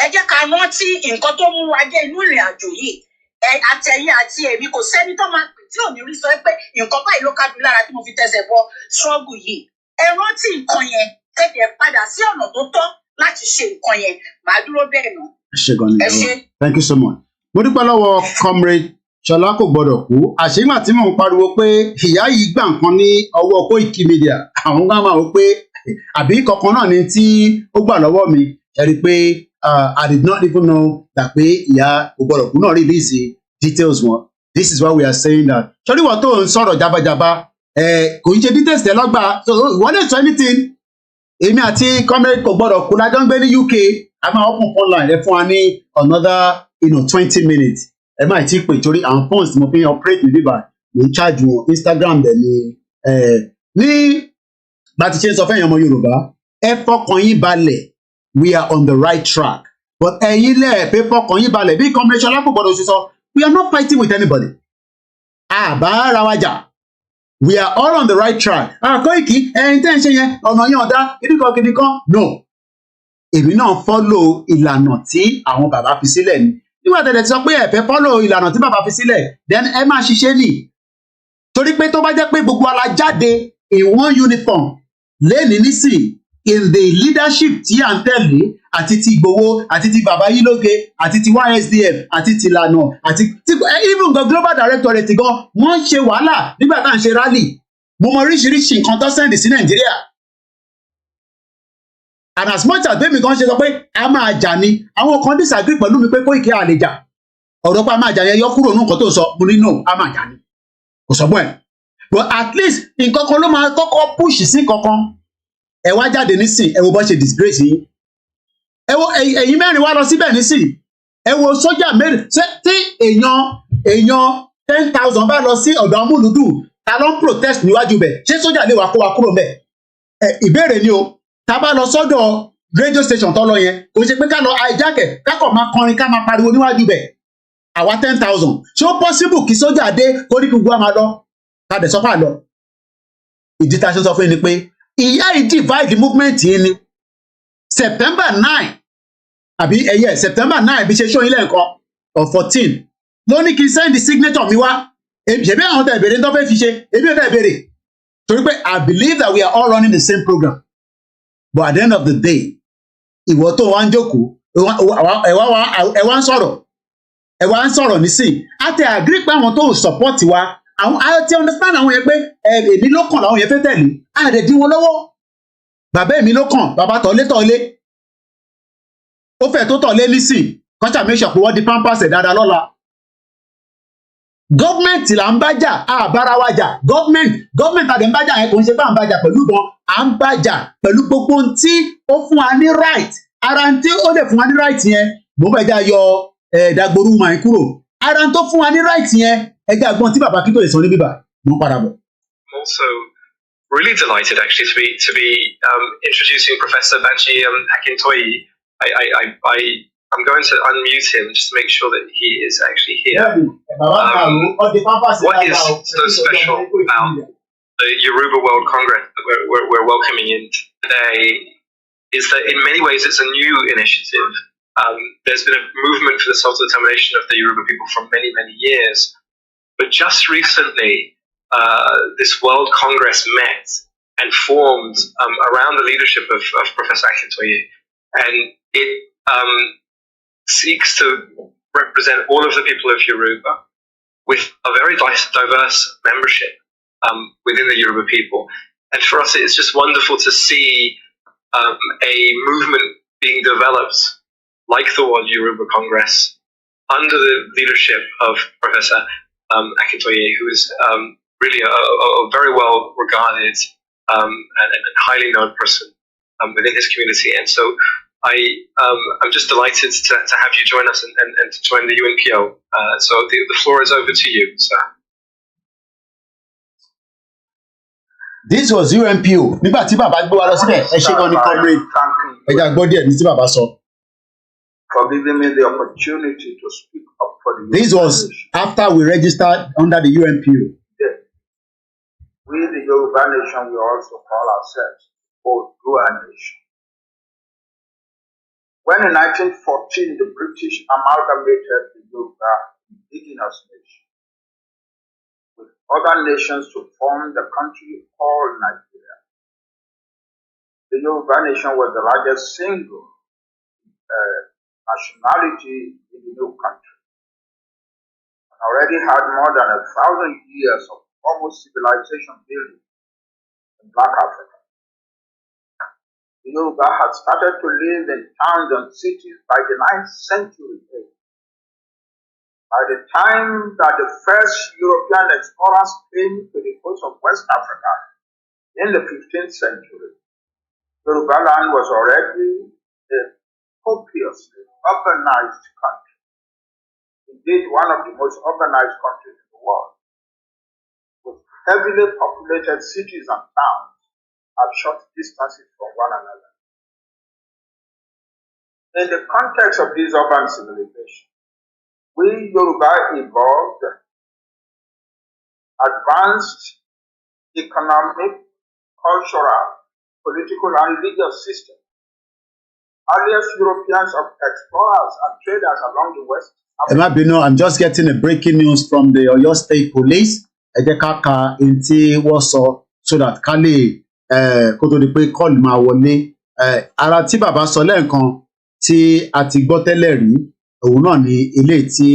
ẹ jẹ́ ká rántí nǹkan tó mú wa dé inú ìrìn àjò yìí àtẹ̀yìn àti èmi kò sẹ́ni tó máa pè tí ò ní rí sọ pé nǹkan báyìí ló ká mi lára tí mo fi tẹsẹ̀ bọ struggle yìí ẹ rántí nǹkan yẹn tẹ̀lé padà sí ọ̀nà tó tọ́ láti ṣe nǹkan yẹn màá dúró bẹ́ẹ̀ náà. ẹ ṣé. Thank you so much. mo dúpẹ́ lọ́wọ́ comrade Ṣọlá kò gbọdọ̀ kú àṣìgbà tí mò ń pariwo pé ìyá yìí gbà nǹkan ní ọwọ́ koikimedia àwọn gbà máa wò pé àbí kankan náà ni tí ó gbà lọ́wọ́ mi ẹ rí i pé I did not even know that pé ìyá kò gbọdọ̀ kú náà release details wọn. This is why we are saying that ṣọlí wọ́n tó ń sọ̀rọ̀ jábájábá kò ń ṣe details tẹ̀ lọ́gbà so ìwọ́n lè sọ anything èmi àti comrade kò gbọdọ̀ kú lájọ́ ń gbé ní UK a máa open phone line ẹ fún wa ní another 20 minutes ẹ máa ti pè torí àwọn phones tí mo fi ń operate ní bíbá mo ń charge wọn Instagram dẹ̀ ní bá ti ṣe ń sọ fẹ́yìn ọmọ Yorùbá ẹ fọkàn yín balẹ̀ we are on the right track but ẹ̀yin lẹ́ẹ̀pẹ́ fọkàn yín balẹ̀ bí comrade Ṣọlá kò gbọdọ̀ ṣe sọ we are not fighting with anybody àbá ara wa jà we are all on the right track Koiki ẹ̀yin tẹ́ ń ṣe yẹn ọ̀nà yẹn ọ̀dá kìdíkan no èmi náà follow ìlànà tí àwọn bàbá fi sílẹ̀ ni nígbà tẹ̀lé ti sọ pé ẹ fẹ́ follow ìlànà tí bàbá fi sílẹ̀ then ẹ máa ṣiṣẹ́ nì torí pé tó bá jẹ́ pé gbogbo ala jáde in one uniform lẹ́ni nísìn in the leadership tí à ń tẹ̀lé àti ti Ìgbòho àti ti bàbá Yílóge àti ti YSDF àti ti ìlànà àti even the global directorate gan wọ́n ń ṣe wàhálà nígbà tá à ń ṣe rally mo mọ oríṣiríṣi nǹkan tó sẹ́ndì sí Nàìjíríà and as much as bẹ́ẹ̀ mi kan ṣe sọ pé a máa jà ni àwọn kan disagree pẹ̀lú mi pé Koiki a lè jà ọ̀rọ̀ pa máa jà yẹn yọ kúrò nínú nǹkan tó sọ mo ní no a máa jà ni kò sọ bọ́ ẹ̀ but at least nǹkan kan ló máa kọ́kọ́ push sí kankan ẹ wá jáde nísìn ẹ wo bó ṣe disgrace yín ẹ wo ẹ̀yin mẹ́rin wá lọ síbẹ̀ nísìn ẹ wo sójà mẹ́rin ṣé tí èèyàn 10,000 bá lọ sí ọ̀dọ̀ Amúlùdùn ta ló ń protest níwájú bẹ̀ ṣé sójà lè wá kó wa kúrò ńbẹ̀ ìbéèrè ni o ta bá lọ sọ́dọ̀ radio station tó lọ yẹn kò ṣe pé ká lọ hijack ká kàn máa kọrin ká máa pariwo níwájú bẹ̀ àwa 10,000 ṣé ó possible kí sójà dé kó ní gbogbo àmà lọ ká dẹ̀ sọ́pà lọ ìdí ta ṣe sọ fún yín ni pé ìyá yìí divide movement yìí ni September 9 àbí September 9 bí ṣe ṣó yín lẹ́ẹ̀kan or 14 ló ní kí n send the signature mi wá ṣebí àwọn tẹ̀ bèrè tó fẹ́ fi ṣe ebi ò tẹ̀ bèrè torí pé I believe that we are all running the same program but at the end of the day ìwọ tó wá ń jókòó ẹ wá ń sọ̀rọ̀ nísìn a tẹ agree pé àwọn tó support wa àwọn a ti understand àwọn yẹn pé èmi ló kàn láwọn yẹn fẹ́ tẹ̀lé a lè dín wọn lọ́wọ́ bàbá èmi ló kàn bàbá tọ̀lé ó fẹ́ tó tọ̀lé nísìn kọ́ńtà make sure pé wọ́n di pampers ẹ̀ dáadáa lọ́la gọ́ọ̀mẹ̀ntì là ń bá jà àbára wa jà gọ́ọ̀mẹ̀ntì àdé ń bá jà yẹn kò ń ṣe pé à ń bá jà pẹ̀lú ìbọn à ń bá jà pẹ̀lú gbogbo ohun tí ó fún wa ní right ara tí ó lè fún wa ní right yẹn mo fẹ́ já yọ Dagboru máa ń kúrò ara tó fún wa ní right yẹn ẹgbẹ́ àgbọn tí bàbá Kíntó lè sọ ní bíbà mo padà bọ̀. Also really delighted actually to be introducing Professor Banji Akintoye. I'm going to unmute him just to make sure that he is actually here. What is so special about the Yoruba World Congress that we're welcoming in today is that in many ways it's a new initiative. There's been a movement for the self-determination of the Yoruba people for many, many years. But just recently, this World Congress met and formed around the leadership of Professor Akintoye. And it seeks to represent all of the people of Yoruba with a very diverse membership within the Yoruba people. And for us, it's just wonderful to see a movement being developed like the World Yoruba Congress under the leadership of Professor Akintoye, who is really a very well regarded and highly known person within his community. And so I'm just delighted to have you join us and to join the UNPO. So the floor is over to you, sir. This was UNPO. Nígbà tí bàbá gbé wa lọ síbẹ̀, ẹ ṣe gan ni comrade. Ẹ jà gbọ́ díẹ̀ ní tí bàbá sọ. For giving me the opportunity to speak up for the This was after we registered under the UNPO. Yes. We, the Yoruba nation, we also call ourselves Odua nation. When in 1914 the British amalgamated the Yoruba Indigenous nation with other nations to form the country called Nigeria, the Yoruba nation was the largest single nationality in the new country and already had more than 1,000 years of formal civilization building in Black Africa. The Yoruba had started to live in towns and cities by the 9th century. By the time that the first European explorers came to the coast of West Africa in the 15th century, Yoruba land was already a copiously urbanized country. Indeed, one of the most urbanized countries in the world, with heavily populated cities and towns at short distances from one another. In the context of this urban civilization, we Yoruba evolved advanced economic, cultural, political, and religious systems. Earliest Europeans of explorers and traders along the West. I'm just getting a breaking news from the Oyo State Police. Ẹ jẹ́ ká ka ohun tí wọ́n sọ so that ká lè kó tó di pé kọ́ọ̀lù máa wọlé. Ara tí bàbá sọ lẹ́ẹ̀kan tí a ti gbọ́ tẹ́lẹ̀ rí òun náà ni eléyìí tí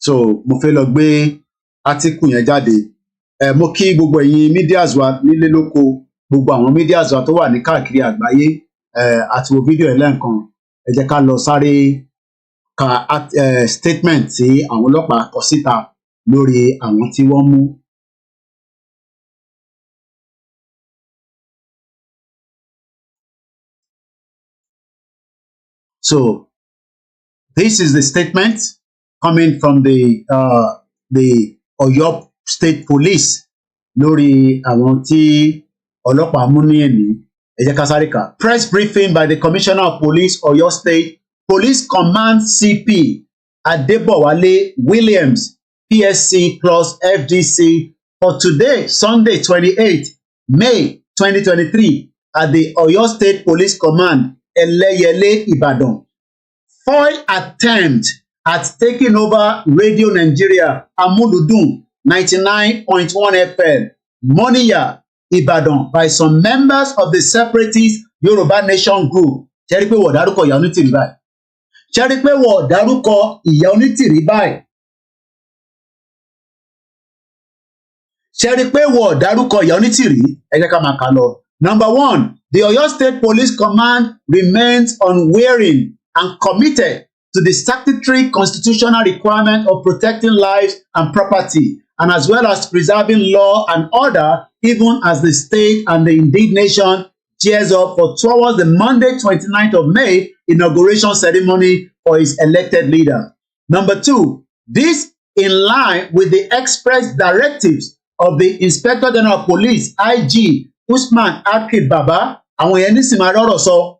so mo fẹ́ lọ gbé átíkù yẹn jáde mo kí gbogbo ẹ̀yin medias wa nílé lóko gbogbo àwọn medias wa tó wà ní káàkiri àgbáyé àti wo fídíò ẹ̀ lẹ́ẹ̀kan ẹ jẹ́ ká lọ sáré ka statement tí àwọn ọlọ́pàá kọ síta lórí àwọn tí wọ́n mú. So this is the statement coming from the Ọ̀yọ́ State Police lórí àwọn tí ọlọ́pàá mú ní èní. Ẹ jẹ́ ká sáré kà. Press briefing by the Commissioner of Police, Ọ̀yọ́ State Police Command CP Adebowale Williams, PSC plus FDC for today, Sunday 28 May 2023 at the Ọ̀yọ́ State Police Command, Eleyele, Ibadan. Foil attempt at taking over Radio Nigeria, Amuludun 99.1 FM, Moniya, Ibadan by some members of the separatist Yoruba Nation group. Ṣé rí pé wọ́n dárúkọ Ìyá Onítìrí báyìí? Ṣé rí pé wọ́n dárúkọ Ìyá Onítìrí báyìí? Ṣé rí pé wọ́n dárúkọ Ìyá Onítìrí? Ẹ jẹ́ ká máa kà lọ. Number one, the Ọ̀yọ́ State Police Command remains unwavering and committed to the statutory constitutional requirement of protecting lives and property, and as well as preserving law and order, even as the state and the indignation cheers up towards the Monday 29th of May inauguration ceremony for his elected leader. Number two, this in line with the express directives of the Inspector General of Police, IG Usman Akid Baba, àwọn yẹn ní sì máa rọrọ sọ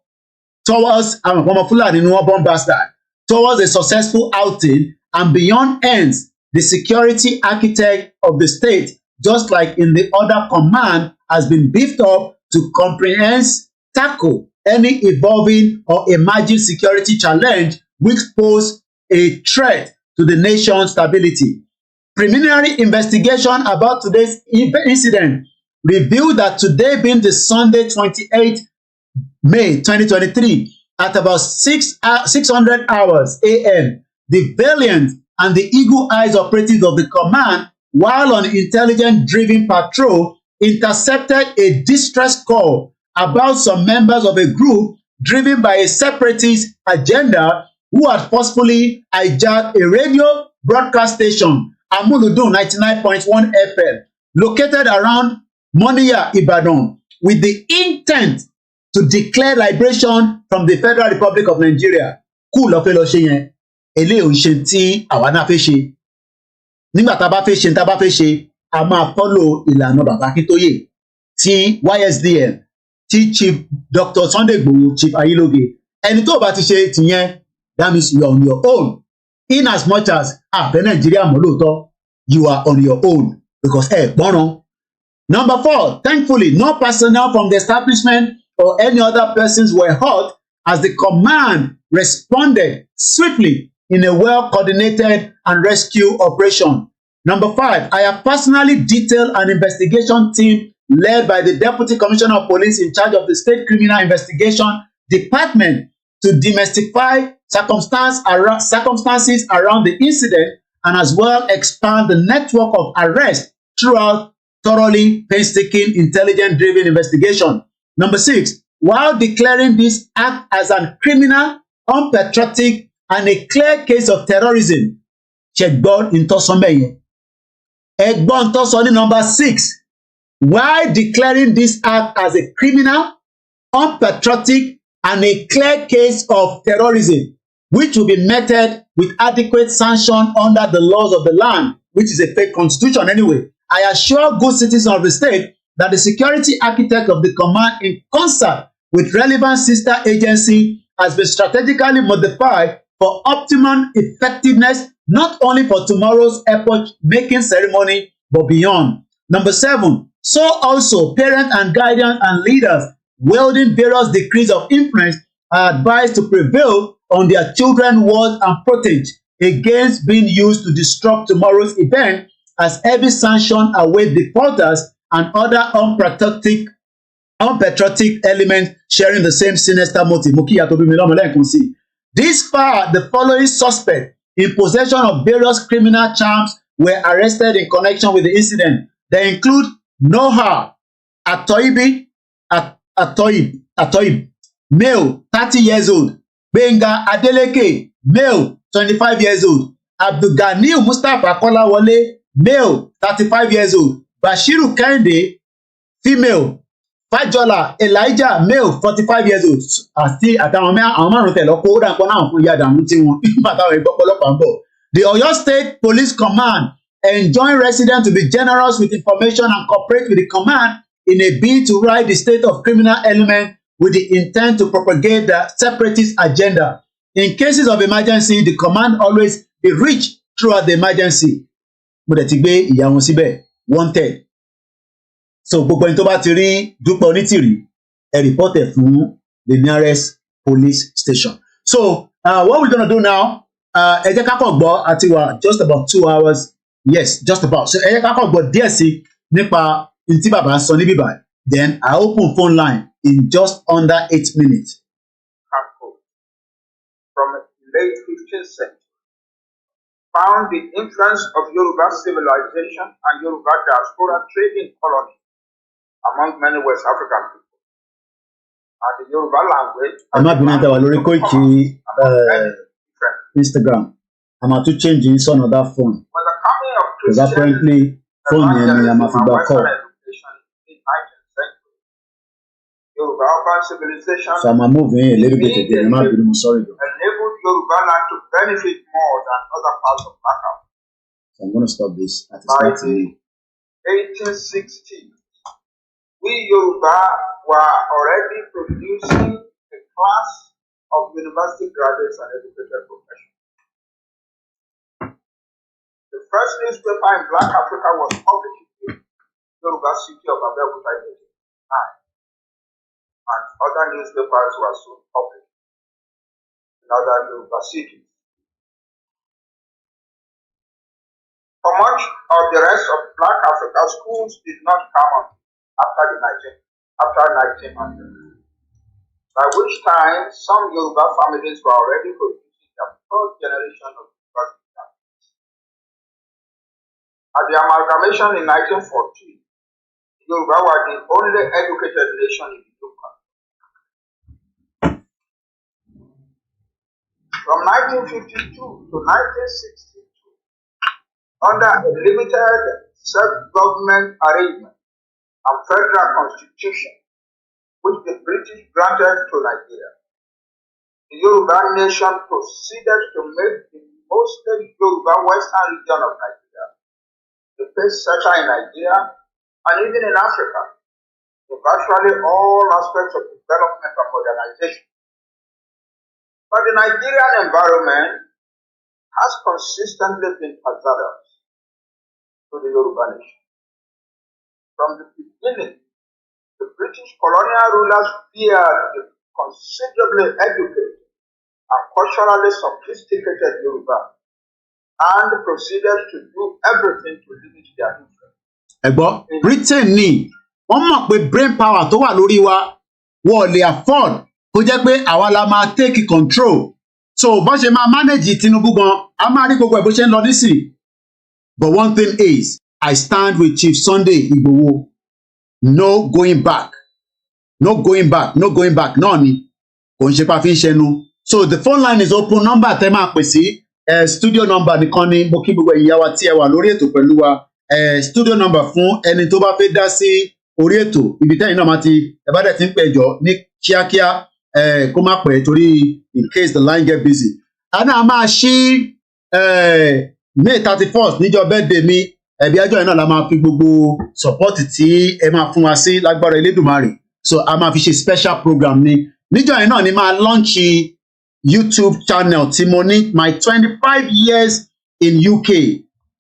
towards àwọn ọmọ Fúlàní ni wọ́n bomb bastard, towards a successful outing and beyond ends the security architect of the state, just like in the other command, has been beefed up to comprehensively tackle any evolving or emerging security challenge which pose a threat to the nation's stability. Preliminary investigation about today's incident revealed that today being the Sunday 28th May 2023 at about 600 hours AM, the valiant and the eagle eyes operatives of the command, while on intelligence-driven patrol, intercepted a distress call about some members of a group driven by a separatist agenda who had forcefully hijacked a radio broadcast station, Amuludun 99.1 FM, located around Moniya, Ibadan, with the intent to declare liberation from the Federal Republic of Nigeria. Coup ló fẹ́ lọ ṣe yẹn. Eléyìí ò ń ṣe tí àwa náà fẹ́ ṣe. Nígbà tá a bá fẹ́ ṣe tá a bá fẹ́ ṣe, a máa follow ìlànà bàbá Akíntóyè tí YSDM tí Chief Dr. Sunday Igboho Chief Ayiloge. Ẹni tó bá ti ṣe tìyẹn, that means you are on your own. In as much as àfẹ́ Nàìjíríà mọ́ lóòótọ́, you are on your own because ẹ gbọ́ràn. Number four, thankfully, no personnel from the establishment or any other persons were hurt as the command responded swiftly in a well-coordinated and rescue operation. Number five, I have personally detailed an investigation team led by the Deputy Commissioner of Police in charge of the State Criminal Investigation Department to demystify circumstances around the incident and as well expand the network of arrests throughout thoroughly painstaking intelligence-driven investigation. Number six, while declaring this act as a criminal, unpatriotic, and a clear case of terrorism, ṣẹ̀gbọ́n ìtọ́sọ́mẹ́yẹ. Ẹ̀gbọ́n ìtọ́sọ́ ní number six, while declaring this act as a criminal, unpatriotic, and a clear case of terrorism, which will be meted with adequate sanction under the laws of the land, which is a fake constitution anyway. I assure good citizens of the state that the security architect of the command, in concert with relevant sister agency, has been strategically modified for optimum effectiveness, not only for tomorrow's epoch-making ceremony, but beyond. Number seven, so also parents and guardians and leaders wielding various degrees of influence are advised to prevail on their children's words and protege against being used to disrupt tomorrow's event, as heavy sanction awaits defaulters and other unpatriotic elements sharing the same sinister motive. This far, the following suspects in possession of various criminal charms were arrested in connection with the incident. They include Noha Atoibi, Atoib, male, 30 years old. Benga Adeleke, male, 25 years old. Abdulganiu Mustapha Kolawole, male, 35 years old. Bashiru Kende, female. Fajola Elijah, male, 45 years old. Àti àtàwọn márùn tẹ̀lé ọkọ̀ ó dàpọ̀ náà fún ìyá àdàmú tí wọn àtàwọn ìgbọ́pọ̀lọpọ̀ ń bọ̀. The Oyo State Police Command enjoin residents to be generous with information and cooperate with the command in a bid to rid the state of criminal element with the intent to propagate the separatist agenda. In cases of emergency, the command always be reached throughout the emergency. Mo dẹ̀ ti gbé ìyá wọn síbẹ̀, wanted. So gbogbo ẹni tó bá ti rí Dupe Onitiri, ẹ report ẹ̀ fún the nearest police station. So what we're gonna do now, ẹ jẹ́ ká kàn gbọ́ àti wà just about 2 hours. Yes, just about. So ẹ jẹ́ ká kàn gbọ́ díẹ̀ sí nípa tí bàbá ń sọ níbí báyìí. Then I open phone line in just under 8 minutes. From late 15th century, found the influence of Yoruba civilization and Yoruba diaspora trading colony among many West African people. And the Yoruba language. I'm not going to lórí Koiki Instagram. I'm going to change in some other phone. When the coming of Because apparently phone name I'm a feedback call. Yoruba urban civilization. So I'm moving a little bit again. I'm not doing sorry though. Enabled Yoruba land to benefit more than other parts of Africa. So I'm going to stop this at By the 1860s, we Yoruba were already producing a class of university graduates and educated professionals. The first newspaper in Black Africa was published in Yoruba city of Abeokuta in 1889. And other newspapers were soon published in other Yoruba cities. For much of the rest of Black Africa, schools did not come on after 1900, by which time some Yoruba families were already producing their third generation of university graduates. At the amalgamation in 1914, Yoruba were the only educated nation in the country. From 1952 to 1962, under a limited self-government arrangement and federal constitution, which the British granted to Nigeria, the Yoruba nation proceeded to make the mostly Yoruba western region of Nigeria the pace setter in Nigeria and even in Africa, in virtually all aspects of development and modernization. But the Nigerian environment has consistently been hazardous to the Yoruba nation. From the beginning, the British colonial rulers feared the considerably educated and culturally sophisticated Yoruba and proceeded to do everything to limit their influence. Ẹ̀gbọ́n, Britain ní wọ́n mọ̀ pé brain power tó wà lórí wa wọ́n lè afford kó jẹ́ pé àwa la máa take control. So bó ṣe máa manage Tinubu gan, a máa rí gbogbo ẹ̀ bó ṣe ń lọ nísìnyí. But one thing is, I stand with Chief Sunday Igboho. No going back. No going back. No going back. Náà ni kò ń ṣe pa fi ń ṣẹnu. So the phone line is open. Number tẹ́ máa pè sí studio number nìkan ni mo kí gbogbo ìyá wa tí ẹ wà lórí ètò pẹ̀lú wa. Studio number fún ẹni tó bá fẹ́ dá sí orí ètò ibi tẹ́yìn náà máa ti ẹ bá dẹ̀ ti ń pẹ̀jọ́ ní kíákíá kó má pẹ́ torí in case the line get busy. Àná a máa ṣí May 31st níjọ́ birthday mi ẹ̀bí ẹjọ́ yẹn náà la máa fi gbogbo support tí ẹ máa fún wa sí lágbára Elédùmarè. So a máa fi ṣe special program ni. Níjọ́ yẹn náà ni máa launch YouTube channel tí mo ní my 25 years in UK.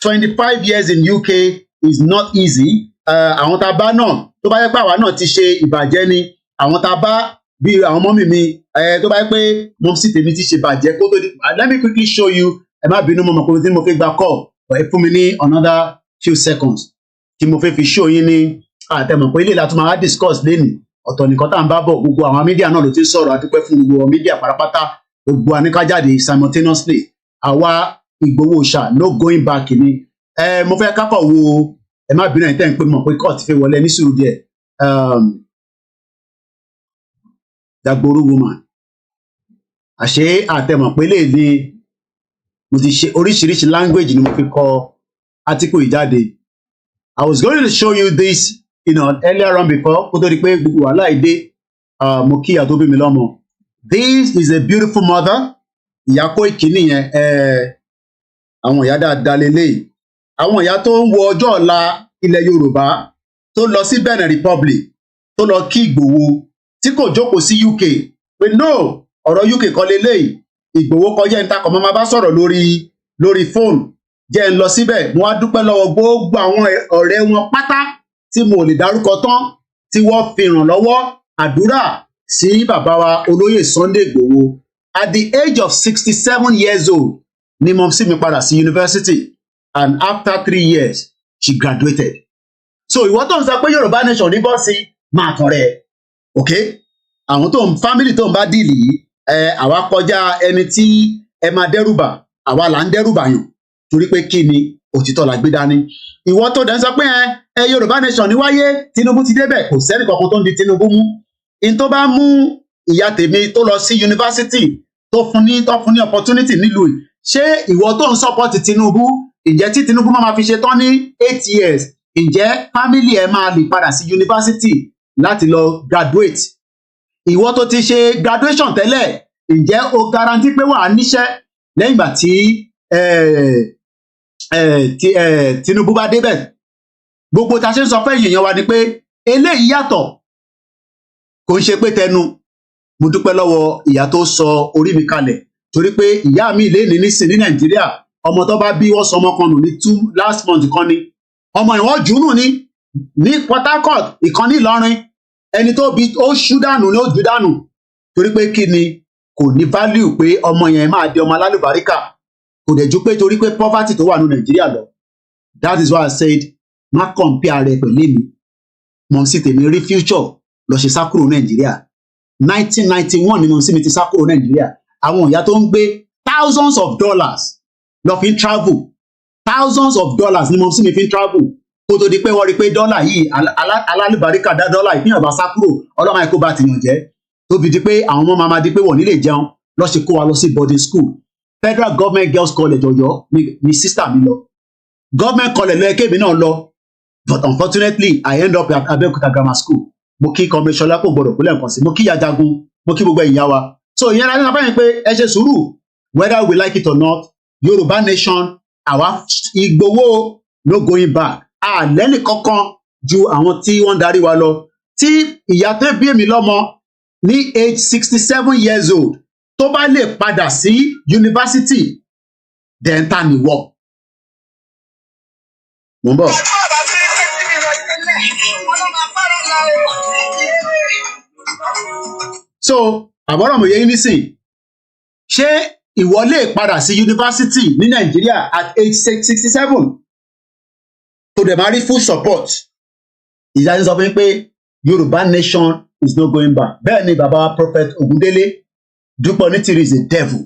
25 years in UK is not easy. Àwọn tá a bá náà tó bá yẹ pé àwa náà ti ṣe ìbàjẹ́ ni àwọn tá a bá bí àwọn mọ́mì mi tó bá yẹ pé mọ́mísì tèmi ti ṣe ìbàjẹ́ kó tó di. Let me quickly show you. Ẹ má bínú mọ́ pé tí mo fẹ́ gba call but ẹ fún mi ní another few seconds tí mo fẹ́ fi show yín ní àtẹ̀mọ̀ pé ilé ìlà tó máa discuss lẹ́nìí ọ̀tọ̀ nìkan tá à ń bá bọ̀ gbogbo àwọn mídíà náà ló ti sọ̀rọ̀ àdúpẹ́ fún gbogbo mídíà pátápátá gbogbo àníkájáde simultaneously àwa Ìgbòho ṣá no going back ni mo fẹ́ kákọ̀ wo ẹ má bínú ẹ̀yin tẹ́ ń pè mọ̀ pé court fẹ́ wọlé ní sùúrù díẹ̀. Dagboru woman àṣé àtẹmọ̀ pé lè ní mo ti ṣe oríṣiríṣi language ni mo fi kọ article yìí jáde. I was going to show you this, earlier on before kó tó di pé gbogbo wàhálà ìdè mo kí ìyá tó bí mi lọ́mọ. This is a beautiful mother. Ìyá Koiki nìyẹn, àwọn ìyá dáadáa lélẹ́yìí. Àwọn ìyá tó ń wo ọjọ́ ọ̀la ilẹ̀ Yorùbá, tó lọ sí Benin Republic, tó lọ kí Ìgbòho, tí kò jókòó sí UK pé no ọ̀rọ̀ UK kọ́ lélẹ́yìí, Ìgbòho kọjá ìta kọ̀ máa bá sọ̀rọ̀ lórí fóònù, jẹ́ ń lọ síbẹ̀. Mo wá dúpẹ́ lọ́wọ́ gbogbo àwọn ọ̀rẹ́ wọn pátá tí mo lè dárúkọ tán, tí wọ́n fi ràn lọ́wọ́ àdúrà sí bàbá wa olóyè Sunday Ìgbòho. At the age of 67 years old ni mo sì mi padà sí university, and after 3 years she graduated. So ìwọ tó ń sọ pé Yorùbá nation ní bọ́ọ̀sì máa tàn rẹ̀, ok? Àwọn tó ń family tó ń bá dìlì yìí, àwa kọjá ẹni tí ẹ máa dẹ́rùbà, àwa là ń dẹ́rùbà yàn torí pé kí ni òtítọ́ la gbé dání. Ìwọ tó dẹ̀ ń sọ pé Yorùbá nation ní wáyé, Tinubu ti débẹ̀, kò sẹ́ni kankan tó ń di Tinubu mú. In tó bá mú ìyá tèmi tó lọ sí yunifásitì tó fún ní opportunity nílùú yìí, ṣé ìwọ tó ń support Tinubu, ǹjẹ́ tí Tinubu máa fi ṣe tán ní 8 years, ǹjẹ́ family ẹ máa lè padà sí yunifásitì láti lọ graduate? Ìwọ tó ti ṣe graduation tẹ́lẹ̀, ǹjẹ́ o guarantee pé wà á níṣẹ́ lẹ́yìn ìgbà tí Tinubu bá débẹ̀? Gbogbo ta ṣe ń sọ fẹ́ èèyàn wa ni pé eléyìí yàtọ̀, kò ń ṣe pé tẹnu. Mo dúpẹ́ lọ́wọ́ ìyá tó sọ orí mi kalẹ̀, torí pé ìyá mi lè ní nísìn ní Nàìjíríà, ọmọ tó bá bí wọ́n sọ ọmọ kan nù ní last month kan ni, ọmọ ìwọ́n jùnú ní Port Harcourt, ìkan ní Ìlọrin, ẹni tó bí ó ṣú dànù ní ó jù dànù, torí pé kí ni, kò ní value pé ọmọ yẹn máa di ọmọ alálùbáríkà, kò dẹ̀ ju pé torí pé poverty tó wà ní Nàìjíríà lọ. That is why I said má compare rẹ pẹ̀lú mi. Mọ̀ sí tèmi rí future lọ ṣe sákúrò Nàìjíríà. 1991 ni mo sì mi ti sákúrò Nàìjíríà. Àwọn ìyá tó ń gbé thousands of dollars lọ fi ń travel, thousands of dollars ni mo sì mi fi ń travel, kó tó di pé wọ́n rí pé dọ́là yìí alálùbáríkà dá dọ́là ìpínyàn bá sákúrò, ọlọ́mọ ẹ̀kọ́ bá tìyàn jẹ́, tó fi di pé àwọn ọmọ máa di pé wọ́n nílé jẹun, lọ́ ṣe kó wa lọ sí boarding school. Federal Government Girls College Ọ̀yọ́ ni sister mi lọ, Government College lọ ẹ̀kẹ́ mi náà lọ, but unfortunately I end up at Abẹ́òkúta Grammar School. Mo kí Kọ́míṣọ́lá kò gbọdọ̀ kúlẹ̀ nǹkan sí, mo kí Yajagun, mo kí gbogbo ìyá wa. So ìyẹn láti sọ pé ẹ ṣe sùúrù, whether we like it or not, Yorùbá nation, àwa Ìgbòho no going back. Àlẹ́nì kankan ju àwọn tí wọ́n darí wa lọ. Tí ìyá tó bí èmi lọ́mọ ní age 67 years old tó bá lè padà sí yunifásitì, then ta ni wọ́. Mo ń bọ̀. So àbọ̀rọ̀ mo yẹ yín nísìn, ṣé ìwọ lè padà sí yunifásitì ní Nàìjíríà at age 67 tó dẹ̀ máa rí full support? Ìyá sọ fún mi pé Yorùbá nation is not going back. Bẹ́ẹ̀ ni bàbá Prophet Ogundele, Dupe Onitiri is a devil.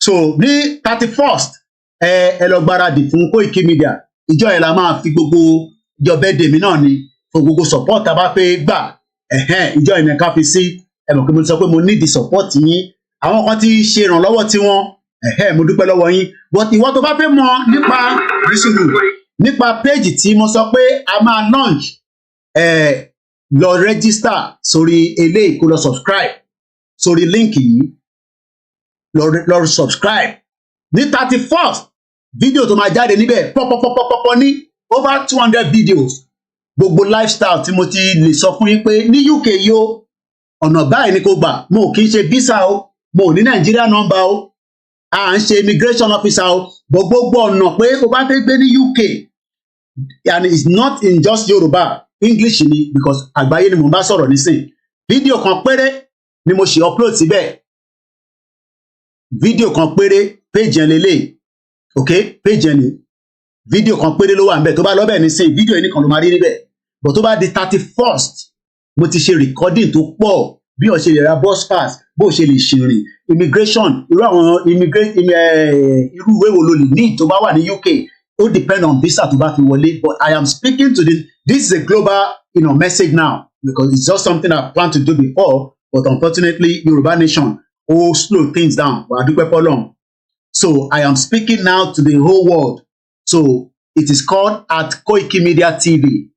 So ní 31st ẹ lọ gbáradì fún koikimedia, ìjọ yẹn la máa fi gbogbo ìjọ bẹ́ẹ̀dẹ̀ mi náà ni fún gbogbo support tá a bá fẹ́ gbà, ìjọ yẹn ká fi sí. Ẹ mọ̀ pé mo sọ pé mo need the support yín. Àwọn kan ti ṣe ìrànlọ́wọ́ tí wọ́n, mo dúpẹ́ lọ́wọ́ yín. But ìwọ tó bá fẹ́ mọ̀ nípa page tí mo sọ pé a máa launch, lọ register sórí eléyìí, kó lọ subscribe sórí link yìí, lọ subscribe. Ní 31st video tó máa jáde níbẹ̀ pọ́pọ́pọ́pọ́pọ́ ní over 200 videos, gbogbo lifestyle tí mo ti lè sọ fún yín pé ní UK yóò ọ̀nà báyìí ni kò gbà. Mo kì í ṣe visa o, mo ní Nigeria number o, à ń ṣe immigration officer o, gbogbo ọ̀nà pé o bá fẹ́ gbé ní UK, and it's not in just Yoruba, English ni, because àgbáyé ni mo bá sọ̀rọ̀ nísìn. Fídíò kan péré ni mo ṣe upload síbẹ̀, fídíò kan péré, page yẹn lélẹ̀, ok, page yẹn ni fídíò kan péré ló wà níbẹ̀. Tó bá lọ bẹ̀ nísìn, fídíò yẹn nìkan ló máa rí níbẹ̀. But tó bá di 31st, mo ti ṣe recording tó pọ̀, bí o ṣe lè ra bus pass, bó o ṣe lè ṣìrìn, immigration, irú àwọn irú ìwé wo lo lè ní tó bá wà ní UK, ó depend on visa tó bá fi wọlé, but I am speaking to this is a global message now because it's just something I planned to do before, but unfortunately Yoruba Nation slow things down. But adúpẹ́ f'Ọlọ́run. So I am speaking now to the whole world. So it is called at Koikimedia TV.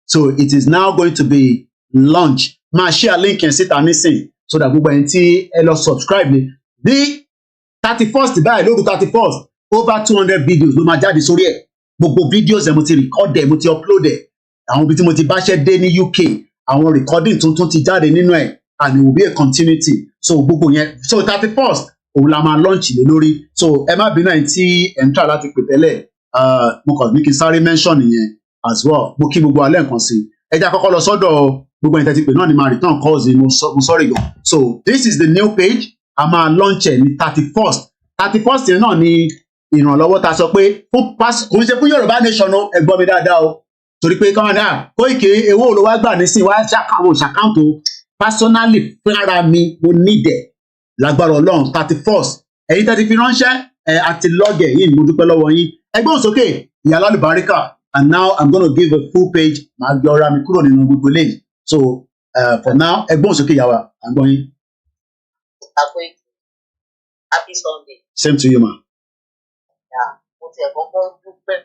So it is now going to be launched. Máa share link yẹn síta nísìn so that gbogbo ẹni tí ẹ lọ subscribe ni. Ní 31st báyìí lóru 31st over 200 videos ló máa jáde sórí ẹ̀. Gbogbo videos ẹ̀ mo ti record ẹ̀, mo ti upload ẹ̀. Àwọn ibi tí mo ti báṣẹ́ dé ní UK, àwọn recording tuntun ti jáde nínú ẹ̀, and it will be a continuity. So gbogbo yẹn, so 31st òun la máa launch lé lórí. So ẹ má bínú ẹ̀yin tí ẹ̀ ń try láti pè tẹ́lẹ̀, mo kàn ní kí n sáré mention ìyẹn as well. Mo kí gbogbo alẹ́ nǹkan sí. Ẹ jẹ́ àkọ́kọ́ lọ sọ́dọ̀ gbogbo ẹ̀yin tẹ́tí pé náà ni máa return calls mo sorry gan. So this is the new page. A máa launch ẹ̀ ní 31st yẹn náà ni ìrànlọ́wọ́ ta sọ pé kò ń ṣe fún Yorùbá Nation o, ẹ gbọ́ mi dáadáa o, torí pé kọ́mọ̀ náà Koiki ewó ló wá gbà nísìnyí wá ṣàkáǹtò personally fúnra mi mo need ẹ̀ lágbára Ọlọ́run 31st ẹ̀yin tẹ́tí fi ránṣẹ́ àti lọ́gẹ̀ yìí mo dúpẹ́ lọ́wọ́ yín ẹgbẹ́ òsókè ìyá alálùbáríkà. And now I'm going to give a full page. Màá gbé ọ̀rá mi kúrò nínú gbogbo eléyìí. So for now ẹgbẹ́ òsókè ìyá wa à ń gbọ́ yín. Happy Sunday. Same to you ma. Mo ti ẹ̀ kọ́kọ́ dúpẹ́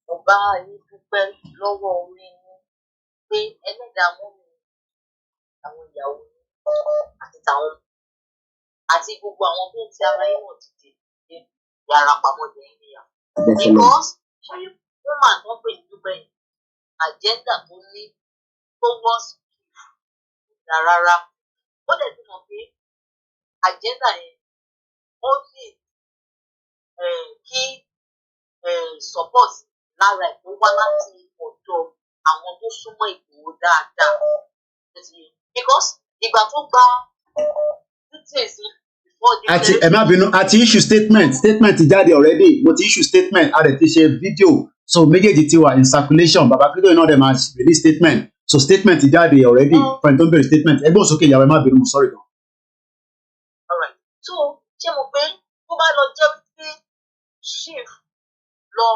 mo bá yín dúpẹ́ lọ́wọ́ orí yín pé ẹlẹ́dàá mú mi àwọn ìyàwó àti tàwọn àti gbogbo àwọn tó ń ti ara yín wọ̀ dìde yàrá pamọ́ jẹ́ ìníyà. Because ṣé wọ́n máa tán pé ìdúpẹ́ yìí agenda tó ní tó wọ́n sí ìdá rárá. Ó dẹ̀ ti mọ̀ pé agenda yẹn ó ní kí support lára ẹ̀ tó wá láti ọ̀dọ̀ àwọn tó súnmọ́ Ìgbòho dáadáa. Because ìgbà tó gba details before the àti ẹ má bínú àti issue statement jáde already mo ti issue statement a rẹ̀ ti ṣe video so méjèèjì ti wà in circulation bàbá kíló iná dẹ̀ máa release statement so statement jáde already fún ẹni tó ń bèrè statement ẹgbẹ́ òsókè ìyàwó ẹ má bínú mo sorry gan. Alright, so ṣé mo pé tó bá lọ jẹ́ pé chief lọ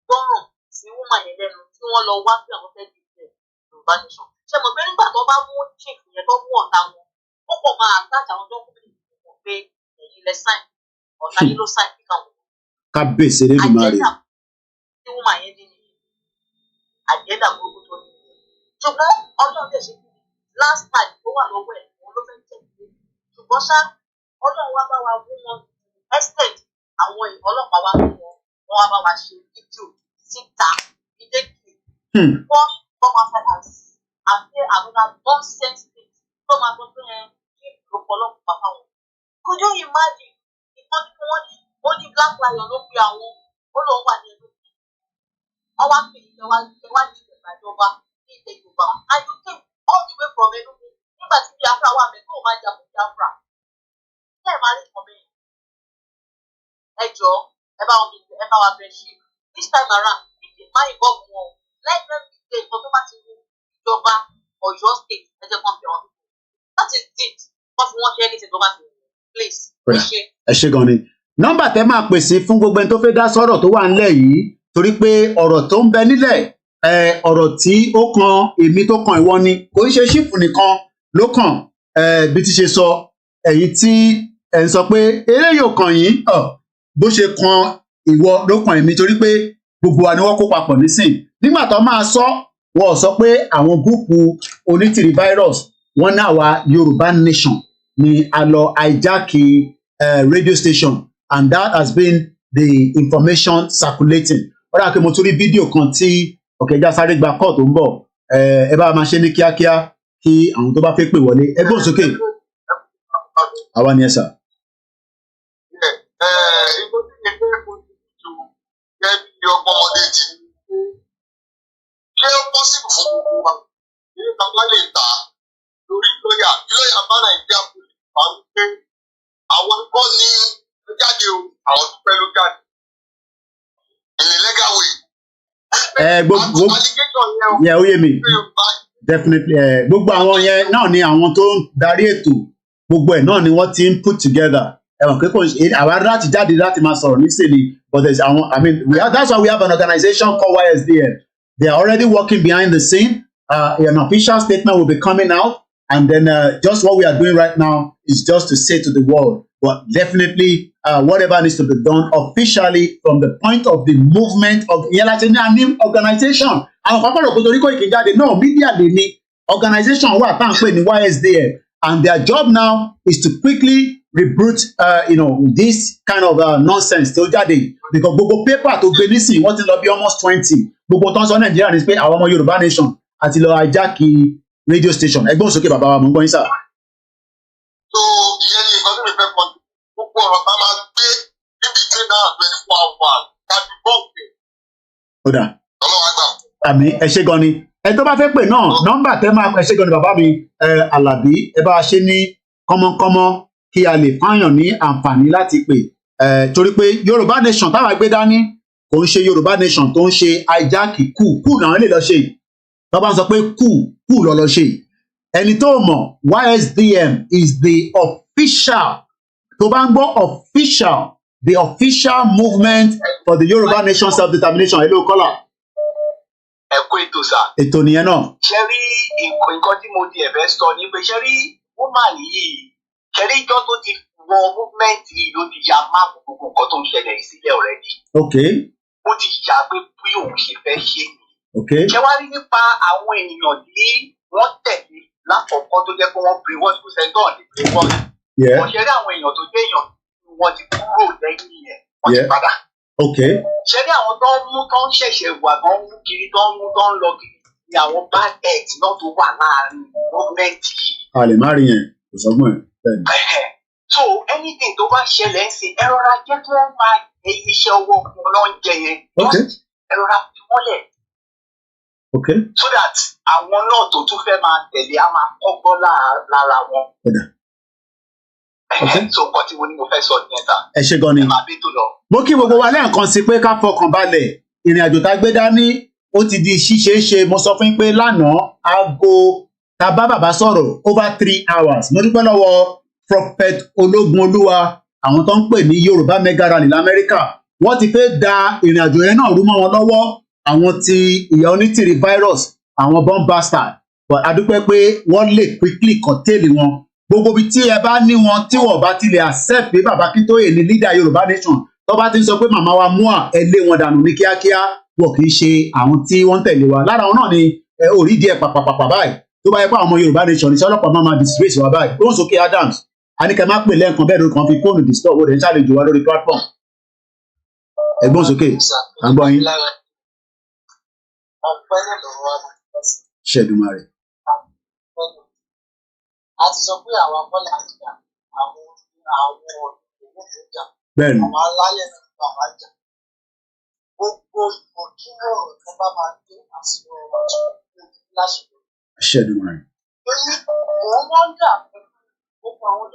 gbọ́ràn sí woman yẹn lẹ́nu tí wọ́n lọ wá sí àwọn fẹ́ẹ́ dìde Yorùbá Nation ṣé mo pé nígbà tó bá mú chief yẹn tó mú ọ̀tá wọn ó kò máa attach àwọn document wọn pé ẹ̀yin lẹ sign ọ̀tá yìí ló sign kíkà wọn. Kábíyèsí lè dùn máa rí. Agenda tí woman yẹn ní nìyí agenda burúkú tó ní. Ṣùgbọ́n Ọlọ́run tẹ̀ ṣe last time tó wà lọ́wọ́ ẹ̀ òun ló fẹ́ jẹ́ ìdílé ṣùgbọ́n ṣá Ọlọ́run wá bá wa mú wọn estate àwọn ọlọ́pàá wá mú wọn wọ́n wá bá wa ṣe fídíò síta immediately. Wọ́n máa fẹ́ àti another nonsense thing tó máa sọ pé kí ọ̀pọ̀lọpọ̀ fáwọn. Could you imagine ìtọ́jú tí wọ́n ní Black Lion ló pe àwọn ó lóun wà ní ẹgbẹ́ ọwọ́ àpè ìjọba ní ìjọba ní ilẹ̀ Yorùbá and you came all the way from Enugu nígbà tí Biafra wà mẹ́ tó máa jà fún Biafra. Ṣé ẹ máa rí ìkọ̀ bẹ́ẹ̀? Ẹ jọ̀ọ́ ẹ bá wa bẹ̀ ṣe this time around ìdè máa ń bọ̀ wọn let them be there tó bá ti wù ìjọba Ọ̀yọ́ state ẹ jẹ́ kàn fi hàn that is it wọ́n fi wọ́n ṣe anything tó bá ti wù please ẹ ṣe gan ni. Nọ́mbà tẹ́ máa pèsè fún gbogbo ẹni tó fẹ́ dá sọ̀rọ̀ tó wà nílẹ̀ yìí torí pé ọ̀rọ̀ tó ń bẹ nílẹ̀ ọ̀rọ̀ tí ó kan èmi tó kan ìwọ ni kò ń ṣe ṣífù nìkan ló kàn bí ti ṣe sọ ẹ̀yin tí ẹ̀ ń sọ pé eré yóò kàn yín bó ṣe kan ìwọ ló kàn èmi torí pé gbogbo wa ni wọ́n kó papọ̀ nísìn nígbà tó máa sọ wọ́n sọ pé àwọn gúúpù Onítìrí virus wọ́n náà wá Yorùbá Nation ni a lọ hijack radio station and that has been the information circulating. Ó dà pé mo tún rí fídíò kan tí ọ̀kẹ́jà sáré gba kọ́ọ̀ tó ń bọ̀ ẹ bá máa ṣe ní kíákíá kí àwọn tó bá fẹ́ pè wọlé ẹ gbóhùn sókè. Àwa ni ẹ sà. Ṣé ó pọ́sibù fún gbogbo wa ní bàbá lè ta lórí lọ́yà kí lọ́yà bá Nàìjíríà kò lè bá ń pé àwọn kọ́ ní jáde o àwọn tó fẹ́ ló jáde in a legal way. Gbogbo yẹ ó yé mi definitely gbogbo àwọn yẹn náà ni àwọn tó ń darí ètò gbogbo ẹ̀ náà ni wọ́n ti ń put together Our láti jáde láti máa sọ̀rọ̀ nísìnyí, but there's I mean that's why we have an organization called YSDM. They are already working behind the scene. An official statement will be coming out, and then just what we are doing right now is just to say to the world, but definitely whatever needs to be done officially from the point of the movement of Yelatin organization. Àwọn pápá rò pé torí Koiki no media lè ní organization wà tá à ń pè ní YSDM, and their job now is to quickly reboot this kind of nonsense tó jáde, because gbogbo paper tó gbé nísìnyí wọ́n ti lọ bí almost 20 gbogbo tó ń sọ Nàìjíríà ní pé àwọn ọmọ Yorùbá nation àti lọ ajáki radio station. Ẹgbọ́n sókè bàbá wa mò ń gbọ́ yín sà. So ìyẹn ni nǹkan tí mi fẹ́ kọ́ gbogbo ọ̀rọ̀ tá a máa gbé níbi tí náà 24 hours tàbí bọ́ọ̀kì. Ó dà. Ọlọ́wà gbà. Àmì ẹ ṣé gan ni. Ẹ tó bá fẹ́ pè náà nọ́mbà tẹ́ máa ẹ ṣé gan ni bàbá mi Àlàbí ẹ bá a ṣe ní kọ́mọ́kọ́mọ́ kí a lè fáyàn ní àǹfààní láti pè. Torí pé Yorùbá nation táwa gbé dání kò ń ṣe Yorùbá nation tó ń ṣe hijack Coup náà lè lọ ṣe. Tó bá ń sọ pé Coup lọ ṣe. Ẹni tó mọ̀ YSDM is the official, tó bá ń gbọ́ official, the official movement for the Yoruba nation self-determination. Hello caller. Ẹ kú ètò sà. Ètò nìyẹn náà. Ṣé rí nǹkan tí mo di ẹ̀fẹ́ sọ ni pé ṣé rí woman yìí, ṣé rí ìjọ tó ti wọ movement yìí ló ti ya máàpù gbogbo nǹkan tó ń ṣẹlẹ̀ sílẹ̀ already. Okay. Ó ti yà pé bí òun ṣe fẹ́ ṣe. Okay. Ṣé wá rí nípa àwọn ènìyàn tí wọ́n tẹ̀lé lákọ̀ọ́kọ́ tó jẹ́ pé wọ́n pre-watch kò sẹ́ńtọ̀ ní pre-watch. Wọ́n ṣe rí àwọn èèyàn tó jẹ́ èèyàn wọ́n ti kúrò lẹ́yìn yẹn wọ́n ti padà. Okay. Ṣé rí àwọn tó ń mú tó ń ṣẹ̀ṣẹ̀ wà tó ń mú kiri tó ń mú tó ń lọ kiri ni àwọn bad eggs náà tó wà láàrin gọ́ọ̀mẹ̀ntì yìí. A lè má rí yẹn kò sọ́gbọ́n ẹ̀. So anything tó bá ṣẹlẹ̀ ń sìn ẹ rọra jẹ́ kí wọ́n máa iṣẹ́ owó wọn náà ń jẹ yẹn. Ẹ rọra fi wọ́n lẹ̀. Okay. So that àwọn náà tó tún fẹ́ máa tẹ̀lé á máa kọ́gbọ́n lára wọn. So nǹkan tí mo ní mo fẹ́ sọ nìyẹn ta. Ẹ ṣé gan ni. Ẹ máa bí tó lọ. Mo kí gbogbo wa lẹ́ẹ̀kan sí pé ká fọkàn balẹ̀ ìrìn àjò tá a gbé dání ó ti di ṣíṣe é ṣe. Mo sọ fún yín pé lánàá aago tá a bá bàbá sọ̀rọ̀ over 3 hours. Mo dúpẹ́ lọ́wọ́ Prophet Ológunolúwa àwọn tó ń pè ní Yorùbá mega rally l'Amẹ́ríkà. Wọ́n ti fẹ́ da ìrìn àjò yẹn náà rú mọ́ wọn lọ́wọ́. Àwọn ti ìyá onítìrí virus àwọn bomb bastard, but a dúpẹ́ pé wọ́n lè quickly curtail wọn. Gbogbo ibi tí ẹ bá ní wọn tí wọ́n bá ti lè accept pé bàbá Akíntóyè ní leader Yorùbá nation tó bá ti ń sọ pé màmá wa Mua ẹ lé wọn dànù ní kíákíá, wọn kì í ṣe àwọn tí wọ́n ń tẹ̀lé wa. Lára wọn náà ni orí díẹ̀ pàpàpàpà báyìí tó bá yẹ pé àwọn ọmọ Yorùbá nation ní sọlọ́pàá máa disgrace wa báyìí. Ó ń sókè Adams àníkẹ́ má pè lẹ́ẹ̀kan bẹ́ẹ̀ lórí kan fi fóònù disturb ó rẹ̀ ń ṣàlejò wa lórí platform. Ẹ̀gbọ́n sókè àgbọ̀ yín. Ṣẹ̀dùmarè. A ti sọ pé àwọn akọ́lé àjà àwọn òwò ìjà. Bẹ́ẹ̀ni. Àwọn alálẹ̀ náà bá wá jà. Gbogbo ìmọ̀kímọ̀ tó bá máa gbé àsìkò ọ̀rọ̀ láṣìírí. Ṣẹ̀dùmarè. Lórí òun wọ́n dà gbogbo àwọn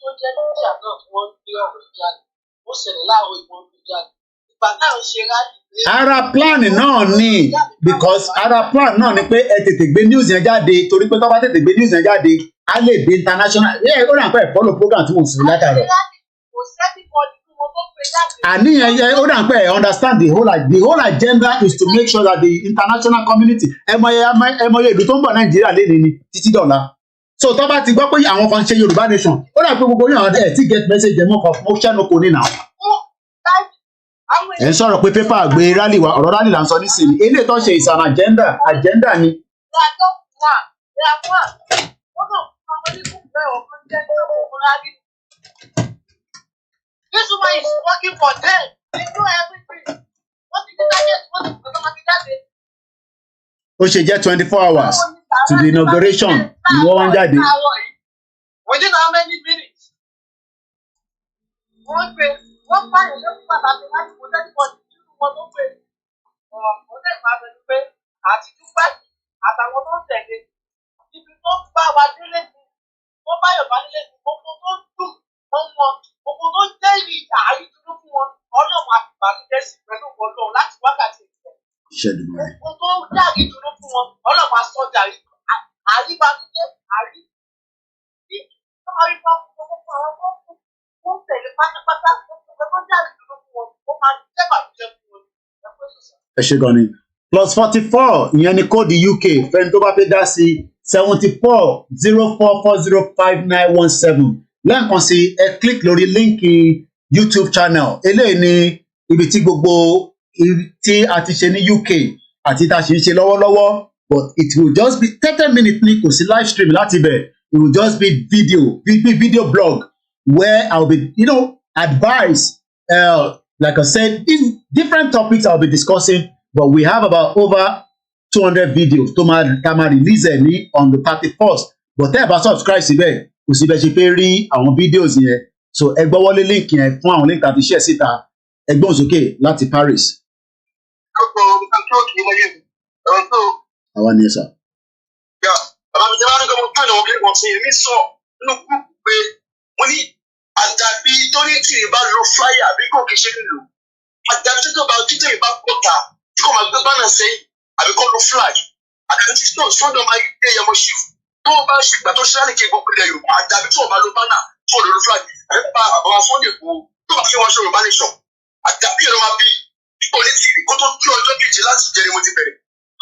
tó jẹ́ níjà náà tí wọ́n gbé ọ̀rọ̀ jáde. Ó ṣẹlẹ̀ láàárọ̀ ìwọ̀n gbé jáde. Ìgbà náà ń ṣe rálì. Ara plan náà ni because ara plan náà ni pé ẹ tètè gbé news yẹn jáde torí pé tó bá tètè gbé news yẹn jáde á lè dé international. Ó rà pé follow program tí mo sì látàrọ. Àníyàn yẹ ó rà pé understand the whole agenda is to make sure that the international community ẹmọye ìlú tó ń bọ̀ Nàìjíríà lẹ́ni ni títí dọ̀la. So tó bá ti gbọ́ pé àwọn kan ṣe Yorùbá nation ó rà pé gbogbo yàn ẹ̀ tí get message ẹ̀ mọ́ kan mo ṣẹ́nu kò ní nà. Ẹ ń sọ̀rọ̀ pé pépà gbé rally wa ọ̀rọ̀ rally là ń sọ nísìnyí ilé tó ṣe is an agenda ni. This woman is working for them. They know everything. What did the target? What did the target? Ó ṣe jẹ́ 24 hours to the inauguration ni wọ́n wá ń jáde. Within how many minutes? Wọ́n pààyàn lórí pàtàkì láti kó tẹ́lifọ̀ nínú wọn tó pè. Ọ̀dẹ́ ìpàdé ni pé àti dúpẹ́ àtàwọn tó ń tẹ̀lé. Ibi tó bá wa délé ni wọ́n bá Yorùbá nílé ni gbogbo tó dùn wọ́n wọn gbogbo tó jẹ́ ìyá àyídúró fún wọn Ọlọ́run àti ìbànújẹ́ sí pẹ̀lú Ọlọ́run láti wákàtí ìfẹ́. Gbogbo tó jẹ́ àyídúró fún wọn Ọlọ́run àsọjà àríbànújẹ́ àrí. wọ́n tẹ̀lé pátápátá tó jáde lórí wọn ó máa jẹ́ bàjẹ́ fún wọn ẹ̀kọ́ ìṣẹ̀ṣẹ̀. ẹ ṣe gan ni +44 ìyẹn ni kóòdù UK fẹ́ni tó bá fẹ́ dá sí 7404405917 lẹ́ẹ̀kan sí ẹ click lórí líǹkì YouTube channel eléyìí ni ibi tí gbogbo tí a ti ṣe ní UK àti tá a ṣe ń ṣe lọ́wọ́lọ́wọ́ but it will just be 30 minutes ní kò sí live stream láti bẹ̀ it will just be video blog where I will be advice like I said different topics I will be discussing but we have about over 200 videos tó máa release ẹ̀ ní on the 31st but tẹ́ ẹ bá subscribe síbẹ̀ kò sí bẹ́ẹ̀ ṣe pé rí àwọn videos yẹn so ẹ gbọ́ wọlé link yẹn fún àwọn link àti share síta ẹgbọ́n sókè láti Paris. Àwa ni ẹ sà. Bàbá mi ti máa ń gbọ́ mo gbọ́ ìnáwó bí wọ́n ṣe èmi sọ nínú gúúpù pé mo ní àdàbí tó ní tí ìbá lo flyer àbí kò kì í ṣe nílò àdàbí tó bá títẹ̀ ìbá pọ̀ta tí kò máa gbé bánà sẹ́yìn àbí kò lo flag àdàbí tí tó sọ́dọ̀ máa gbé yẹmọ ṣífù tó o bá ṣùgbà tó ṣe láìké gbogbo ilẹ̀ Yorùbá àdàbí tó o bá lo bánà tó o lo flag àbí bá àbáwá Sunday kú tó bá fi wọn ṣe Yorùbá nation àdàbí yẹn ló máa bí Onítìrí kó tó tó ọjọ́ kejì láti jẹrìí mo ti bẹ̀rẹ̀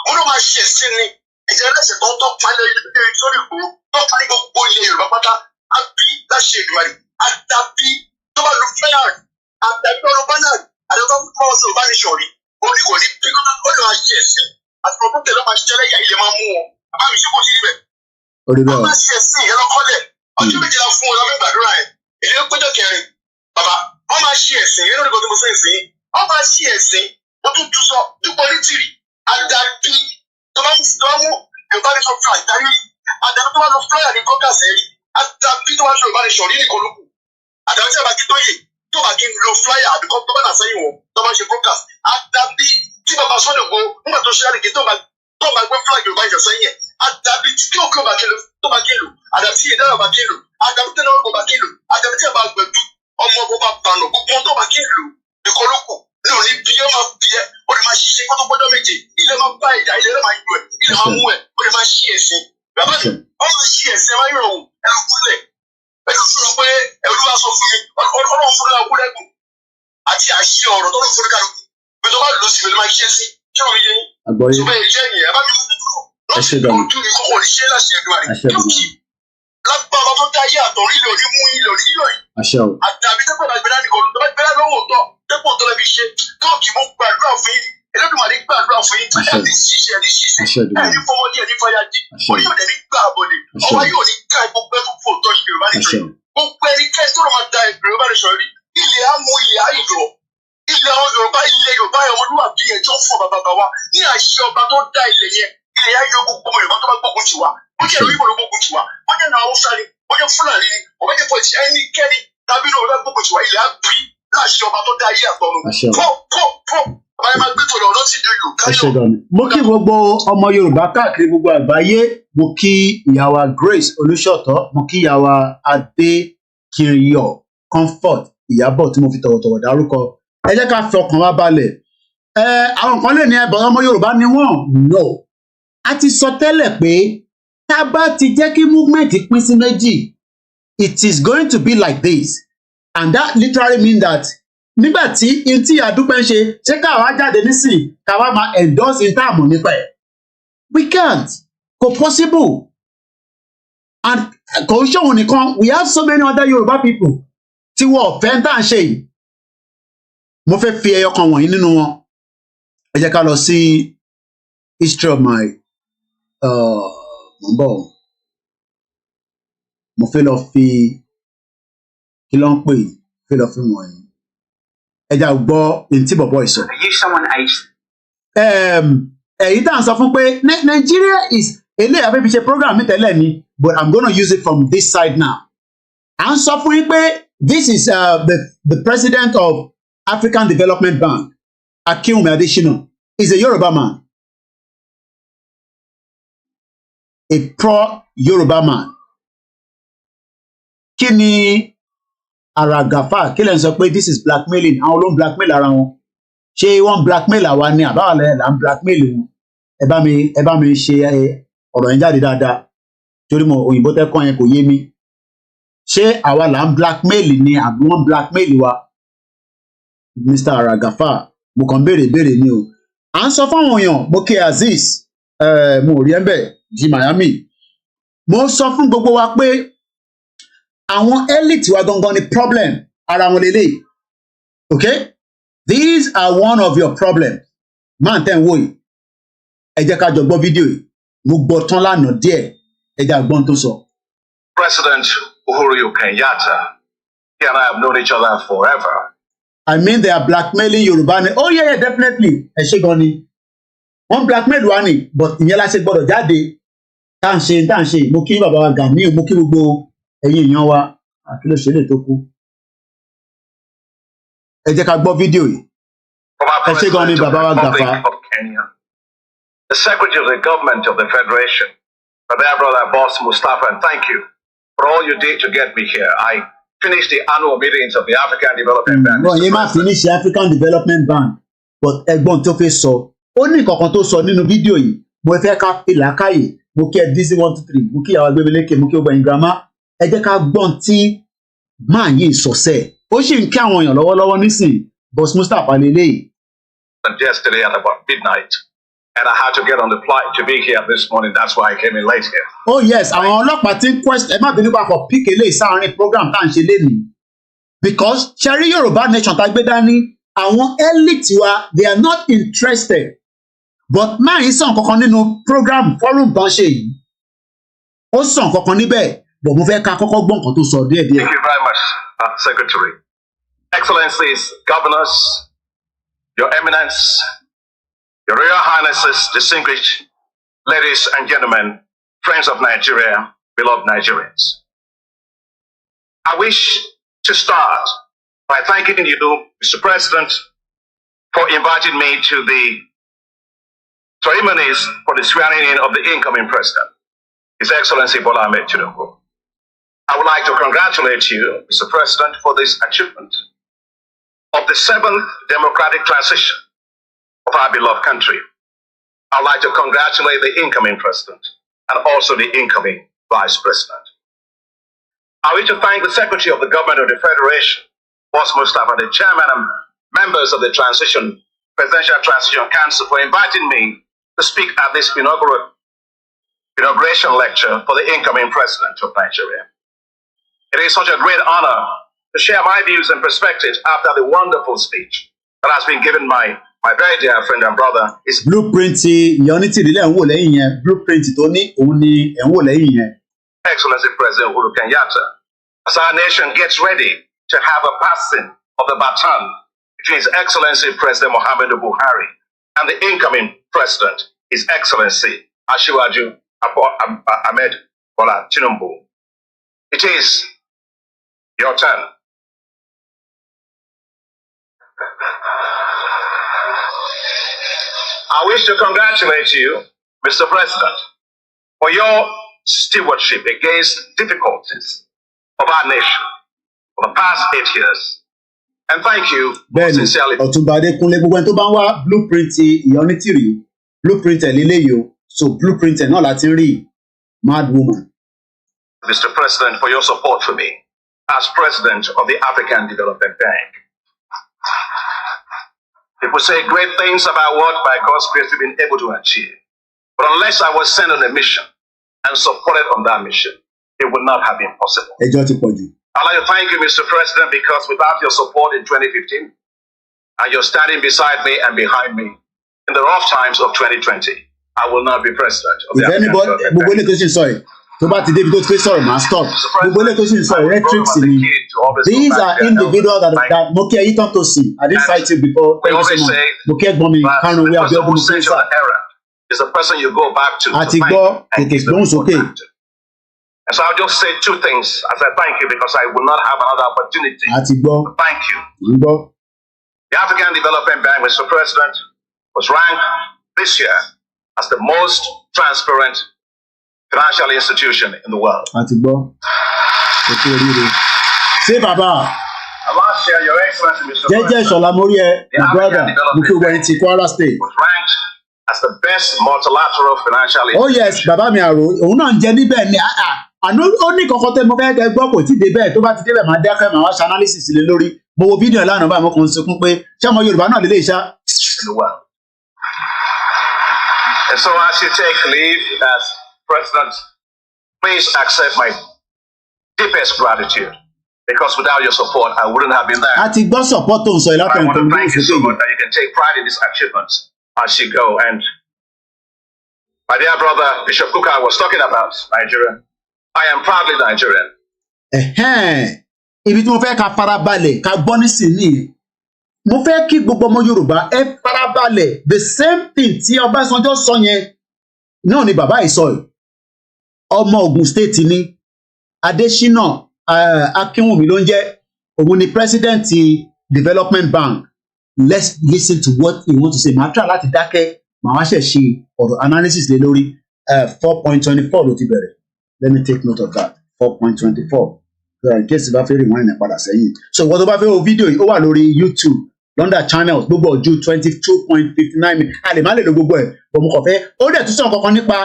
wọn ló máa ṣe sí ni ẹ̀jẹ̀ ẹlẹ́sẹ̀ tó tọ́ palẹ̀ ilé sórí ìgbò tó parí gbogbo ilẹ̀ Yorùbá pátá àbí láṣẹ ìgbìmọ̀ àdàbí tó bá lo flag àdàbí tó lo bánà àdàbí tó bá wọn ṣe Yorùbá nation rí oníwò ní bí wọn lọ máa ṣe ẹ̀sìn àti ọdún tẹ̀lé máa ṣiṣẹ́ lẹ́yà ilẹ̀ máa mú wọn bàbá mi ṣe kó ti rí bẹ̀. wọ́n máa ṣe ẹ̀sìn ìyẹn lọ́kọ́lẹ̀ ọjọ́ méjìlá fún wọn lábẹ́ gbàdúrà ẹ̀ èdè péjọ kẹrin bàbá wọ́n máa ṣe ẹ̀sìn ìyẹn lórí kan tó mo fẹ́ ẹ̀sìn wọ́n máa ṣe ẹ̀sìn wọ́n tún tún sọ Dupe Onitiri àdàbí tó bá mú Yorùbá nation fún àdáyé àdàbí tó bá lọ flyer ní kọ́kàsẹ́ rí àdàbí tó bá ṣe Yorùbá nation rí nìkan lókù àdàbí tí a bá kí tó yè tó bá kí n lo flyer àbí kọ́ tó bá nà sẹ́yìn wọn tó bá ṣe broadcast àdàbí tí bàbá Sunday kó nígbà tó ṣe àdìgẹ tó bá gbé flag Yorùbá nation sẹ́yìn ẹ̀ àdàbí tí kí òkè bá kí lò tó bá kí lò àdàbí tí ìdára bá kí lò àdàbí tí náà bá kí lò àdàbí tí a bá gbẹ̀dú ọmọ ọgbọ́n bá bànú gbogbo tó bá kí lò nìkan lókù ní òní bí ẹ máa bí ẹ ó lè máa ṣiṣẹ́ kó tó gbọ́dọ̀ méje ilé máa bá ìjà ilé máa yọ ẹ ilé máa mú ẹ ó lè máa ṣí ẹ̀sìn bàbá mi ó máa ṣí ẹ̀sìn ẹ máa yọ̀ ọ̀hún ẹ lọ kúlẹ̀ ẹ lọ sọ pé ẹ ló bá sọ fún mi ọlọ́run fún mi àwúrẹ́ gùn àti àṣì ọ̀rọ̀ tó lọ fún mi kálukú pé tó bá lọ sí ìlú máa ṣiṣẹ́ sí kí wọ́n yẹ yín tó bẹ́ẹ̀ jẹ́ ìyẹn ẹ bá mi mú dúró lọ́sìn ojú mi kọ́kọ́ ní ṣe láṣẹ ẹ̀dùn àrẹ lókì lágbára tó dá ayé àtọ̀ ilé òní mú ilé òní yíyọ̀ yìí àtàbí tẹ́pọ̀ bá gbẹ́dá nìkan tó bá gbẹ́dá lọ́wọ́ tọ́ tẹ́pọ̀ tó lẹ́bi ṣe káàkiri mú gbàdúrà fún yín Ẹlẹ́dùmarè gbàdúrà fún yín ẹni ṣiṣẹ́ ẹni ṣiṣẹ́ ẹni fọwọ́dí ẹni fọyájí oníyọ̀dẹ ní gbà àbọ̀dẹ ọwọ́ yóò ní ká gbogbo ẹkú fò tọ́ ìgbèrò bá nìṣọ́ gbogbo ẹnikẹ́ni tó lọ́ máa da ìgbèrò bá nìṣọ́ rí ilẹ̀ á mú ilẹ̀ á ìdọ̀ ilẹ̀ àwọn Yorùbá ilẹ̀ Yorùbá ọmọlúwàbí ẹ̀ tó ń fọ bàbá wa ní àṣẹ ọba tó dá ilẹ̀ yẹn ilẹ̀ á yọ gbogbo Yorùbá tó bá gbógun tì wá ó jẹ́ ìròyìn ìbò gbógun tì wá ó jẹ́ náà Haúsá ni ó jẹ́ Fúlàní ni ó jẹ́ pọ̀jì ẹnikẹ́ni tàbí ní Yorùbá gbógun tì wá ilẹ̀ á bí láṣẹ ọba tó dá ayé àtọ̀run mo kí gbogbo ọmọ Yorùbá káàkiri gbogbo àgbáyé mo kí ìyàwó Grace Olúṣọ̀tọ̀ mo kí ìyàwó Adékìnyọ̀ Comfort Ìyábọ̀ tí mo fi tọ̀wọ̀tọ̀wọ̀ dárúkọ ẹ jẹ́ ká fi ọkàn wa balẹ̀ àwọn kan lè ní ẹbọ ọmọ Yorùbá ni wọ́n no a ti sọ tẹ́lẹ̀ pé tá a bá ti jẹ́ kí movement pín sí méjì it is going to be like this and that literally mean that nígbà tí ntí àdúpẹ́ ń ṣe káwa jáde nísìn káwa máa endorse intaàmù nípa ẹ̀ we can't kò possible and kò ń ṣòwò nìkan we have so many other Yorùbá people tí wọ́n ọ̀fẹ́ ń tà ń ṣe yìí mo fẹ́ fi ẹyọ kan wọ̀nyí nínú wọn ẹ jẹ́ ká lọ sí history of my mo fẹ́ lọ fi kí ló ń pè fẹ́ lọ fi wọ̀nyí ẹja gbọ́ ntí bọ̀bọ̀ ìsọ. èyí tá à ń sọ fún pé Nigeria is eléyà fẹ́ fi ṣe program mi tẹ́lẹ̀ ni but I'm gonna use it from this side now. à ń sọ fún yín pé this is the president of African Development Bank Akinwumi Adesina is a Yoruba man, a pro-Yoruba man. Kí ni àràgàfà kí lẹ ń sọ pé this is blackmailing àwọn ló ń blackmail ara wọn ṣé wọ́n blackmail àwa ni àbáwọlẹ là ń blackmail wọn ẹ bá mi ṣe ọ̀rọ̀ yẹn jáde dáadáa torí mo òyìnbó tẹkọ yẹn kò yé mi ṣé àwa là ń blackmail ni àbí wọ́n blackmail wa? Mr. Aragafa mo kàn béèrè ni o. À ń sọ fáwọn èèyàn mo kí Azeez mo rí ẹ̀bẹ̀ di Miami. Mo sọ fún gbogbo wa pé àwọn elite wa gangan ni problem ara wọn lélẹ̀. Okay? These are one of your problems. Man tẹ́ ń wò yìí. Ẹ jẹ́ ká jọ gbọ́ fídíò yìí. Mo gbọ́ tán lánàá díẹ̀. Ẹ jẹ́ àgbọ́n tó sọ. President Uhuru Kenyatta, he and I have known each other forever. I mean they are blackmailing Yoruba. Oh yeah, definitely. Ẹ ṣe gan ni. Wọ́n blackmail wa ni, but ìyẹn la ṣe gbọ́dọ̀ jáde. Tá à ń ṣe. Mo kí bàbá wa Gani, mo kí gbogbo ẹ̀yin èèyàn wa. Àkí ló ṣe lè tó kú. Ẹ jẹ́ ká gbọ́ fídíò yìí. Ẹ ṣe gan ni bàbá wa Gàfá. The Secretary of the Government of the Federation, my dear brother Boss Mustafa, and thank you for all you did to get me here. I finished the annual meetings of the African Development Bank. Wọ́n yé máa finish the African Development Bank, but ẹ̀gbọ́n tó fẹ́ sọ, ó ní kankan tó sọ nínú fídíò yìí, mo fẹ́ ká fi làákàyè, mo kí ẹ DC 123, mo kí àwọn agbẹ́mẹlẹ́kẹ̀, mo kí ọgbà ìgbàmá, ẹ jẹ́ ká gbọ́n tí máa yé ìsọ̀sẹ̀. Ó sì ń kí àwọn èèyàn lọ́wọ́lọ́wọ́ nísìn, Boss Mustapha lélẹ́yìí. Yesterday at about midnight, and I had to get on the flight to be here this morning. That's why I came in late here. Oh yes, àwọn ọlọ́pàá ti ń question ẹ má bínú pa for pick eléyìí sáárín program tá à ń ṣe lénìí. Because ṣẹ́rí Yorùbá nation tá gbé dání, àwọn elite wa they are not interested. But máa ń sàn kankan nínú program forum tán ṣe yìí. Ó sàn kankan níbẹ̀, but mo fẹ́ ká kọ́kọ́ gbọ́ nǹkan tó sọ díẹ̀díẹ̀. Thank you very much, Secretary. Excellencies, governors, Your Eminence, Your Royal Highnesses, distinguished ladies and gentlemen, friends of Nigeria, beloved Nigerians. I wish to start by thanking you, Mr. President, for inviting me to the ceremonies for the swearing in of the incoming President, His Excellency Bola Ahmed Tinubu. I would like to congratulate you, Mr. President, for this achievement of the 7th democratic transition of our beloved country. I'd like to congratulate the incoming president and also the incoming vice president. I wish to thank the Secretary of the Government of the Federation, Boss Mustafa, the chairman and members of the Presidential Transition Council for inviting me to speak at this inauguration lecture for the incoming president of Nigeria. It is such a great honor to share my views and perspectives after the wonderful speech that has been given my very dear friend and brother. Blueprint Onitiri lẹ́ ń wò lẹ́yìn yẹn, blueprint tó ní òun ni ẹ̀ ń wò lẹ́yìn yẹn. Excellency President Uhuru Kenyatta, as our nation gets ready to have a passing of the baton between His Excellency President Muhammadu Buhari and the incoming President, His Excellency Asiwaju Ahmed Bola Tinubu. It is your turn. I wish to congratulate you, Mr. President, for your stewardship against difficulties of our nation for the past 8 years. And thank you sincerely. Ọ̀túnba Adékúnlé gbogbo ẹni tó bá ń wá blueprint Onitiri, blueprint eléyìí o, so blueprint náà láti rí mad woman. Mr. President, for your support for me as President of the African Development Bank. People say great things about what by God's grace we've been able to achieve. But unless I was sent on a mission and supported on that mission, it would not have been possible. I'd like to thank you, Mr. President, because without your support in 2015, and you're standing beside me and behind me in the rough times of 2020, I will not be president of the African Development Bank. tó bá ti débi tó ti fẹ́ sọ̀rọ̀ máa stop gbogbo ilé tó sì ń sọ rhetorics ni these are individuals that mo kí ẹyí tán tó sí I didn't fight you before thank you so much mo kí ẹ̀gbọ́n mi kánú wí abẹ́ ọdún mo sá àti gbọ́ tètè gbóhùn sókè. And so I'll just say two things as I thank you because I will not have another opportunity to thank you. The African Development Bank, Mr. President, was ranked this year as the most transparent financial institution in the world. Say Baba. Last year, Your Excellency, Mr. President, the African Development Bank was ranked as the best multilateral financial institution. Oh yes, Baba mi aro. Òun náà ń jẹ níbẹ̀ ni àná ó ní kankan tẹ́ mo fẹ́ kẹ́ gbọ́ kò tí ì débẹ̀ tó bá ti débẹ̀ máa dákẹ́ máa wá ṣe analysis lé lórí mo wo fídíò lánàá báyìí mo kàn ń sunkún pé ṣé ọmọ Yorùbá náà lélẹ̀ iṣá. And so as you take leave as president, please accept my deepest gratitude. Because without your support, I wouldn't have been there. A ti gbọ́ support tó ń sọ ìlàkọ̀ I want to thank you so much that you can take pride in these achievements as you go. And my dear brother Bishop Kuka was talking about Nigeria. I am proudly Nigerian. Ibi tí mo fẹ́ ká farabalẹ̀ ká gbọ́ nísìnyí. Mo fẹ́ kí gbogbo ọmọ Yorùbá ẹ farabalẹ̀ the same thing tí Ọbásanjọ́ sọ yẹn náà ni bàbá yìí sọ yìí. Ọmọ Ògùn state ni Adésínà Akínwùmí ló ń jẹ́ òun ni president Development Bank. Let's listen to what he wants to say. Màá try láti dákẹ́ màá wá ṣe ọ̀rọ̀ analysis lé lórí 4.24 ló ti bẹ̀rẹ̀. Let me take note of that 4.24 in case bá fẹ́ rewind ẹ̀ padà sẹ́yìn. So wọ́n tó bá fẹ́ wo fídíò yìí ó wà lórí YouTube London channels gbogbo ọjọ́ 22.59 minutes a lè má lè lo gbogbo ẹ̀ bọ̀ mo kàn fẹ́ ó dẹ̀ tún sọ nǹkan kan nípa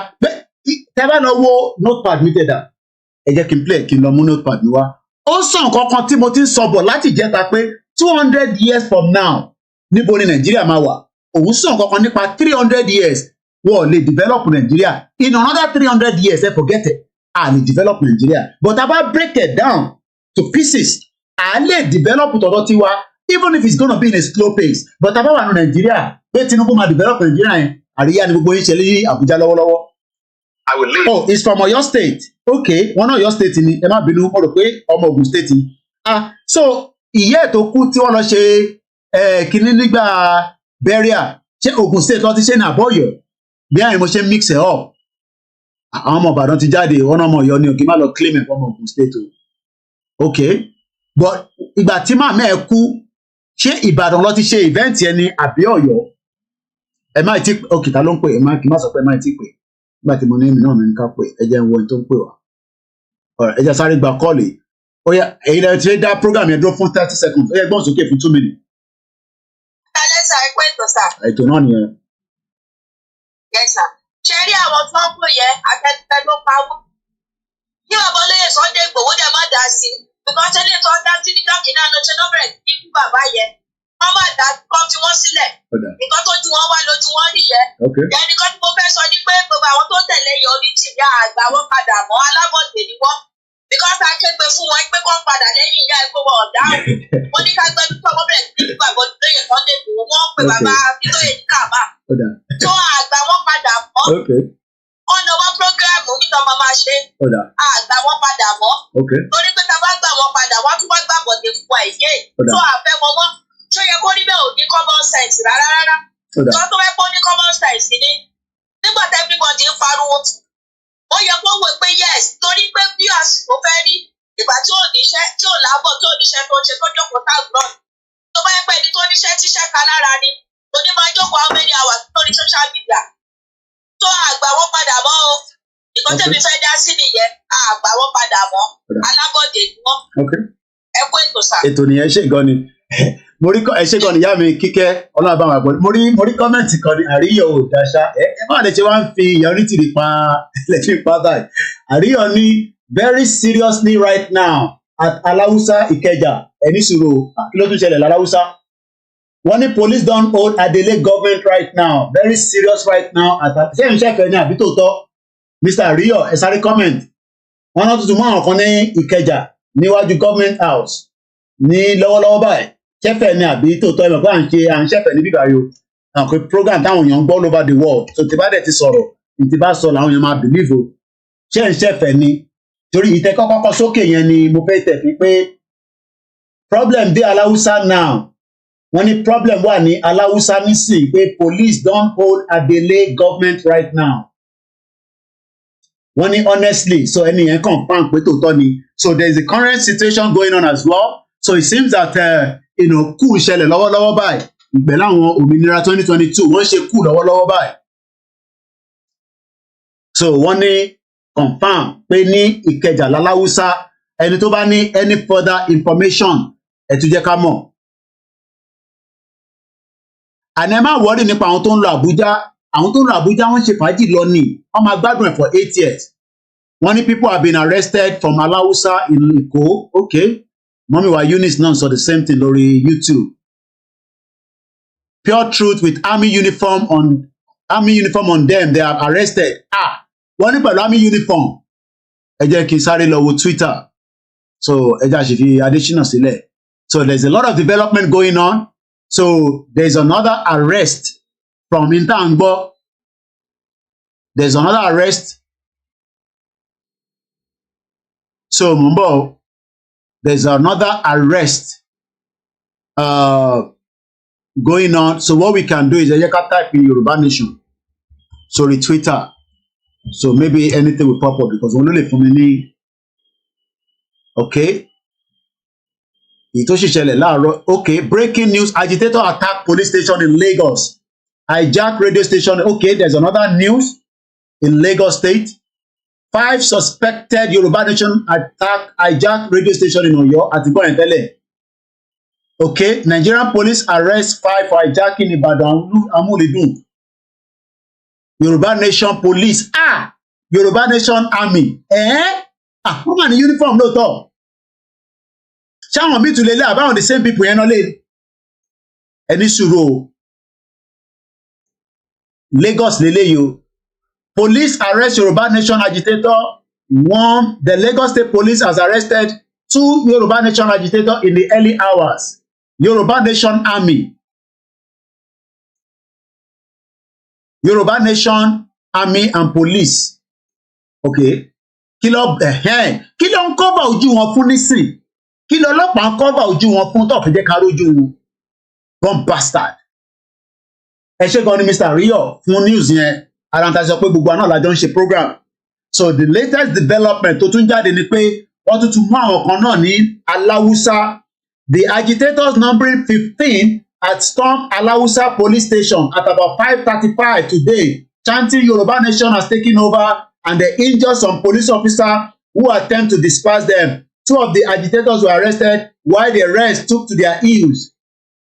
tẹ́ bá lọ wo notepad mi tẹ̀dá ẹ jẹ́ kí n play kí n lọ mú notepad mi wá. Ó sọ nǹkan kan tí mo ti ń sọ bọ̀ láti jẹ́ta pé 200 years from now níbo ni Nàìjíríà máa wà. Òun sọ nǹkan kan nípa 300 years wọ́n lè develop Nàìjíríà in another 300 years ẹ forget it a lè develop Nàìjíríà but a bá break it down to pieces a lè develop tọ̀dọ̀ tiwa even if it's gonna be in a slow pace but a bá wà ní Nàìjíríà pé Tinubu máa develop Nàìjíríà yẹn àríyá ni gbogbo yín ṣe ní Àbújá lọ́wọ́lọ́wọ́. Oh, it's from Ọ̀yọ́ state. Okay, one Ọ̀yọ́ state ni ẹ má bínú mo rò pé ọmọ Ògùn state ni. So ìyá ẹ̀ tó kú tí wọ́n lọ ṣe kínní nígbà burial ṣé Ògùn state lọ ti ṣe ní àbọ̀yọ̀ bí àyìn mo ṣe mix ẹ̀ up. Àwọn ọmọ Ìbàdàn ti jáde wọn ọmọ Ọ̀yọ́ ni òkè má lọ claim ẹ̀ fọmọ Ògùn state o. Okay, but ìgbà tí màmá ẹ̀ kú ṣé Ìbàdàn lọ ti ṣe event yẹn ni àbí Ọ̀yọ́? Ẹ má ti okay ta ló ń pè ẹ má kí n má sọ pé ẹ má ti pè nígbà tí mo ní èmi náà ní ká pè ẹ jẹ́ ń wo ẹni tó ń pè wá ẹ jẹ́ sáré gba kọ́ọ̀lì ó yá èyí lẹ́yìn tí ó dá program yẹn dúró fún 30 seconds ó yẹ gbọ́n sókè fún 2 minutes. Alẹ́ sà ẹ pé ètò sà. Ètò náà nìyẹn. Yes sà. Ṣé rí àwọn tí wọ́n pè yẹn àtẹ̀tẹ̀ ló pa wọ́n? Ní bàbá olóyè Sunday Igboho dẹ̀ má dá sí i because ilé tó dá sí ní dọ́kìnà ló ṣe lọ́bẹ̀rẹ̀ ní kú bàbá yẹn. Wọ́n má dá kọ́ tí wọ́n sílẹ̀. Nǹkan tó ju wọn wá lójú wọn nìyẹn. Ẹnìkan tí mo fẹ́ sọ ni pé gbogbo àwọn tó tẹ̀lé yọ ní tìyà àgbà wọn padà mọ́ alábọ̀dé ni wọ́n. Because a képe fún wọn pé kọ́ padà lẹ́yìn ìyá ẹ̀kọ́ wọn ọ̀dáhùn. Wọ́n ní ká gbẹ́dú tó ọmọ bẹ̀rẹ̀ sí ní bàbá olóyè Sunday Igboho wọ́n pè bàbá Bítóyè ní Kàbá. Tó àgbà wọn padà mọ́. Wọ́n lọ wọ́n prógráàmù nígbà ọmọ máa ṣe. Àgbà wọn padà mọ́. Torí pé tá a bá gbà wọn padà wọ́n tún wá gbàbọ̀dé fún wa ìyé. Tó àfẹ́ wọn wọ́n. Ṣé yẹ kó rí bẹ́ẹ̀ ò ní common sense rárá? Tó tó fẹ́ kó ní common sense ni. Nígbà tí everybody ń pariwo ó yẹ kó wò pé yes torí pé bí àsìkò fẹ́ rí ìgbà tí ò níṣẹ́ tí ò lábọ̀ tí ò níṣẹ́ tó ń ṣe tó jókòó táàgbọ́n. Tó bá yẹ pé ẹni tó níṣẹ́ tíṣẹ́ ka lára ni òní máa jókòó how many hours lórí social media. Tó àgbà wọn padà mọ́ o. Ìkan tẹ̀mí fẹ́ dá sí nìyẹn àgbà wọn padà mọ́ alábọ̀dé ni wọ́n. Ẹ kó ètò sà. Ètò nìyẹn ṣe gan ni mo rí ẹ ṣe gan ni ìyá mi Kíkẹ́ Ọlọ́run àgbọ̀ mo rí kọ́mẹ̀ntì kan ní àríyọ̀ ò dáṣá ẹ má lè ṣe wá ń fi ìyá Onítìrí pa lẹ́fí pa báyìí àríyọ̀ ní very seriously right now at Aláwùsá Ìkẹjà ẹni sùúrù kí ló tún ṣẹlẹ̀ láláwùsá wọ́n ní police don hold Adele government right now very serious right now at ṣé n ṣẹ́fẹ̀ẹ́ ní àbí tòótọ́ Mr. àríyọ̀ ẹ sáré comment wọ́n náà tuntun mọ́ àwọn kan ní Ìkẹjà níwájú government house ní lọ́wọ́lọ́wọ́ báyìí ṣẹ́fẹ̀ ni àbí tòótọ́ ẹ̀mọ̀ pé à ń ṣẹ́fẹ̀ ní bíbá yìí o àwọn program táwọn èèyàn ń gbọ́ all over the world so tí bá dẹ̀ ti sọ̀rọ̀ tí bá sọ làwọn èèyàn máa believe o ṣé ń ṣẹ́fẹ̀ ni torí ìtẹ́kọ́ kọ́kọ́ sókè yẹn ni mo fẹ́ tẹ̀ fi pé problem dé Aláwùsá now wọ́n ní problem wà ní Aláwùsá nísìnyí pé police don hold Adele government right now wọ́n ní honestly so ẹni yẹn confirm pé tòótọ́ ni so there is a current situation going on as well so it seems that Coup ṣẹlẹ̀ lọ́wọ́lọ́wọ́ báyìí ìpẹ̀lú àwọn òmìnira 2022 wọ́n ṣe coup lọ́wọ́lọ́wọ́ báyìí so wọ́n ní confirm pé ní Ìkẹjà láláwùsá ẹni tó bá ní any further information ẹ tún jẹ́ ká mọ̀ àná ẹ má wọ́rí nípa àwọn tó ń lọ Àbújá wọ́n ṣe fàájì lọ ní wọ́n máa gbádùn ẹ̀ for 8 years Many people have been arrested from Alausa in Iko. Okay. Mommy wa Eunice now saw the same thing lórí YouTube. Pure truth with army uniform on them. They are arrested. Wọ́n ní pẹ̀lú army uniform. Ẹ jẹ́ kí n sáré lọ wo Twitter. So ẹ jẹ́ àṣìfi Adésínà sílẹ̀. So there's a lot of development going on. So there's another arrest from Intangbo. There's another arrest. So Mumbo, there's another arrest going on. So what we can do is type in Yoruba Nation. Sorry, Twitter. So maybe anything will pop up because we're only from any. Okay. Okay, breaking news. Agitator attack police station in Lagos. Hijack radio station. Okay, there's another news in Lagos State. 5 suspected Yoruba Nation attack hijack radio station in Oyo at Ibadan. Okay, Nigerian police arrest 5 for hijacking Ibadan Amuludun. Yoruba Nation police. Yoruba Nation army. Wọ́n mà ní uniform lóòótọ́. Ṣáwọn bí tulele àbáwọn the same people yẹn náà lè. Ẹni sùúrù. Lagos lélẹ́yìí o. Police arrest Yoruba Nation agitator. One, the Lagos State Police has arrested 2 Yoruba Nation agitators in the early hours. Yoruba Nation Army. Yoruba Nation Army and Police. Okay. Kí ló ń cover ojú wọn fún nísìn? Kí ló ọlọ́pàá ń cover ojú wọn fún tó fi jẹ́ ká rójú wọn? Bomb bastard. Ẹ ṣé gan ni Mr. Rio fún news yẹn. Aranta sọ pé gbogbo àná la jọ ń ṣe program. So the latest development tó tún jáde ni pé wọ́n tún mú àwọn kan náà ní Aláwùsá. The agitators numbering 15 had stormed Aláwùsá police station at about 5:35 today, chanting Yoruba Nation has taken over, and they injured some police officers who attempt to disperse them. 2 of the agitators were arrested while the rest took to their heels.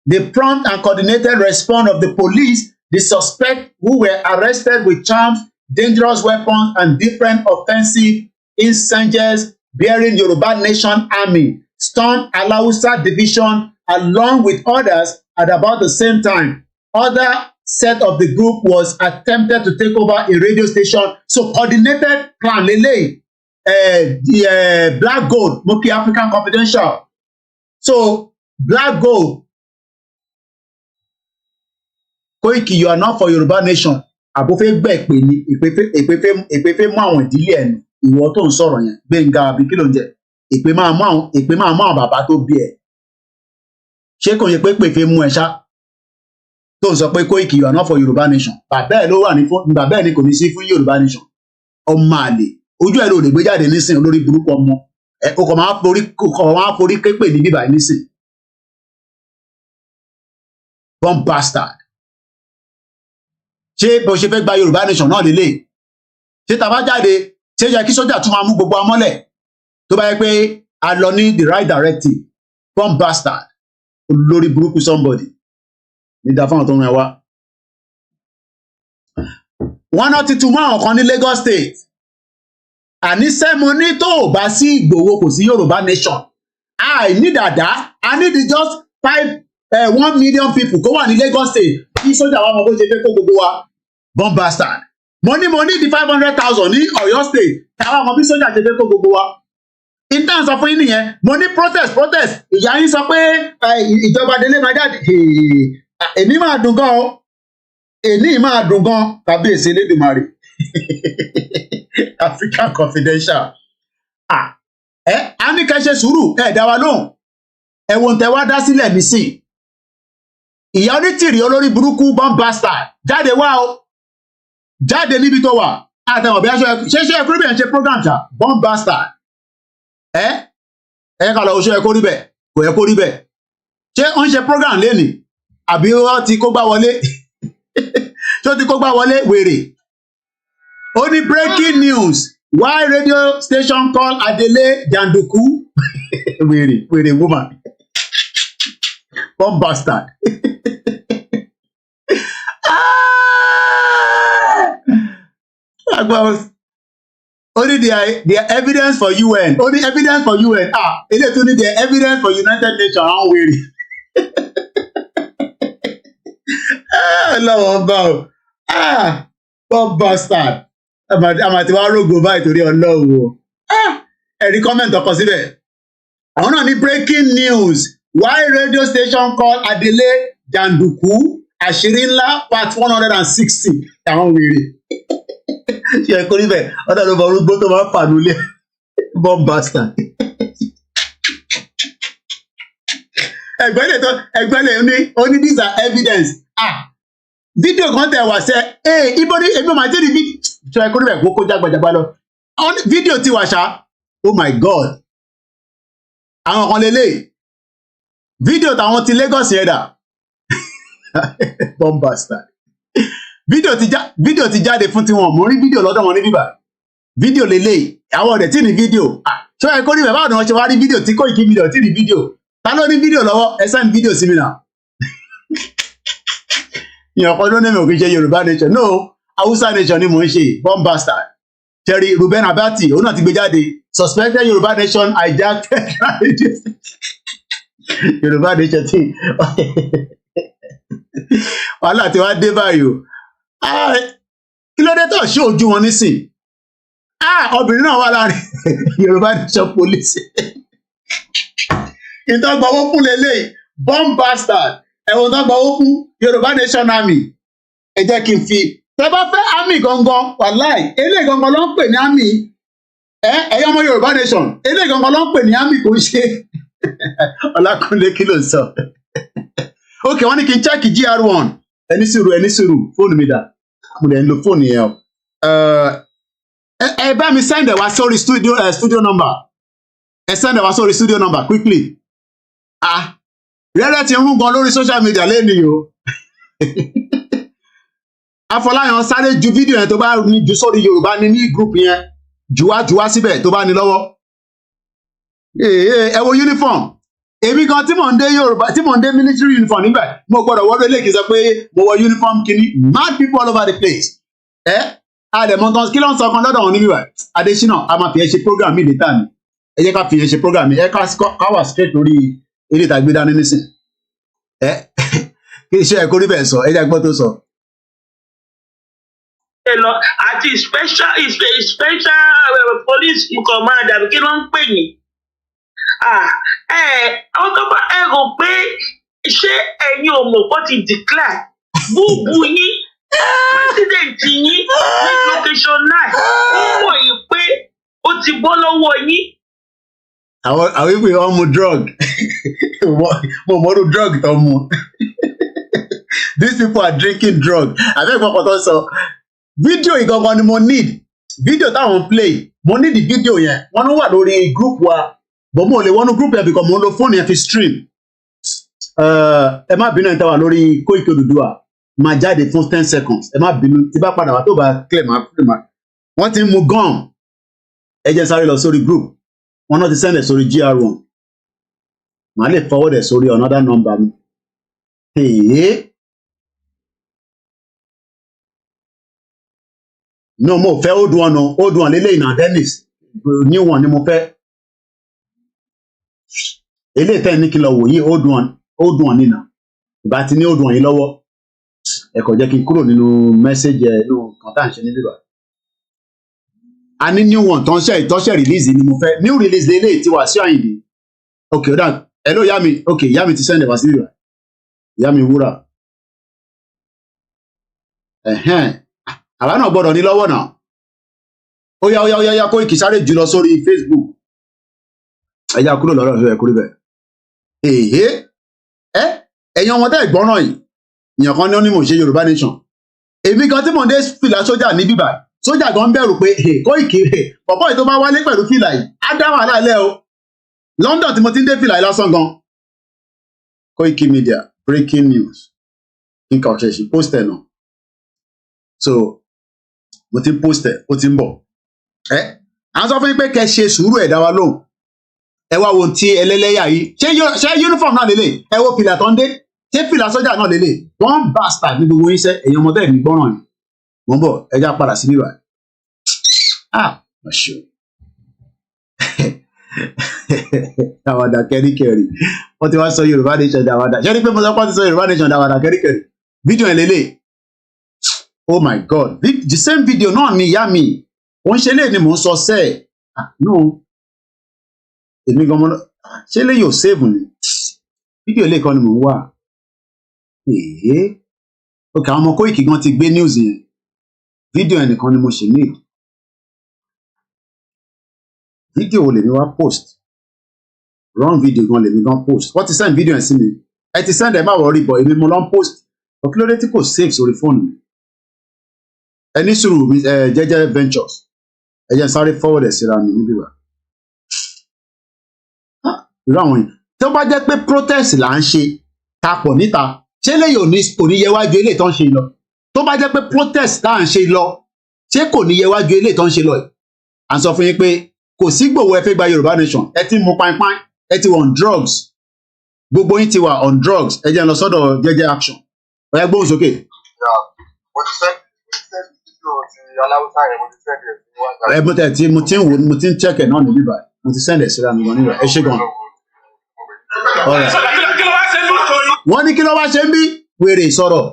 The prompt and coordinated response of the police, the suspects who were arrested with charms, dangerous weapons, and different offensive insurgents bearing Yoruba Nation Army, stormed Alausa Division along with others at about the same time. Other set of the group was attempted to take over a radio station. So coordinated plan, Lele, the Black Gold, Moki African Confidential. So Black Gold, Koiki, you are not for Yoruba Nation. Àbófẹ́ gbẹ̀ pé ní ìpèfé mú àwọn ìdílé ẹnu ìwọ tó ń sọ̀rọ̀ yẹn Gbénga àbí kí ló ń jẹ ìpè máa mú àwọn bàbá tó bí ẹ ṣé kò yẹ pé pèfé mú ẹ ṣá tó ń sọ pé Koiki, you are not for Yoruba Nation. Bàbá ẹ ló wà ní fún bàbá ẹ ní kò ní sí fún Yoruba Nation. Ọmọ àlè ojú ẹ ló lè gbé jáde nísìn olórí burúkú ọmọ ẹ o kò máa forí képè ní bíbá nísìn. Bomb bastard. Ṣé bó ṣe fẹ́ gba Yorùbá Nation náà lélẹ̀? Ṣé tá bá jáde ṣé yẹ kí sójà tún máa mú gbogbo amọ́lẹ̀ tó bá yẹ pé a lọ ní the right directive? Bomb bastard. Olórí burúkú somebody. Nígbà fáwọn tó ń rìn wá. Wọ́n náà ti tún mọ́ àwọn kan ní Lagos State. Àníṣe mo ní tó ò bá sí Ìgbòho kò sí Yorùbá Nation. I need àdá. I need just 1 million people kó wà ní Lagos State. Kí sójà wa mọ bó ṣe fẹ́ kó gbogbo wa. Bomb bastard. Mo ní di 500,000 ní Ọ̀yọ́ State. Àwọn ọmọ bí sójà ṣe fẹ́ kó gbogbo wa. In terms of yín nìyẹn, mo ní protest. Ìyá yín sọ pé ìjọba délé máa jáde. Èmi máa dùn gan o. Èmi máa dùn gan. Kábíyèsí Elédùmarè. African Confidential. A ní kẹ́ ṣe sùúrù, dá wa lóhùn. Ẹ wo ń tẹ wá dá sílẹ̀ nísìn. Ìyá Onítìrí olórí burúkú bomb bastard. Jáde wá o. Jáde níbi tó wà. Àtẹ̀wọ̀n bí aṣọ ṣe ẹ̀kúrú ṣe program ṣá. Bomb bastard. Ẹ ká lọ oṣù ẹ̀kọ́ rí bẹ̀. Kò yẹ kó rí bẹ̀. Ṣé ó ń ṣe program lénìí? Àbí ó ti kó gbá wọlé? Ṣé ó ti kó gbá wọlé? Wèrè. Ó ní breaking news. Why radio station call Adele Janduku? Wèrè woman. Bomb bastard. Only their evidence for UN. Only evidence for UN. It's only their evidence for United Nations. I'm weary. Lord, Bob. Bob bastard. I'm at the world go by to the Lord. Any comment or consider? I want any breaking news. Why radio station called Adele Janduku Ashirinla part 160? I'm weary. Ṣé ẹ kò rí bẹ́ẹ̀ ọ̀dà ló bọ̀ orúgbó tó máa ń fàánú lé bomb bastard. ẹgbẹ́ lè ní only these are evidence. Fídíò kan tẹ̀ wá sẹ́ ibo ní ebi máa tẹ́lẹ̀ fídíò ṣé ẹ kò rí bẹ́ẹ̀ kó jágbàjàgbà lọ. Fídíò ti wà ṣá oh my god àwọn kan lélẹ̀ fídíò táwọn ti Lagos yẹn dà bomb bastard. Fídíò ti jáde fún tiwọn mo rí fídíò lọ́dọ̀ wọn ní bíbá fídíò lélẹ̀ àwọn ọ̀dẹ̀ tí ní fídíò ṣé ẹ kó rí bẹ́ẹ̀ báwo ni wọ́n ṣe wá rí fídíò tí koikimedia tí ní fídíò ta ló ní fídíò lọ́wọ́ ẹ send fídíò sí mi náà. ìyàn kan ló ní mi ò kí ṣe Yorùbá nation no Hausa nation ni mò ń ṣe bomb bastard Terry Ruben Abati òun náà ti gbé jáde suspected Yorùbá nation hijacked Yorùbá nation tí wàhálà tí wàá dé báyìí o kí ló dé tó ṣe ojú wọn nísìn obìnrin náà wà láàrin Yorùbá nation police ìtọ́gbọ̀wọ́ fún lélẹ̀ bomb bastard ẹ̀wọ̀n tọ́gbọ̀wọ́ fún Yorùbá nation army ẹ jẹ́ kí n fi tẹ́ bá fẹ́ army gangan wàláì eléyìí gangan ló ń pè ní army ẹ̀yọ́ ọmọ Yorùbá nation eléyìí gangan ló ń pè ní army kò ń ṣe Ọlákúnlé kí ló ń sọ ok wọ́n ní kí n check GR1 ẹni sùúrù fóònù mi dà mo lè ń lo fóònù yẹn o ẹ bá mi send ẹ wá sórí studio number ẹ send ẹ wá sórí studio number quickly rẹ́rẹ́ ti ń rún gan lórí social media lẹ́nìí o Afọláyan sáré ju fídíò yẹn tó bá ní ju sórí Yorùbá ní group yẹn juwá síbẹ̀ tó bá ní lọ́wọ́ ẹ wo uniform èmi gan tí mò ń dé Yorùbá tí mò ń dé military uniform nígbà mo gbọ́dọ̀ wọlé lè kí n sọ pé mo wọ uniform kìíní mad people all over the place àdèmọ gan kí ló ń sọ kan lọ́dọ̀ wọn níbí wa Adésínà a máa fi ẹ ṣe program mi létà ni ẹ jẹ́ ká fi ẹ ṣe program mi ẹ ká wà straight lórí eré ìtàgbé dání nísìn kí iṣẹ́ ẹ kó rí bẹ́ẹ̀ sọ ẹ jẹ́ gbọ́ tó sọ. àti special police command àbí kí ló ń pè yín àwọn tó bá ẹ rò pé ṣé ẹ̀yin ò mọ̀ kó ti declare búùbù yín president yín ní location 9 ó mọ̀ yín pé ó ti bọ́ lọ́wọ́ yín. àwọn ìpè wọn mu drug mo mọ̀ọ́rù drug tó mu these people are drinking drug àbẹ́ẹ̀gbọ́n kan tó sọ fídíò ìgangan ni mo need fídíò táwọn play mo need fídíò yẹn wọn ló wà lórí group wa bọ́ mo lè wọnú group yẹn because mo ń lo fóònù yẹn fi stream ẹ má bínú ẹ̀ ń tẹ́wà lórí Koiki Odùduwà máa jáde fún 10 seconds ẹ má bínú tí bá padà wá tó bá clear máa wọ́n ti ń mu gum ẹ jẹ́ sáré lọ sórí group wọn náà ti send ẹ̀ sórí GR1 màá lè forward ẹ̀ sórí another number mi. No mo fẹ́ old one lélẹ́yìn náà Dennis new one ni mo fẹ́ eléyìí tẹ́ ní kí n lọ wò yí old one nínà ìbá ti ní old one yìí lọ́wọ́ ẹ kò jẹ́ kí n kúrò nínú message inú kan tá à ń ṣe ní bíbá a ní new one tọ́ṣẹ̀ release ni mo fẹ́ new release lélẹ́yìí tí wà sí Àyìndé ok ó dà ẹ ló yá mi ok yá mi ti send ẹ̀ wá sí bíbá yá mi wúrà àwa náà gbọ́dọ̀ ní lọ́wọ́ náà ó yá Koiki sáré jù lọ sórí Facebook ẹ̀yà kúrò lọ́rọ̀ ẹ̀ kúrò bẹ́ẹ̀ ẹ̀yin ọmọdé ìgbọ́ràn yìí èèyàn kan ní ó ní mò ń ṣe Yorùbá nation èmi gan tí mò ń dé fìlà sójà ní bíbà sójà gan bẹ̀rù pé Koiki pọ̀pọ̀ yìí tó bá wálé pẹ̀lú fìlà yìí á dá wàhálà lẹ́ o London tí mo ti ń dé fìlà yìí lásán gan koikimedia breaking news nǹkan ọ̀ṣẹ̀ ṣì post ẹ̀ náà so mo ti post ẹ̀ ó ti ń bọ̀ à ń sọ fún yín pé kẹ́ ṣe sùúrù ẹ̀ dá wa lóhùn ẹ wá wo ti ẹlẹ́lẹ́yà yìí ṣé uniform náà lélẹ̀ ẹ wo fìlà tó ń dé ṣé fìlà sọ́jà náà lélẹ̀ wọ́n bastard ní gbogbo yín sẹ́ ẹ̀yin ọmọdé mi gbọ́ràn yìí mo ń bọ̀ ẹja padà sí bíbá Sure. Dàwàdà kẹ́ríkẹ́rí. Wọ́n ti wá sọ Yorùbá nation dàwàdà. Ṣé ní pé mo sọ pé wọ́n ti sọ Yorùbá nation dàwàdà kẹ́ríkẹ́rí? Fídíò ẹ̀ lélẹ̀. Oh my God. The same video náà ni ìyá mi. Wọ́n ṣe lè ní mò ń sọ sẹ́ẹ̀. No. Èmi gan mọ́ ṣé lè yóò save ni? Fídíò lè kọ́ ni mò ń wà. Ok, àwọn ọmọ Koiki gan ti gbé news yẹn. Fídíò ẹnìkan ni mo ṣe ní. Fídíò wo lèmi wá post? Wrong video gan lèmi gan post. Wọ́n ti send video ẹ̀ sí mi. Ẹ ti send ẹ̀ má worry bọ̀ èmi mo lọ ń post. Kí ló dé tí kò save sórí fóònù mi? Ẹ ní sùúrù jẹ́jẹ́ ventures. Ẹ jẹ́ n sáré forward ẹ̀ síra mi níbí wa. Irú àwọn yìí. Tó bá jẹ́ pé protest là ń ṣe tapọ̀ níta, ṣé lẹ́yìn kò ní yẹ wájú ilé tó ń ṣe lọ? Tó bá jẹ́ pé protest tá à ń ṣe lọ, ṣé kò ní yẹ wájú ilé tó ń ṣe lọ yìí? À ń sọ fún yín pé kò sí Ìgbòho ẹ fẹ́ gba Yorùbá nation, ẹ ti mú pàìpàì, ẹ ti wà on drugs. Gbogbo yín ti wà on drugs, ẹ jẹ́ n lọ sọ́dọ̀ jẹ́jẹ́ action. Ó yá gbóhùn sókè. Mo ti ń wò mo ti ń check ẹ̀ náà níbí báyìí. Mo ti send ẹ̀ síra mi gan níbà. Ẹ ṣé gan. Wọ́n ní kí ló wá ṣe ń bí? Wèrè sọ̀rọ̀.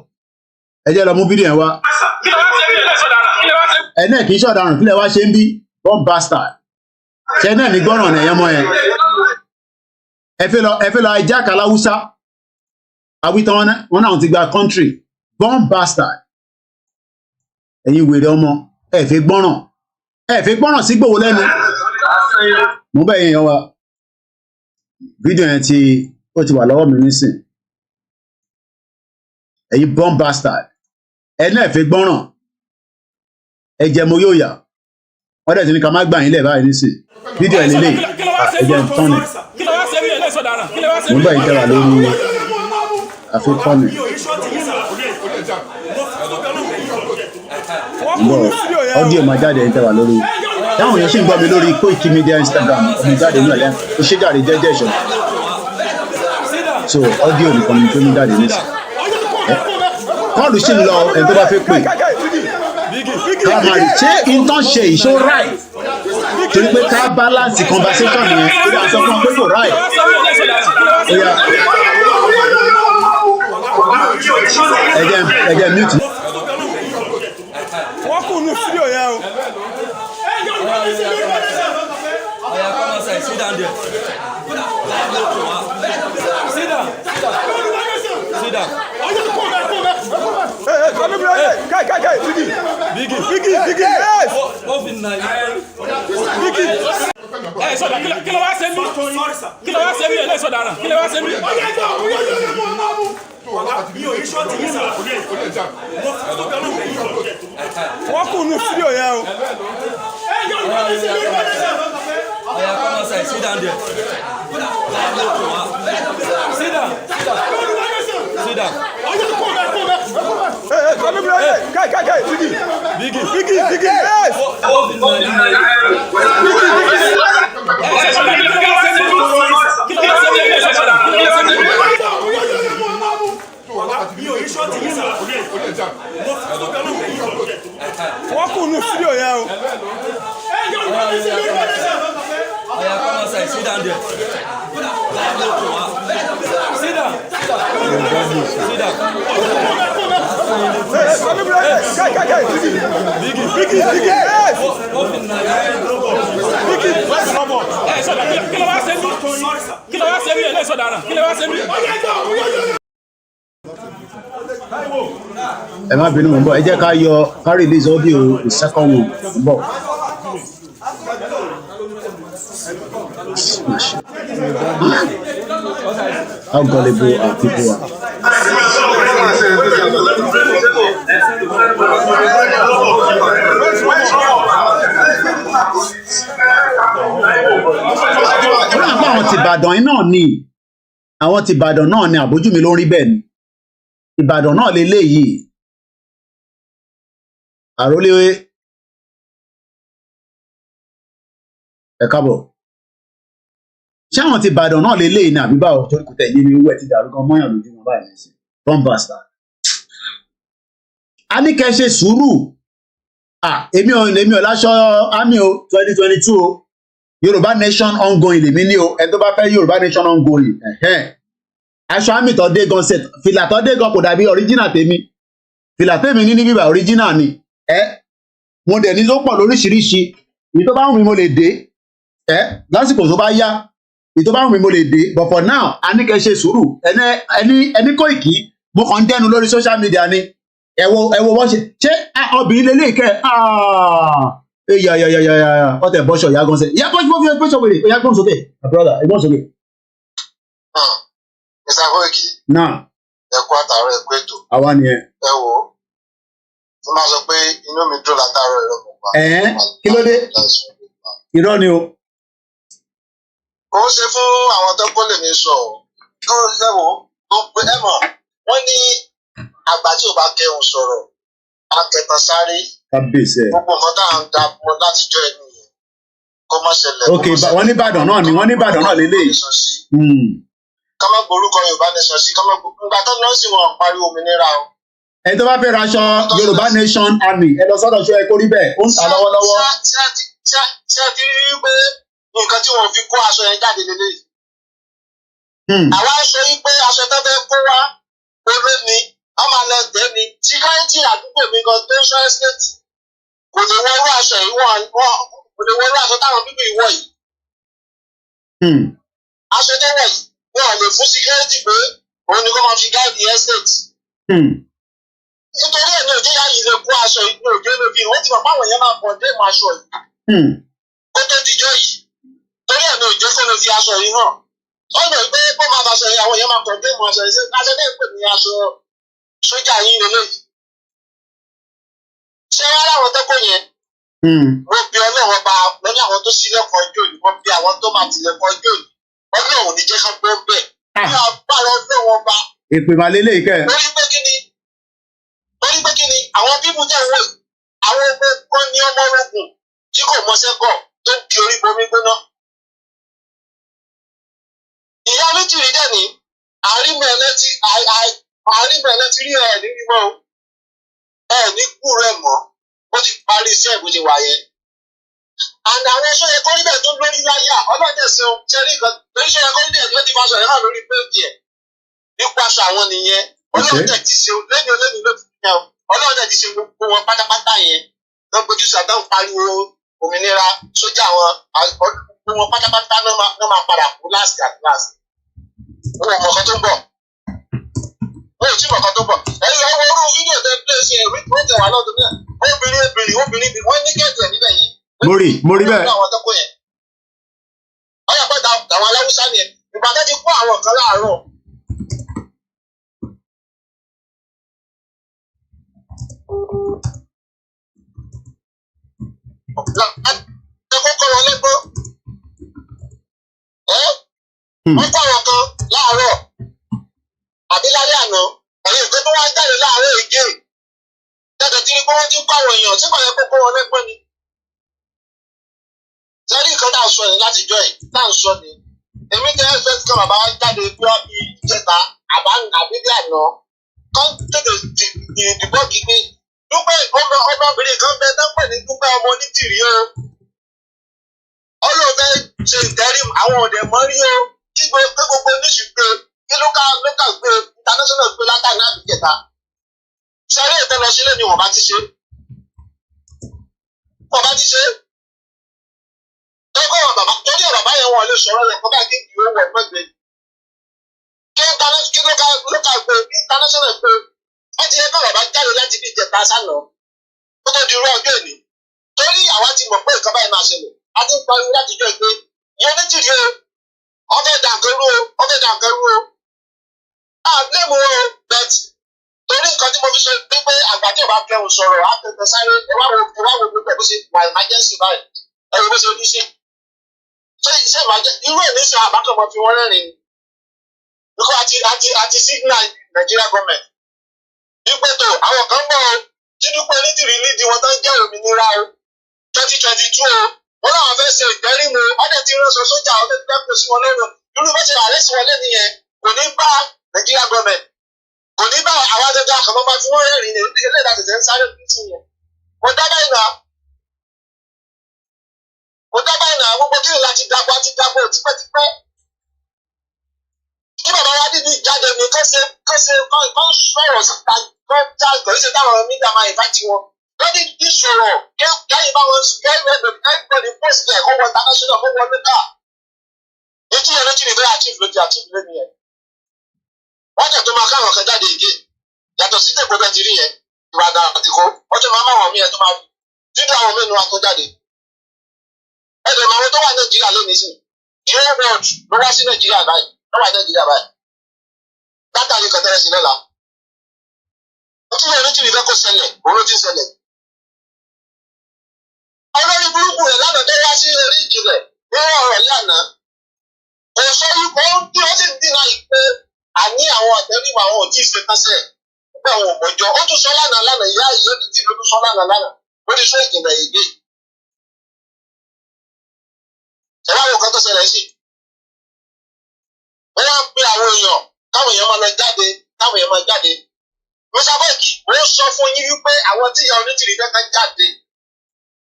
Ẹ jẹ́ lọ mú fídíò yẹn wá. Ẹ náà kì í ṣọ̀daràn kí lẹ wá ṣe ń bí? Bomb bastard. Ṣé náà ní gbọ́ràn ẹ̀yẹ́ mọ́ yẹn? Ẹ fẹ́ lọ hijack aláwùsá. Àwítán wọn náà ti gba country. Bomb bastard. Ẹ̀yin wèrè ọmọ. Ẹ fẹ́ gbọ́ràn. Ẹ fẹ́ gbọ́ràn sí Ìgbòho lẹ́nu. Mo bẹ̀ yẹn wa. Fídíò yẹn ó ti wà lọ́wọ́ mi nísìn. Ẹ̀yin bomb bastard. Ẹ náà fẹ́ gbọ́ràn. Ẹ jẹ́ mo yóò yà. Wọ́n dẹ̀ ti ní ká má gbà yín lẹ̀ báyìí nísìn. Fídíò ẹ̀ lélẹ̀. Ẹ jẹ́ tán ni. Mo bẹ̀ yín tẹ́wà lórí àfikún mi. Ọ́díò máa jáde ẹ̀ tẹ́wà lórí. Táwọn èèyàn ṣì ń gbọ́ mi lórí koikimedia Instagram ọmọ jáde náà lẹ́yìn ó ṣe jáde jẹ́jẹ́ ìṣọ̀lá. So ọ́díò nìkan ni tó ní jáde nísìn. Kọ́ọ̀lù ṣì ń lọ ẹni tó bá fẹ́ pè. Káàmárì ṣé intan ṣe ìṣó ráì? Torí pé ká balance conversation yẹn torí àṣọ fún pé kò ráì. Ẹ jẹ́ mute. Wọ́n kù nù fídíò yẹn o. Sit down there. Sit down. Sit down. Hey, come here. Hey, Biggie. Yes. Biggie. Hey, so kí ló wá ṣe mí? Kí ló wá ṣe mí? Ẹ sọ̀dà náà. Kí ló wá ṣe mí? Wọ́n kù nù fídíò yẹn o. Come outside, sit down there. Sit down. Sit down. Hey, come here. Hey, Biggie. Yes. Wọ́n kù nù fídíò yẹn o. Come outside, sit down there. Sit down. Sit down. Hey, come here. Biggie. Yes. Biggie. Hey, so kí ló wá ṣe mí? Kí ló wá ṣe mí? Ẹ sọ̀dà náà. Kí ló wá ṣe mí? Ẹ má bínú mọ́ ẹ jẹ́ ká release audio the second one bọ̀. How gullible our people are. Àwọn ti Ìbàdàn náà ni àwọn ti Ìbàdàn náà ni àbójú mi ló ń rí bẹ́ẹ̀ ni Ìbàdàn náà leléyìí àrólé ẹ káàbọ̀ ṣé àwọn ti Ìbàdàn náà leléyìí ní àbíbá ọ̀tọ̀ ìkútẹ̀ yé mi owó ẹ̀ ti dàrú gan mọ́yàn lójú wọn báyìí ní sí bomb bastard. A ní kẹ́ ṣe sùúrù èmi ò láṣọ àmì o 2022 o Yorùbá nation ongoing lèmi ní o ẹ tó bá fẹ́ Yorùbá nation ongoing aṣọ àmì tó dé gan set fìlà tó dé gan kò dàbí original tèmi fìlà tèmi ní bíbà original ni mo dẹ̀ ní tó pọ̀ lóríṣiríṣi èyí tó bá wù mí mo lè dé lásìkò tó bá yá èyí tó bá wù mí mo lè dé but for now a ní kẹ́ ṣe sùúrù ẹni Koiki mo kàn ń dẹnu lórí social media ni ẹ wo wọ́n ṣe obìnrin lélẹ́yìí kẹ́ ọtẹ bọ́ṣọ ìyá gan sẹ ìyá bọ́ṣọ wèrè ìyá gbọ́n sókè brother ẹgbọ́n sókè. Mr. Koiki. náà. ẹ kú àtàrọ̀ ẹ kú ètò. àwa nìyẹn. ẹ wò ó mo máa sọ pé inú mi dùn látàárọ̀ ẹ̀rọ mo pa. kí ló dé irọ́ ni o. ó ṣe fún àwọn tó kó lè mi sọ kó ẹ wò ó pé ẹ mọ̀ wọ́n ní àgbà tí ò bá kẹun sọ̀rọ̀ akẹta sáré. kábíyèsí ẹ. gbogbo nǹkan tá à ń da mọ́ látijọ́ ẹnu yẹn kó má ṣẹlẹ̀. ok wọ́n ní Ìbàdàn náà ni wọ́n ní Ìbàdàn náà lélẹ́yìí. ká má gborúkọ Yorùbá nation sí ká má gbogbo tó lọ sí wọn pariwo òmìnira o. ẹni tó bá fẹ́ raṣọ Yorùbá nation army ẹ lọ sọ́dọ̀ ṣọ́ ẹ kó rí bẹ́ẹ̀ ó ń ta lọ́wọ́lọ́wọ́. ṣé ẹ ti rí pé nǹkan tí wọ́n fi kó aṣọ yẹn jáde lélẹ́yìí. àwa sọ yí pé aṣọ tó fẹ́ kó wá olé ni wọ́n máa lọ tẹ́ ni síkáìtì àdúgbò mi gan tó ń sọ ẹ́sítéètì kò lè wọ́rú aṣọ yìí kò lè wọ́rú aṣọ táwọn bíbí ìwọ yìí. aṣọ tó wọ̀ yìí wọn lè fún síkáìtì pé òun ni kó máa fi gáàdì ẹ́sítéètì. nítorí ẹ̀ ní òjò yá yìí lè kó aṣọ yìí ní òjò lè fi wọ́n ti mọ̀ fáwọn èèyàn máa pọ̀ dé ìmọ̀ aṣọ yìí. kó tó dijọ́ yìí torí ẹ̀ ní òjò kó lè fi aṣọ yìí hàn. wọ́n lè gbé kó máa faṣọ yìí àwọn èèyàn máa pọ̀ dé ìmọ̀ aṣọ yìí aṣọ náà pè ní aṣọ sójà yín lélẹ́yìí. ṣé wọ́n láwọn tẹ́kọ̀ọ́ yẹn. wọ́n bí Ọlọ́run ọba lórí àwọn tó sílẹ̀kọ̀ ọjọ́ òní wọ́n bí àwọn tó máa tilẹ̀kọ̀ ọjọ́ òní Ọlọ́run ò ní jẹ́ ká gbọ́ bẹ́ẹ̀. ní agbára Ọlọ́run ọba. èpè màlẹ́ lè kẹ́. lórí pé kí ni àwọn bíbù tẹ̀ wọ̀ àwọn ọmọ ní ọmọ ogun tí kò mọṣẹ́ kọ̀ tó ń di orí bomi gbóná. ìyá Onítìrí dẹ̀ ní àrímẹ̀lẹ́ ti rí ẹ̀ ní mímọ́ ẹ̀ ní kúrò ẹ̀ mọ́ ó ti parí iṣẹ́ ìbò ti wà yẹn. àná àwọn ẹṣọ yẹn kọ́ níbẹ̀ tó lórí láyà ọlọ́dẹ ṣeun ṣẹ́rí nǹkan lórí iṣẹ́ yẹn kọ́ níbẹ̀ tó ti faṣọ yẹn hàn lórí péjì ẹ̀ nípa aṣọ àwọn nìyẹn ọlọ́dẹ ti ṣeun lẹ́yìn ló ti yẹn ọlọ́dẹ ti ṣe gbogbo wọn pátápátá yẹn lọ gbójú sàdán pariwo òmìnira sójà wọn gbogbo wọn pátápátá náà máa padà kú láàsì àti láàsì. wọn ò mọ̀ kan tó ń bọ̀ wọn ò tí mọ̀ kan tó ń bọ̀ ẹ̀yin ọwọ́ orú fídíò tẹ pé ṣe èrí tó tẹ̀ wá lọ́dún náà obìnrin wọ́n ní kẹ́ẹ̀tẹ̀ níbẹ̀ yẹn. mo rí bẹ́ẹ̀. ọyọ pẹ́ tàwọn aláwùsá nìyẹn ìgbà tó ti kó àwọn kan láàárọ̀. KOKORO lẹ́gbọ́n wọ́n kó àwọn kan láàárọ̀ àbí lálẹ́ àná ẹ̀yìn nǹkan tó wá jáde láàárọ̀ ìgé tẹ́tẹ̀ tí pé wọ́n ti ń kọ́ àwọn èèyàn tí kò yẹ kó kó wọn lẹ́gbọ́n ni. sẹ́rí nǹkan tá à ń sọ yìí láti jọ yìí tá à ń sọ ni èmi tẹ́ ẹ fẹ́ kí bàbá jáde bí wọ́n bí ìjẹta àbíbí àná kán tètè dìbò gbígbé Dúpẹ́ ọmọbìnrin kan bẹ tẹ́pẹ̀ ní Dúpẹ́ ọmọ Onítìrí o ọlọ́ọ̀fẹ́ ṣe ìtẹ́rìm àwọn ọ̀dẹ̀ mọ́ rí o kí gbogbo níṣù gbé kí local gbé international gbé látàrí náà àbíjẹta sẹ́rí ètò lọ sílé ni wọ́n bá ti ṣe tọ́kọ̀ bàbá torí bàbá yẹn wọ́n lè sọ̀rọ̀ rẹ̀ kọ́kà kí ìwé wọ̀ mẹ́gbẹ́ kí local gbé international gbé wọ́n ti yẹ kọ́ bàbá jáde láti bí ìjẹta sánà ó tó di irú ọjọ́ ìní torí àwa ti mọ̀ pé nǹkan báyìí máa ṣẹlẹ̀ a ti ń pariwo láti jọ ìgbé ìyẹn Onítìrí o ọbẹ̀ dàǹkẹ́rú o àbílẹ̀mú o bẹ́t torí nǹkan tí mo fi ṣe pé àgbà tí ò bá kẹrùn sọ̀rọ̀ àtẹ̀tẹ̀ sáré ẹ wá wo gbogbo ẹ̀ bó ṣe wà emergency báyìí ẹ wo bó ṣe ní sí ṣé irú ẹ̀ ní sọ àbákọ̀mọ́ fi wọ́n rẹ́rìn-ín because àti signal Nigeria government wípé tó àwọn kan bọ̀ tí Dúpẹ́ Onítìrí nídìí wọn tó ń jẹ́ òmìnira o 2022 o wọn làwọn fẹ́ ṣe ìtẹ́rìmù ọ̀dẹ̀ tí ránṣọ sójà ọ̀dẹ̀ tí dẹ́kun sí wọn lọ́rùn irú bó ṣe àrẹ́sì wọn lẹ́nu yẹn kò ní bá Nigeria government kò ní bá àwọn akẹ́kọ̀ọ́ àkànmọ́ bá fi wọ́n rẹ́rìn ní eléyìí láti tẹ̀ ń sáré fún sí yẹn kò dá báyìí náà gbogbo kí ni láti dàgbà tipẹ́tipẹ́ kí bàbá wa dídí ìjáde ní kó sọ̀rọ̀ síta kó já ìgbésẹ̀ táwọn mídíà máa ìfá tiwọn lórí ìṣòro kẹ́yìn bá wọn everybody post ẹ̀ kó wọ international kó wọ lókà etí yẹn lójú ìfẹ́ achieve lónìí yẹn wọ́n jẹ́ tó máa káwọn kan jáde ìgé yàtọ̀ sí tèkó bẹ́ẹ̀ ti rí yẹn Ìbàdàn àti Èkó ọjọ́ máa máa wọ̀n mí ẹ̀ tó máa dídú àwọn mẹ́nu wa tó jáde ẹ̀dẹ̀ màwọn tó wà Nàìjíríà lónìí sí ìwé world ló wá sí Nàìjíríà báyìí látàrí kọtẹ́rẹ́ sí lọ́la etí yẹn lójú ìfẹ́ kó ṣẹlẹ̀ òun ló ti ń ṣẹlẹ̀ olórí burúkú rẹ̀ lánàá tó wá sí orí ìjìnlẹ̀ nínú ọ̀rọ̀ lánàá kò sọ wípé ó ń dín ó sì ń dín láì pé àní àwọn àtẹ́rìwò àwọn ò tí ì ṣe tánṣẹ́ pé àwọn ò mọ̀jọ́ ó tún sọ lánàá ìyá ìyá ti ló tún sọ lánàá lórí sọ ìjìnlẹ̀ ìgbé ṣẹláwó kan tó ṣẹlẹ̀ sí wọ́n wá pe àwọn èèyàn táwọn èèyàn máa lọ jáde mọ́sábọ́ọ̀kì ó sọ fún yín wípé àwọn tí ìyá Onítìrí fẹ́ kan jáde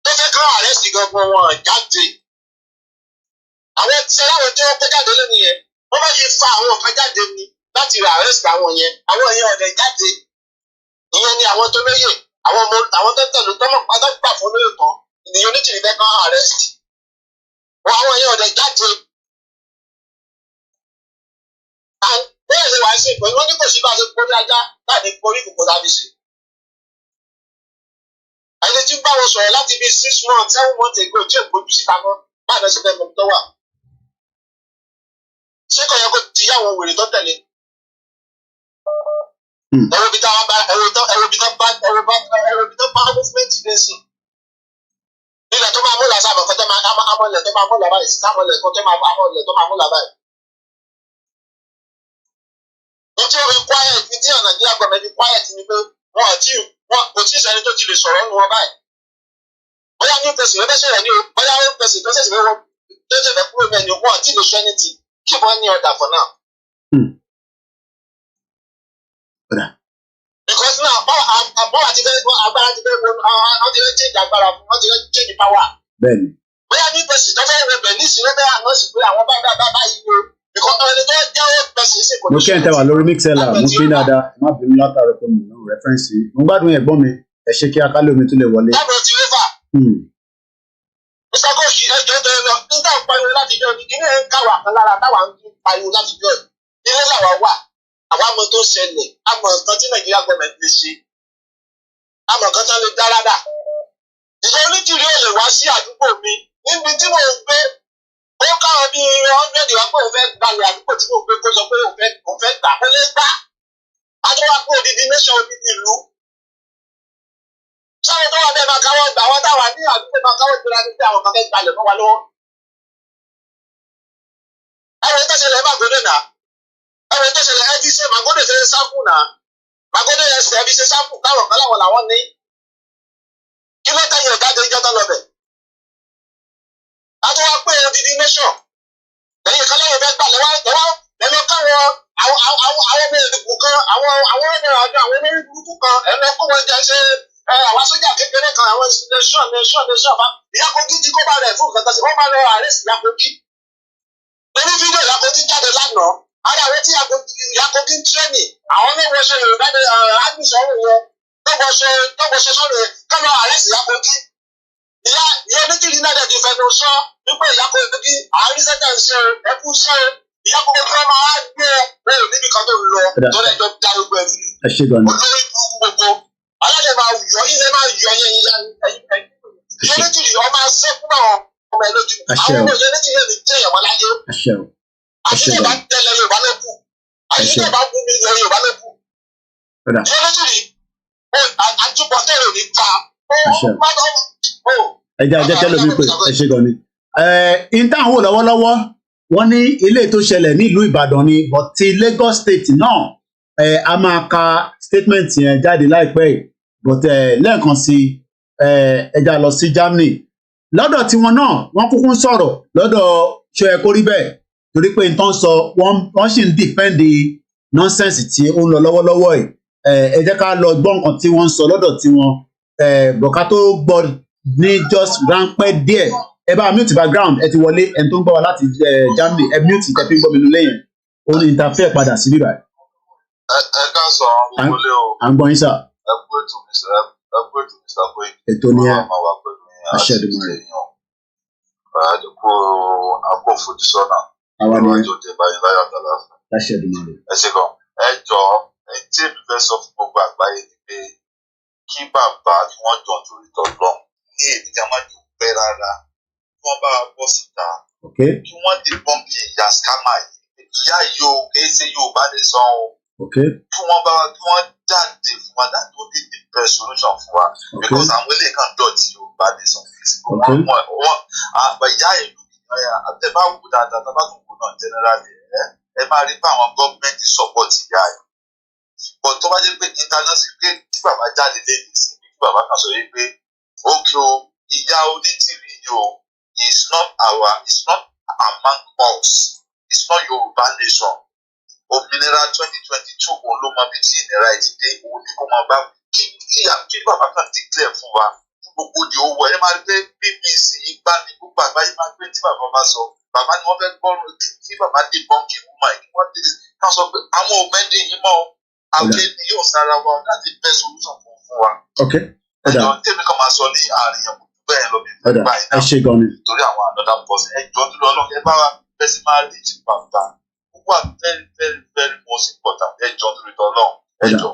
tó fẹ́ kán àrẹ́sì gangan wọn jáde àwọn ṣẹláwó tí wọ́n pẹ́ jáde lónìí yẹn wọ́n bá yí fa àwọn kan jáde ni láti rà àrẹ́sì àwọn èèyàn ọ̀dẹ̀ jáde ìyẹn ni àwọn tó lóye àwọn tó tẹ̀lé tọ́mọ̀ pátá gbà fún lóye kan ìyẹn Onítìrí fẹ́ kán àrẹ́sì àwọn èèyàn ọ̀dẹ̀ jáde bẹ́ẹ̀ ṣe wà sí ìpè wọ́n ní kò sí bá a ṣe porí ajá láti porí kòkó tàbí sí. ẹni tí bá wọn sọ̀rọ̀ láti bí 6 months 7 months ago tí ò gbójú síta mọ́ báyìí lọ sí bẹ́ẹ̀ mọ̀ tó wà. ṣé kò yẹ kó ti yá àwọn wèrè tó tẹ̀lé? ẹ̀rọ bí tó bá movement dé sí. ilẹ̀ tó máa múlà sáà mọ̀ kọ́ tó máa amọ̀lẹ̀ tó máa múlà báyìí sáàmọ̀lẹ̀ kọ́ tó máa múlà báyìí. nítorí quiet ní tí Nàìjíríà gbọmọ ní quiet ni pé wọn kò tí ì sẹni tó ti lè sọ̀rọ̀ nù wọn báyìí bóyá ní pèsè ló fẹsẹ̀ rẹ̀ ní o bóyá ó pèsè tó ṣẹ̀ṣẹ̀ wọn tó ṣẹ̀ṣẹ̀ kúrò mẹ́ni wọn àti lè sọ anything kí wọ́n ní ọ̀dà for now. because now bọ́wà ti fẹ́ agbára ti fẹ́ wọ́n ti fẹ́ change agbára wọ́n ti fẹ́ change power. bóyá ní pèsè tó fẹ́ wọ bẹ̀ ní ìsìn ló fẹ́ àná sí pé àwọn bá yìí o. Mo kí ẹ̀ ń tẹ́wà lórí mixella mo fi dáadáa má bínú látàrí pé mo náà rẹ́fẹ́rẹ́nsì mo gbádùn ẹ̀gbọ́n mi ẹ̀ ṣe kí akálẹ̀ omi tún lè wọlé. lábẹ́ ti rẹ́fà mr koshi ẹjọ́ tó lọ nígbà pariwo láti jọ ní kíní ẹ̀ ń káwà kan lára táwa ń pariwo láti jọ ilé làwa wà àwa mọ tó ṣẹlẹ̀ àmọ́ nǹkan tí Nàìjíríà gọọmẹ̀ntì lè ṣe àmọ́ nǹkan tán lè dáradà ìjọ Onítìrí ò lè wá sí àdúgbò mi níbi tí mo ń gbé ó káwọn bí 100 wá pé òun fẹ́ gbalẹ̀ àdúgbò tí mo gbé kó sọ pé òun fẹ́ gbà kó lè gbà adúlá pé odidi nation odidi ìlú sáré tó wà bẹ́ẹ̀ máa káwọ́ gbà wọ́n táwa ní àdúgbò máa káwọ́ gbéra ní pé àwọn kan fẹ́ gbalẹ̀ mọ́ wa lọ́wọ́. ẹ̀rọ tó ṣẹlẹ̀ Màgódé náà ẹ̀rọ tó ṣẹlẹ̀ ẹbí ṣe Màgódé ṣe sáfù náà Màgódé ẹsẹ̀ ẹbí ṣe sáfù káwọn kan láwọn làwọn ní kí ló tẹ̀yìn ọ̀gáde ìjọ tó lọ bẹ̀. a tún wá pé odidi nation lẹ́yìn kan lẹ́yìn fẹ́ gbà lẹ́wọ́ káwọn àwọn ọmọ ìdìbò kan àwọn ọmọ àjọ àwọn olórí burúkú kan ẹ̀rọ kó wọn jẹ ṣe àwọn sójà kékeré kan àwọn nation bá Ìyá Kogi ti kó bá rẹ̀ fún nǹkan wọ́n máa lọ àrẹ́sì Ìyá Kogi. Lórí fídíò Ìyá Kogi jáde lánàá ara àwọn tí Ìyá Kogi ń tírẹ́nì àwọn oníwọ̀ṣọ Yorùbá ní àdìsọ́rọ̀ wọn tọ́gbọ̀ṣẹ́ sọ́rọ̀ yẹn kọ́ lọ àrẹ́sì Ìyá Kogi. Ìyá Onítìrí náà dẹ̀ ti fẹnu sọ wípé Ìyá Kogi àrísẹ́tẹ̀ ń ṣe ẹkú ṣe Ìyá Kogi kọ́ máa gbé bẹ́ẹ̀ níbi kan tó ń lọ tó lẹ́jọ́ dá gbogbo ẹ̀ fún olórí burúkú gbogbo alálẹ̀ máa yọ ilé máa yọ yẹn Onítìrí ọmọ sẹ́kún náà ọmọ ẹ̀ lójú àwọn ọmọ Onítìrí mi jẹ́ ìyàwó láyé àti ìbá tẹ̀lé Yorùbá ló kù àti ìbá bú mi lọ Yorùbá ló kù Onítìrí àtúbọ̀ tẹ̀lé ní ta ẹjẹ kẹlẹ mi pé ẹ ṣe gan ni intan wò lọ́wọ́lọ́wọ́ wọ́n ní ilé tó ṣẹlẹ̀ nílùú Ìbàdàn ni but ti Lagos State náà a máa ka statement yẹn jáde láìpẹ́ but lẹ́ẹ̀kan sí ẹja lọ sí Germany lọ́dọ̀ tiwọn náà wọ́n kúkú ń sọ̀rọ̀ lọ́dọ̀ ṣe ẹ kó rí bẹ́ẹ̀ torí pé nǹkan sọ wọ́n sì ń defend nonsense tí ó ń lọ lọ́wọ́lọ́wọ́ ẹ jẹ́ ká lọ gbọ́ nǹkan tí wọ́n ń sọ lọ́dọ̀ tiwọn bọ̀ká tó gbọ́ ní just ráńpẹ́ díẹ̀ ẹ bá mute background ẹ ti wọlé ẹni tó ń gbọ́ wa láti Germany ẹ mute tẹ́ fi ń gbọ́ mi nílé yẹn ó ní interfere padà sí bíbá. ẹ ká sọ àwọn wọlé o. à ń gbọ́ yín sà. ẹ kú ètò Mr. Koiki. ètò ni ẹ aṣẹ́dùmarè. àdìpọ̀ àpòfojúsọ́nà àwa ni ìwájú òde báyìí láyọ̀ àtàlà. aṣẹ́dùmarè. ẹ ṣe gan ẹ jọ ẹ tí èmi fẹ́ sọ fún gbogbo àgbáyé ni pé kí bàbá kí wọ́n jọ nítorí tọ́lọ́ ní èdè ká má jò pẹ́ rárá kí wọ́n bá bọ́ síta kí wọ́n lè bọ́ǹkì ìyá skama yìí ìyá yìí o kìí ṣe Yorùbá lè san o kí wọ́n jáde fún wa láti ó dé the best solution fún wa because àwọn eléyìí kan dọ̀tí Yorùbá lè san ìyá ìlú àtẹ̀bá wù dáadáa tá a bá tún wù náà generally ẹ máa rí pé àwọn gọ́ọ̀mẹ̀ntì support ìyá yìí but tó bá jẹ́ pé international pé tí bàbá jáde lẹ́yìn sí kí bàbá kan sọ yìí pé okay o ìyá Onítìrí yìí o is not among us it's not Yorùbá nation òmìnira 2022 òun ló mọ bí tí ìnira ẹ̀ ti dé òun ni kò mọ bá kí bàbá kan declare fún wa gbogbo di owó ẹ máa gbé BBC gbá ní gbogbo àgbáyé máa gbé tí bàbá bá sọ bàbá ni wọ́n fẹ́ gbọ́rùn tí bàbá dé bọ́ǹkì woman kí wọ́n dé ká sọ pé àwọn òmẹ́ndé yìí mọ́ àwọn ènìyàn yóò sára wa láti bẹ́ solution fún wa. ẹjọ́ tèmi kan máa sọ ní àárín yẹn bẹ́ẹ̀ lọ bí fún báyìí náà torí àwọn another person ẹjọ́ tó lọ lọ́kẹ́ bá wa bẹ́ẹ̀ sì máa rí ìjìnlẹ̀ bàbá gbogbo à very very very most important ẹjọ́ tó rí tọ́ lọ́hùn ẹjọ́ sọ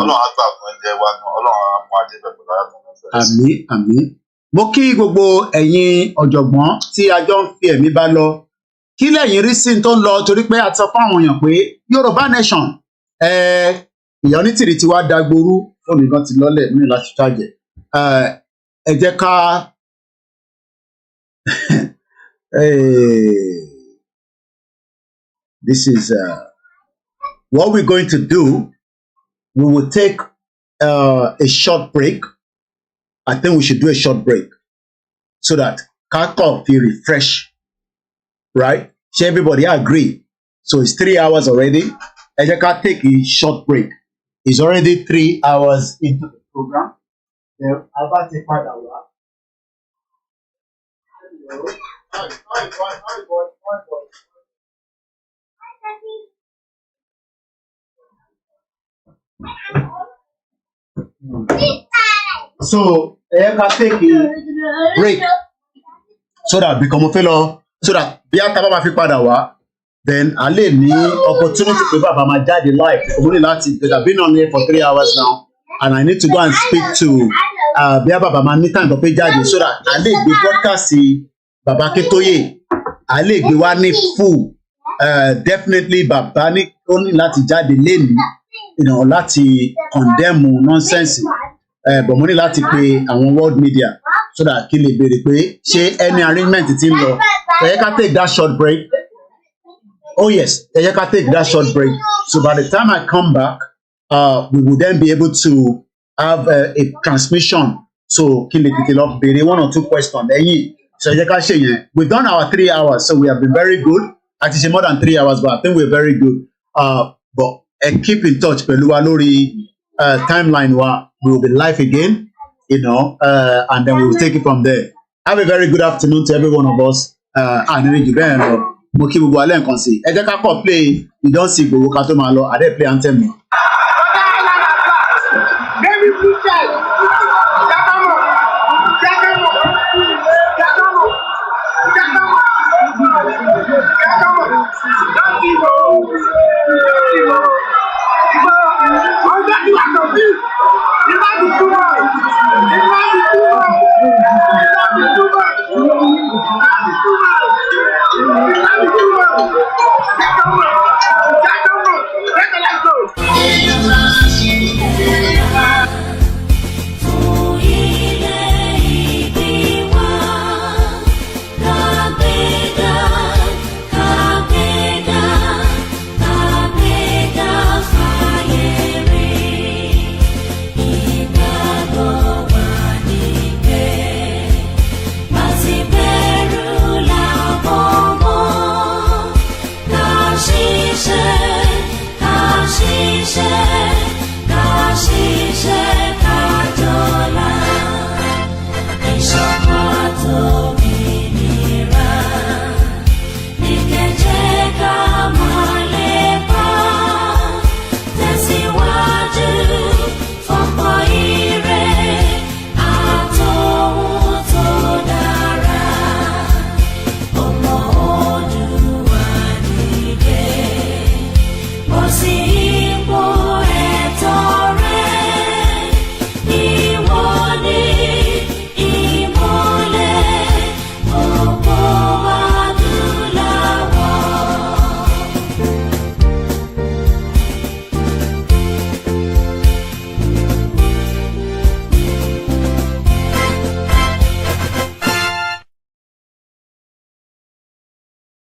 Ọlọ́run á gbà fún ẹgbẹ́ wa kan Ọlọ́run á mú adé bẹ̀rẹ̀ lára tó ń fẹ́. àmín àmín mo kí gbogbo ẹ̀yin ọ̀jọ̀gbọ́n tí a jọ ń fi ẹ̀mí bá lọ kí lẹ́yìn rí sí tó ń lọ torí pé a ti sọ fún àwọn èèyàn pé Yorùbá nation Ìyá Onítìrí ti wá dagboru fóònù kan ti lọ́lẹ̀ mí láti ṣáàjẹ̀ ẹ jẹ́ ká this is what we're going to do. We will take a short break. I think we should do a short break so that Kako feel refresh, right? Should everybody agree? So it's 3 hours already. I just can't take a short break. It's already 3 hours into the program. So I can take a break so that become a fellow so that bí a tábà máa fi padà wá then a lè ní opportunity pé bàbá máa jáde live mo ní láti because I've been on here for 3 hours now and I need to go and speak to bí a bàbá máa ní time tó pé jáde so that a lè gbé broadcast bàbá Akintoye a lè gbé wá ní full definitely bàbá ní ó ní láti jáde lẹ́nu láti condemn nonsense but mo ní láti pe àwọn world media so that kí lè béèrè pé ṣé any arrangement ti ń lọ ẹ yẹ ká take that short break oh yes ẹ yẹ ká take that short break so by the time I come back we will then be able to have a transmission so kí lè tètè lọ béèrè 1 or 2 questions lẹ́yìn so ẹ yẹ ká ṣe yẹn we done our 3 hours so we have been very good àti ṣe more than 3 hours but I think we are very good but keep in touch pẹ̀lú wa lórí timeline wa we will be live again and then we will take it from there. Have a very good afternoon to every one of us. Àníríjì bẹ́ẹ̀ lọ mo kí gbogbo alẹ́ nǹkan sí ẹ jẹ́ ká kọ́ play you don see Igboho ká tó máa lọ àdé play anthem.